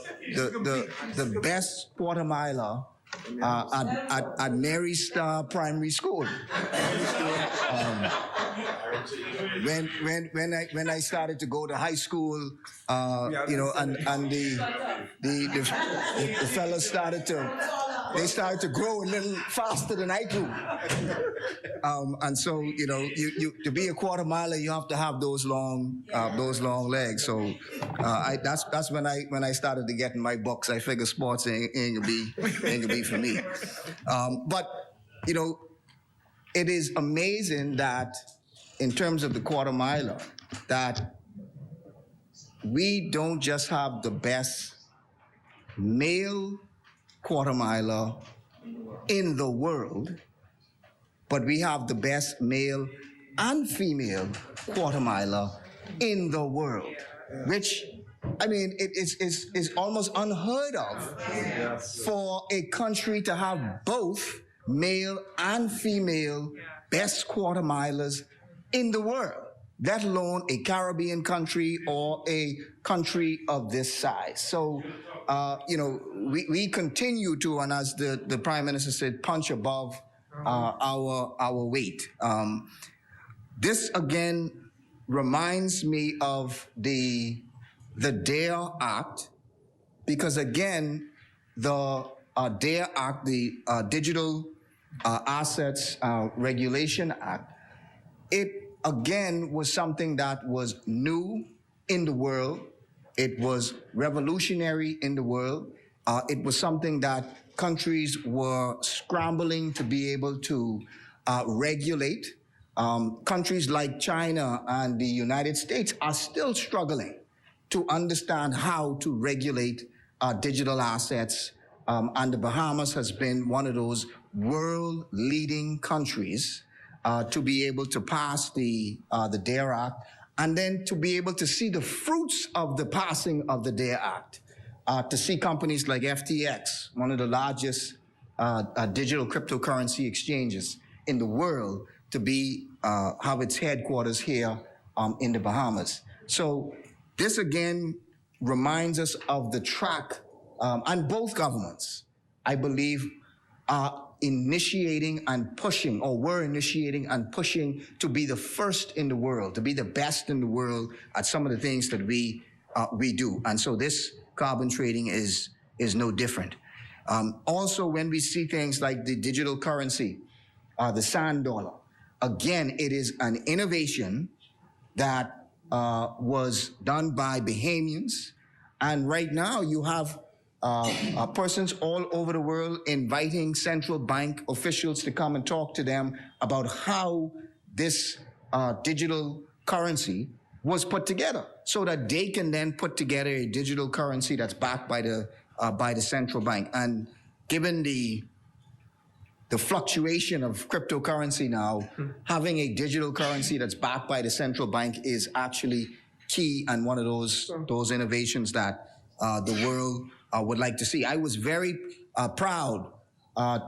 best quarter miler at Mary Star Primary School. When I started to go to high school, you know, and the fellas started to grow a little faster than I grew. And so, you know, you to be a quarter miler, you have to have those long legs. So that's when I started to get in my books. I figured sports ain't gonna be for me. But you know, it is amazing that in terms of the quarter miler, that we don't just have the best male quarter miler in the world, but we have the best male and female quarter miler in the world, which, I mean, it's almost unheard of for a country to have both male and female best quarter milers in the world, let alone a Caribbean country or a country of this size. So, you know, we continue to, and as the Prime Minister said, punch above our weight. This again reminds me of the DARE Act, because again, the DARE Act, the Digital Assets Regulation Act, it again was something that was new in the world. It was revolutionary in the world. It was something that countries were scrambling to be able to regulate. Countries like China and the United States are still struggling to understand how to regulate digital assets. And the Bahamas has been one of those world-leading countries to be able to pass the DARE Act, and then to be able to see the fruits of the passing of the DARE Act, to see companies like FTX, one of the largest digital cryptocurrency exchanges in the world, to have its headquarters here in the Bahamas. So this again reminds us of the track, and both governments, I believe, are initiating and pushing, or were initiating and pushing to be the first in the world, to be the best in the world at some of the things that we do. And so this carbon trading is no different. Also, when we see things like the digital currency, the sand dollar, again, it is an innovation that was done by Bahamians. And right now you have persons all over the world inviting central bank officials to come and talk to them about how this digital currency was put together, so that they can then put together a digital currency that's backed by the central bank. And given the fluctuation of cryptocurrency now, having a digital currency that's backed by the central bank is actually key, and one of those innovations that the world would like to see. I was very proud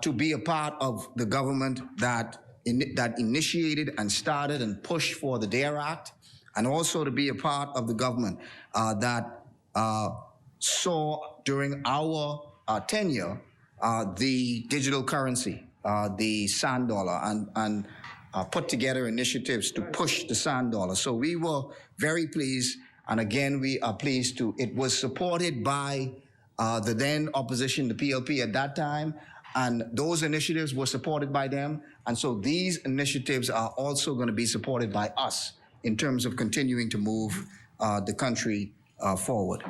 to be a part of the government that initiated and started and pushed for the DARE Act, and also to be a part of the government that saw during our tenure the digital currency, the sand dollar, and put together initiatives to push the sand dollar. So we were very pleased, and again, we are pleased to, it was supported by the then opposition, the PLP at that time, and those initiatives were supported by them. And so these initiatives are also going to be supported by us in terms of continuing to move the country forward.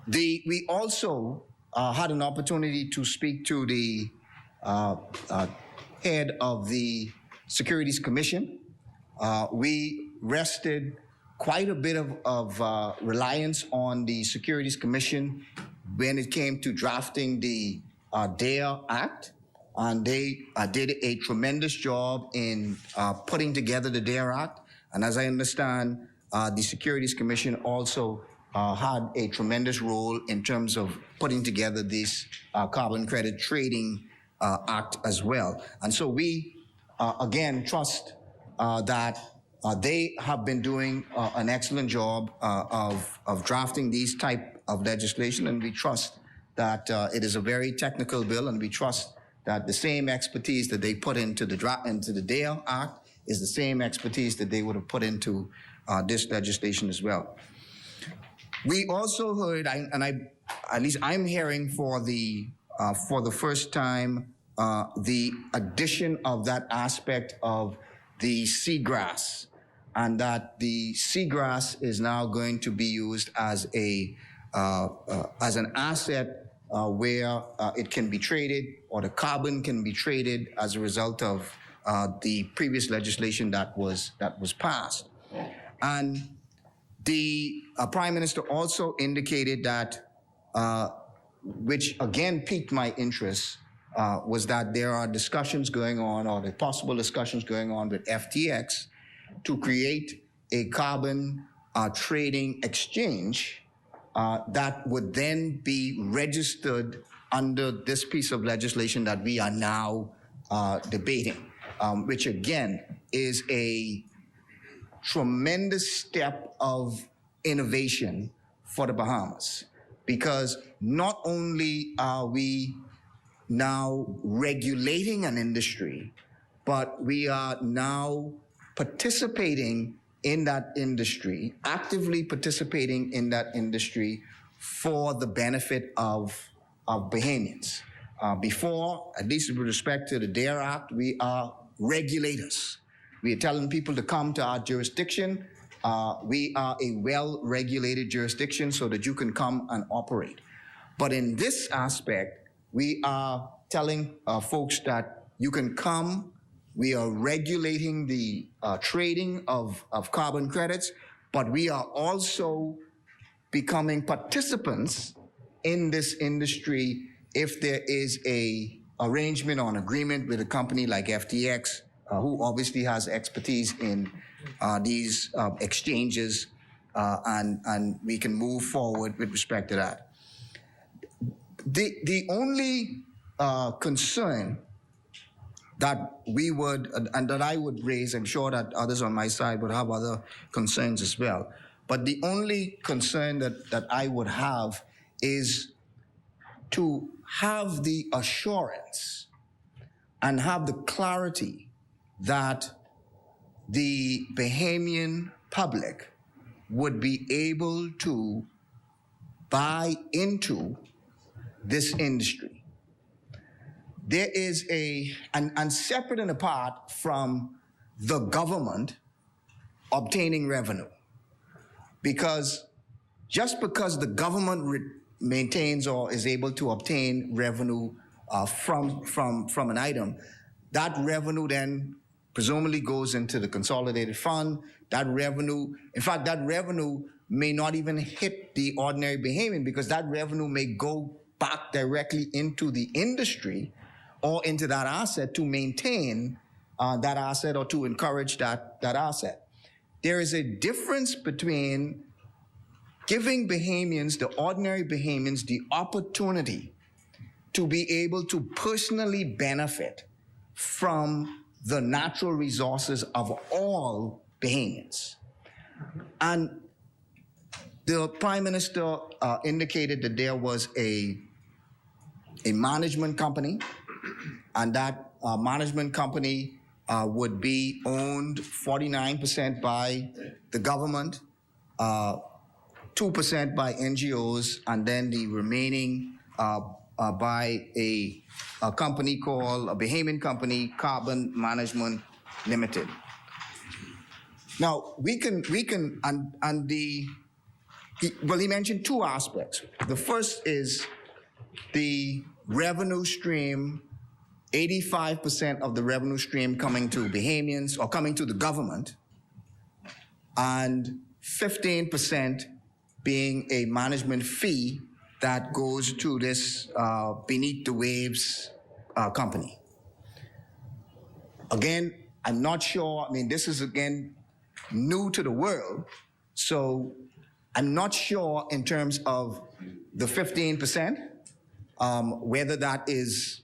We also had an opportunity to speak to the head of the Securities Commission. We rested quite a bit of reliance on the Securities Commission when it came to drafting the DARE Act, and they did a tremendous job in putting together the DARE Act. And as I understand, the Securities Commission also had a tremendous role in terms of putting together this carbon credit trading act as well. And so we, again, trust that they have been doing an excellent job of drafting these type of legislation, and we trust that it is a very technical bill, and we trust that the same expertise that they put into the DARE Act is the same expertise that they would have put into this legislation as well. We also heard, at least I'm hearing for the first time, the addition of that aspect of the seagrass, and that the seagrass is now going to be used as an asset where it can be traded, or the carbon can be traded as a result of the previous legislation that was passed. And the Prime Minister also indicated that, which again piqued my interest, was that there are discussions going on, or the possible discussions going on with FTX to create a carbon trading exchange that would then be registered under this piece of legislation that we are now debating, which again is a tremendous step of innovation for the Bahamas, because not only are we now regulating an industry, but we are now participating in that industry, actively participating in that industry for the benefit of Bahamians. Before, at least with respect to the DARE Act, we are regulators. We are telling people to come to our jurisdiction. We are a well-regulated jurisdiction so that you can come and operate. But in this aspect, we are telling folks that you can come. We are regulating the trading of carbon credits, but we are also becoming participants in this industry if there is a arrangement or an agreement with a company like FTX who obviously has expertise in these exchanges, and we can move forward with respect to that. The only concern that we would, and that I would raise, I'm sure that others on my side would have other concerns as well, but the only concern that I would have is to have the assurance and have the clarity that the Bahamian public would be able to buy into this industry. There is and separate and apart from the government obtaining revenue, because just because the government maintains or is able to obtain revenue from an item, that revenue then presumably goes into the consolidated fund. That revenue, in fact, that revenue may not even hit the ordinary Bahamian, because that revenue may go back directly into the industry or into that asset to maintain that asset or to encourage that asset. There is a difference between giving Bahamians, the ordinary Bahamians, the opportunity to be able to personally benefit from the natural resources of all Bahamians. And the Prime Minister indicated that there was a management company, and that management company would be owned 49% by the government, 2% by NGOs, and then the remaining by a company called, a Bahamian company, Carbon Management Limited. Now, he mentioned two aspects. The first is the revenue stream, 85% of the revenue stream coming to Bahamians or coming to the government, and 15% being a management fee that goes to this Beneath the Waves company. Again, I'm not sure, this is again new to the world, so I'm not sure in terms of the 15%, whether that is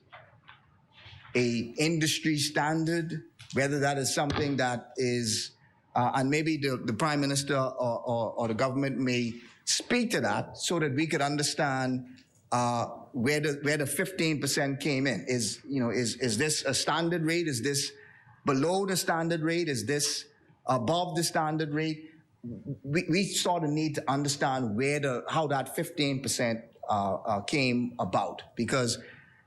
a industry standard, whether that is something that is, and maybe the Prime Minister or the government may speak to that so that we could understand where the 15% came in. Is this a standard rate? Is this below the standard rate? Is this above the standard rate? We sort of need to understand how that 15% came about, because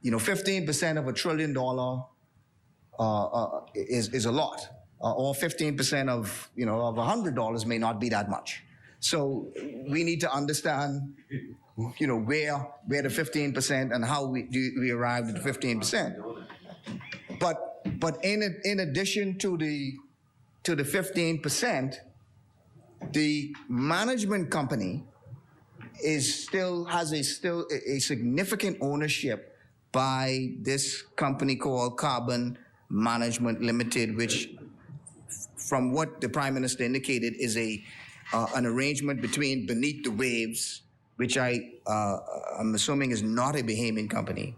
15% of $1 trillion is a lot, or 15% of $100 may not be that much. So we need to understand, where the 15% and how we arrived at the 15%. But in addition to the 15%, the management company has a significant ownership by this company called Carbon Management Limited, which, from what the Prime Minister indicated, is an arrangement between Beneath the Waves, which I'm assuming is not a Bahamian company,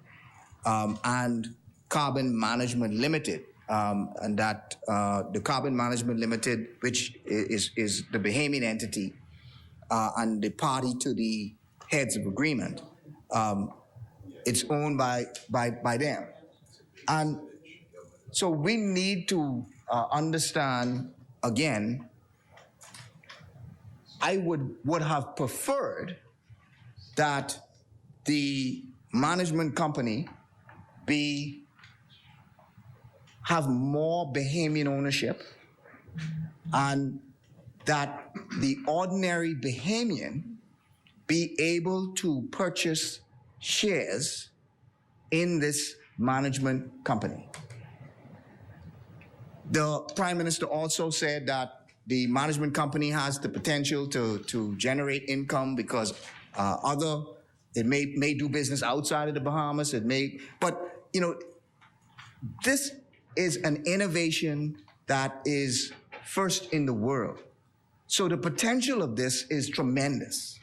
and Carbon Management Limited, and that the Carbon Management Limited, which is the Bahamian entity and the party to the heads of agreement, it's owned by them. And so we need to understand, again, I would have preferred that the management company have more Bahamian ownership, and that the ordinary Bahamian be able to purchase shares in this management company. The Prime Minister also said that the management company has the potential to generate income because it may do business outside of the Bahamas. But this is an innovation that is first in the world. So the potential of this is tremendous.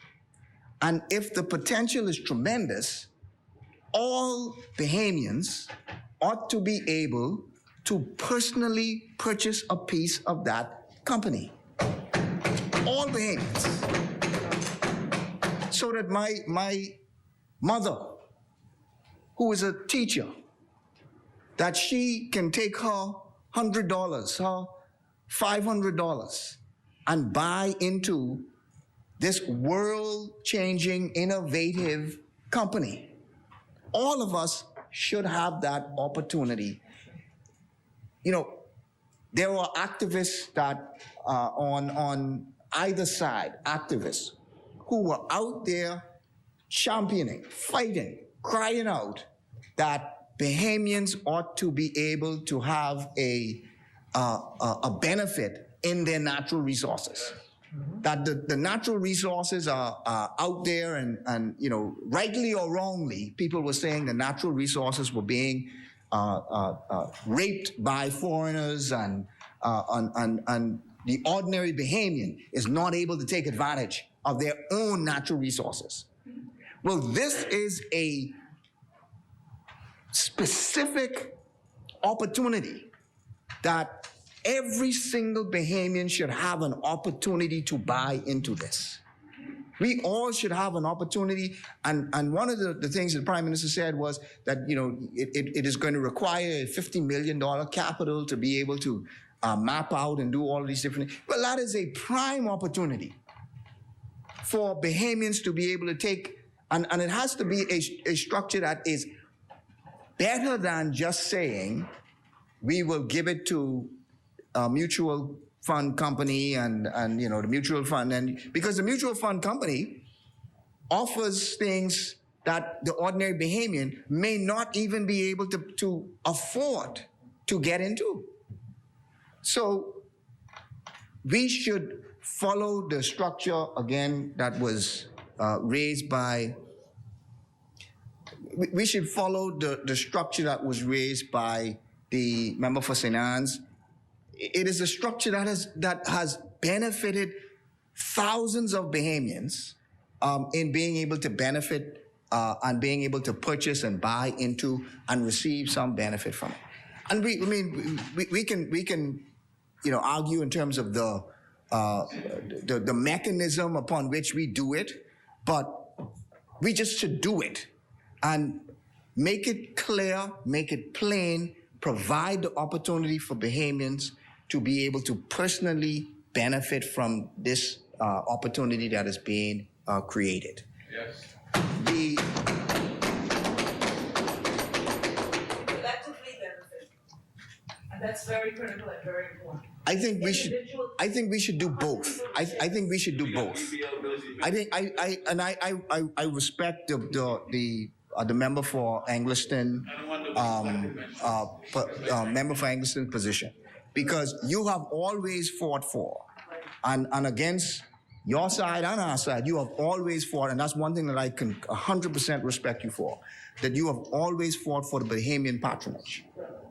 And if the potential is tremendous, all Bahamians ought to be able to personally purchase a piece of that company. All Bahamians. So that my mother, who is a teacher, that she can take her $100, her $500, and buy into this world-changing, innovative company. All of us should have that opportunity. You know, there are activists that on either side, activists who were out there championing, fighting, crying out that Bahamians ought to be able to have a benefit in their natural resources. That the natural resources are out there, and you know, rightly or wrongly, people were saying the natural resources were being raped by foreigners, and the ordinary Bahamian is not able to take advantage of their own natural resources. Well, this is a specific opportunity that every single Bahamian should have an opportunity to buy into this. We all should have an opportunity, and one of the things that the Prime Minister said was that, you know, it is going to require a $50 million capital to be able to map out and do all of these different things. Well, that is a prime opportunity for Bahamians to be able to take, and it has to be a structure that is better than just saying we will give it to a mutual fund company and you know, the mutual fund, and because the mutual fund company offers things that the ordinary Bahamian may not even be able to afford to get into. So we should follow the structure again that was raised by. We should follow the structure that was raised by the member for St. Anne's. It is a structure that has benefited thousands of Bahamians in being able to benefit and being able to purchase and buy into and receive some benefit from it. And we can you know, argue in terms of the mechanism upon which we do it, but we just should do it and make it clear, make it plain, provide the opportunity for Bahamians to be able to personally benefit from this opportunity that is being created. Yes. Collectively benefit. And that's very critical and very important. I think we should do both. I think we should do both. I respect the member for Angliston, member for Angliston position, because you have always fought for, and against your side and our side, you have always fought, and that's one thing that I can 100% respect you for, that you have always fought for the Bahamian patronage.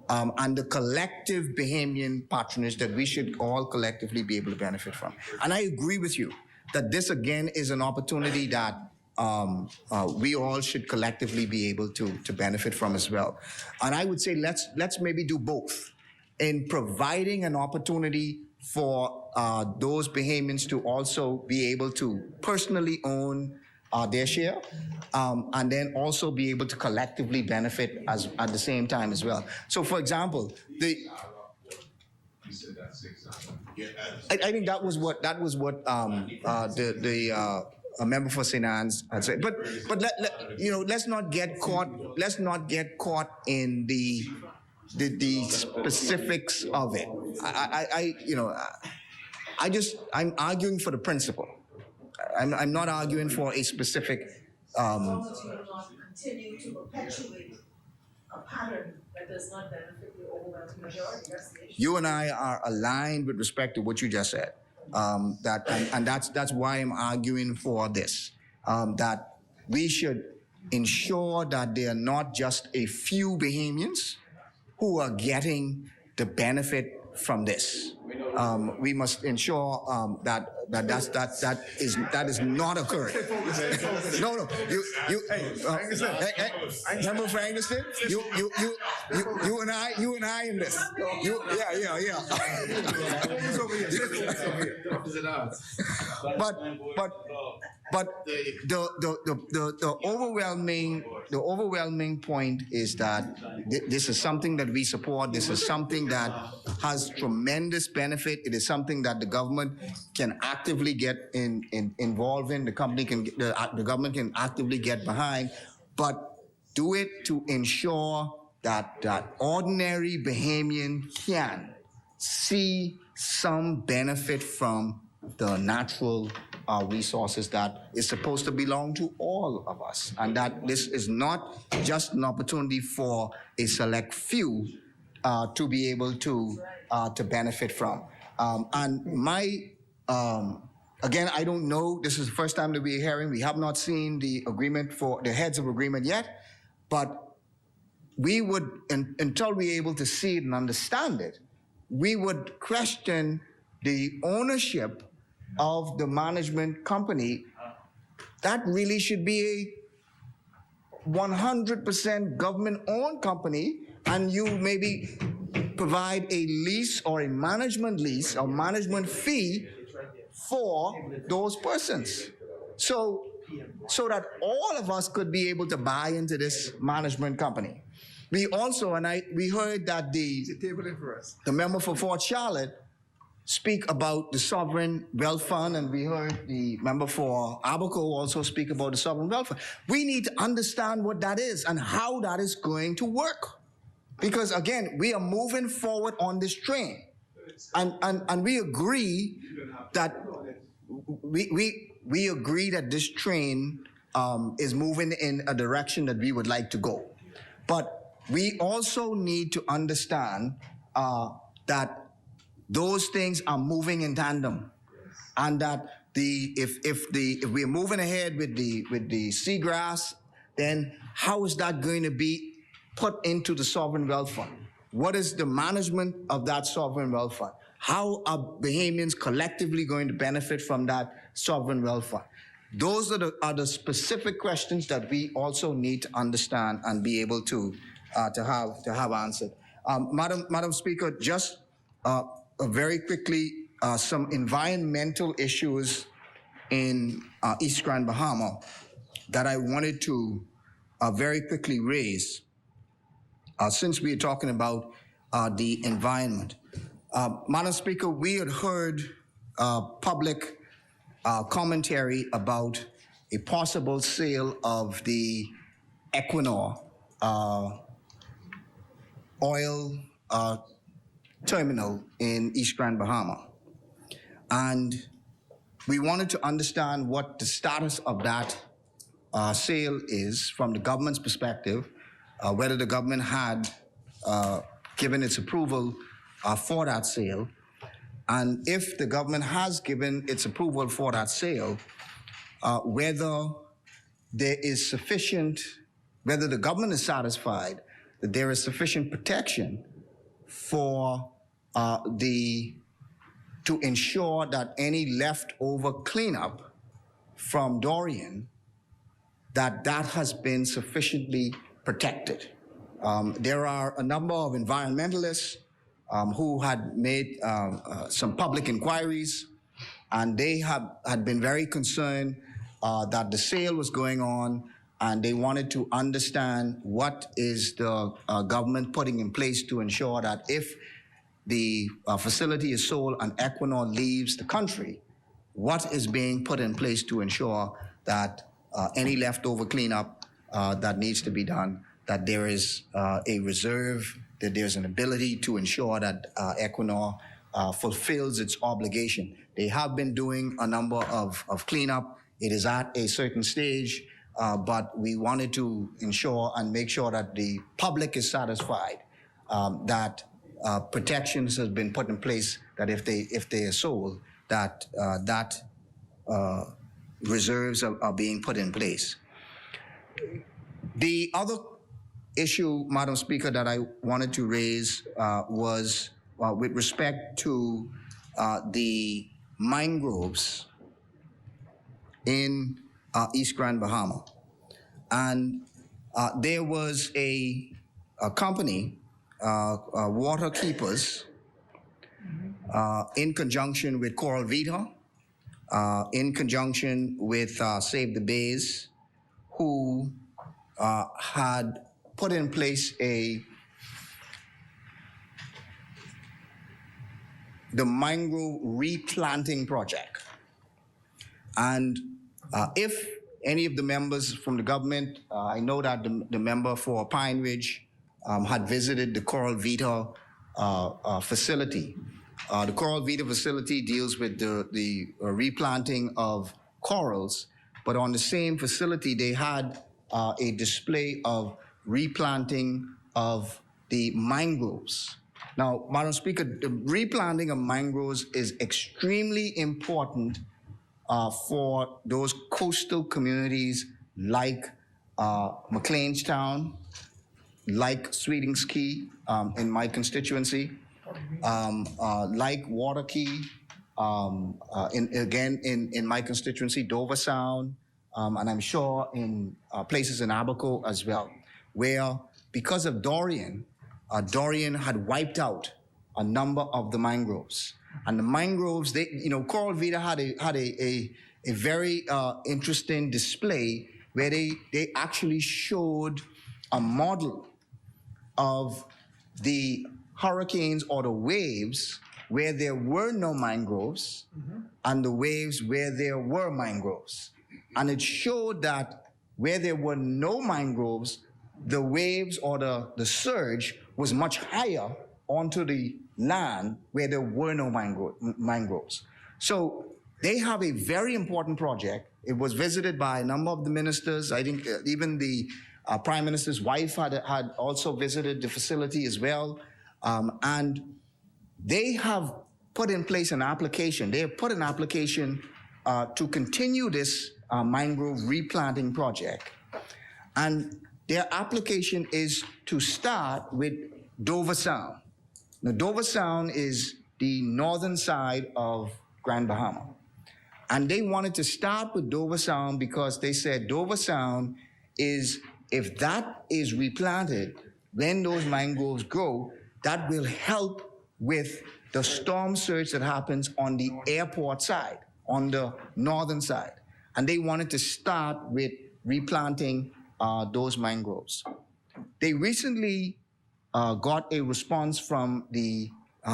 And the collective Bahamian patronage that we should all collectively be able to benefit from. And I agree with you that this again is an opportunity that we all should collectively be able to benefit from as well. And I would say let's maybe do both in providing an opportunity for those Bahamians to also be able to personally own their share, and then also be able to collectively benefit at the same time as well. So, for example, I think that was what the member for St. Anne's had said. But let's not get caught. Let's not get caught in the specifics of it. I'm arguing for the principle. I'm not arguing for a specific. As long as you do not continue to perpetuate a pattern that does not benefit the overwhelming majority, that's the issue. You and I are aligned with respect to what you just said. That's why I'm arguing for this. That we should ensure that they are not just a few Bahamians who are getting the benefit from this. We must ensure that is not occurring. No, Member Frankston, you and I in this. Yeah. But the overwhelming point is that this is something that we support. This is something that has tremendous benefit. It is something that the government can actively get involved in. The government can actively get behind, but do it to ensure that ordinary Bahamian can see some benefit from the natural resources that is supposed to belong to all of us, and that this is not just an opportunity for a select few to be able to benefit from. And again, I don't know. This is the first time that we're hearing. We have not seen the agreement for the heads of agreement yet, but we would, until we're able to see it and understand it, we would question the ownership of the management company. That really should be a 100% government-owned company, and you maybe provide a lease or a management lease or management fee for those persons. So that all of us could be able to buy into this management company. We also, we heard that the member for Fort Charlotte speak about the Sovereign Wealth Fund, and we heard the member for Abaco also speak about the Sovereign Wealth Fund. We need to understand what that is and how that is going to work. Because again, we are moving forward on this train. And we agree that we agree that this train is moving in a direction that we would like to go. But we also need to understand that those things are moving in tandem, and that if we're moving ahead with the seagrass, then how is that going to be put into the Sovereign Wealth Fund? What is the management of that Sovereign Wealth Fund? How are Bahamians collectively going to benefit from that Sovereign Wealth Fund? Those are the specific questions that we also need to understand and be able to have answered. Madam Speaker, just very quickly, some environmental issues in East Grand Bahama that I wanted to very quickly raise, since we are talking about the environment. Madam Speaker, we had heard public commentary about a possible sale of the Equinor oil terminal in East Grand Bahama. And we wanted to understand what the status of that sale is from the government's perspective, whether the government had given its approval for that sale, and if the government has given its approval for that sale, whether there is sufficient, whether the government is satisfied that there is sufficient protection for to ensure that any leftover cleanup from Dorian, that has been sufficiently protected. There are a number of environmentalists who had made some public inquiries, and they had been very concerned that the sale was going on, and they wanted to understand what is the government putting in place to ensure that if the facility is sold and Equinor leaves the country, what is being put in place to ensure that any leftover cleanup that needs to be done, that there is a reserve, that there's an ability to ensure that Equinor fulfills its obligation. They have been doing a number of cleanup. It is at a certain stage, but we wanted to ensure and make sure that the public is satisfied that protections has been put in place, that if they are sold, that reserves are being put in place. The other issue, Madam Speaker, that I wanted to raise was with respect to the mangroves in East Grand Bahama. And there was a company, Water Keepers, in conjunction with Coral Vita, in conjunction with Save the Bays, who had put in place the mangrove replanting project. And if any of the members from the government, I know that the member for Pine Ridge had visited the Coral Vita facility. The Coral Vita facility deals with the replanting of corals, but on the same facility, they had a display of replanting of the mangroves. Now, Madam Speaker, the replanting of mangroves is extremely important for those coastal communities like McLeanstown, like Sweetings Key in my constituency, like Water Key, in my constituency, Dover Sound, and I'm sure in places in Abaco as well, where because of Dorian, Dorian had wiped out a number of the mangroves. And the mangroves, Coral Vita had a very interesting display where they actually showed a model of the hurricanes or the waves where there were no mangroves and the waves where there were mangroves. And it showed that where there were no mangroves, the waves or the surge was much higher onto the land where there were no mangroves. So they have a very important project. It was visited by a number of the ministers. I think even the Prime Minister's wife had also visited the facility as well. And they have put in place an application. They have put an application to continue this mangrove replanting project. And their application is to start with Dover Sound. Now, Dover Sound is the northern side of Grand Bahama. And they wanted to start with Dover Sound because they said Dover Sound is, if that is replanted, when those mangroves grow, that will help with the storm surge that happens on the airport side, on the northern side. And they wanted to start with replanting those mangroves. They recently got a response from the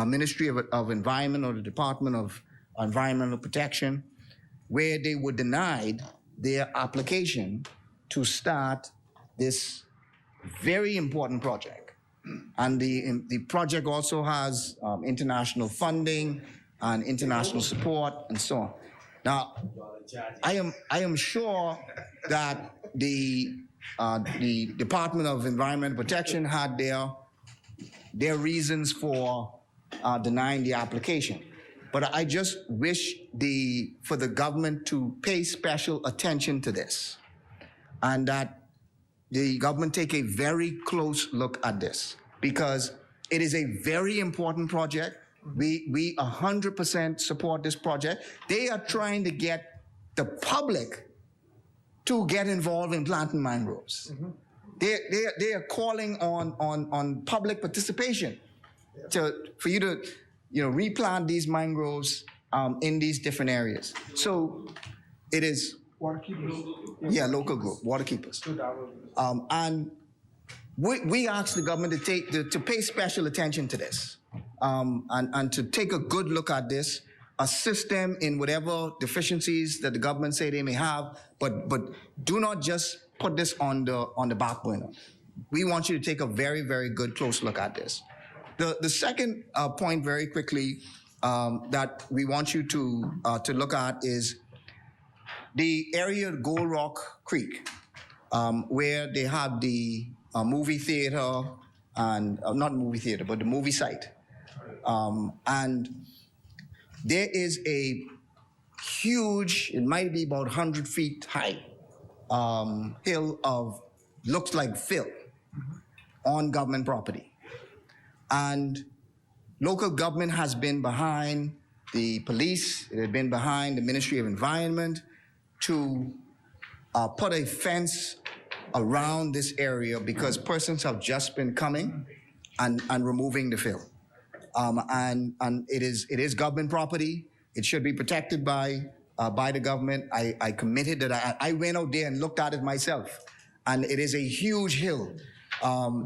Ministry of Environment or the Department of Environmental Protection, where they were denied their application to start this very important project. And the project also has international funding and international support and so on. Now, I am sure that the Department of Environmental Protection had their reasons for denying the application. But I just wish for the government to pay special attention to this, and that the government take a very close look at this, because it is a very important project. We 100% support this project. They are trying to get the public to get involved in planting mangroves. They are calling on public participation for you to replant these mangroves in these different areas. So it is Waterkeepers. Yeah, local group, water keepers. And we ask the government to pay special attention to this, and to take a good look at this, assist them in whatever deficiencies that the government say they may have, but do not just put this on the back burner. We want you to take a very, very good close look at this. The second point, very quickly, that we want you to look at is the area of Gold Rock Creek, where they have the movie theater and not movie theater, but the movie site. And there is a huge, it might be about 100 feet high, hill of, looks like fill. on government property. And local government has been behind the police, it had been behind the Ministry of Environment to put a fence around this area because persons have just been coming and removing the fill. And it is government property. It should be protected by the government. I committed that I went out there and looked at it myself. And it is a huge hill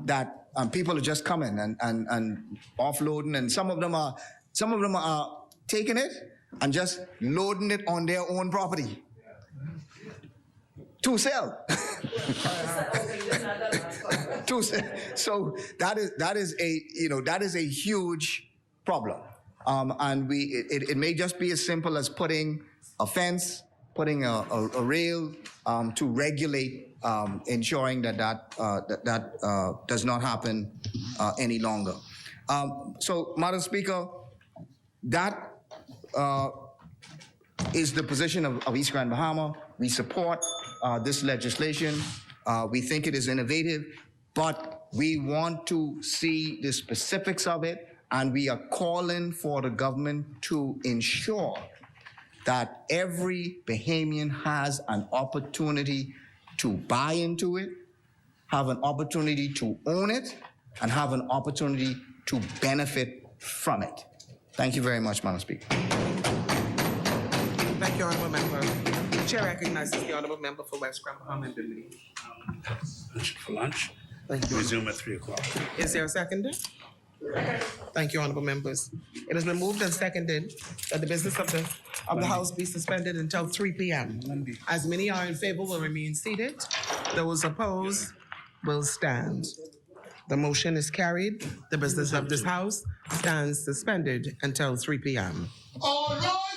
that people are just coming and offloading, and some of them are taking it and just loading it on their own property to sell. So that is a huge problem, and it may just be as simple as putting a fence, putting a rail to regulate, ensuring that does not happen any longer. So, Madam Speaker, that is the position of East Grand Bahama. We support this legislation. We think it is innovative, but we want to see the specifics of it, and we are calling for the government to ensure that every Bahamian has an opportunity to buy into it, have an opportunity to own it, and have an opportunity to benefit from it. Thank you very much, Madam Speaker. Thank you, Honourable Member. The Chair recognizes the Honourable Member for West Grand Bahama and Bimini. For lunch. Thank you. Resume at 3 o'clock. Is there a seconder? Thank you, Honourable Members. It has been moved and seconded that the business of the House be suspended until 3 p.m. As many are in favor will remain seated. Those opposed will stand. The motion is carried. The business of this House stands suspended until 3 p.m. All right.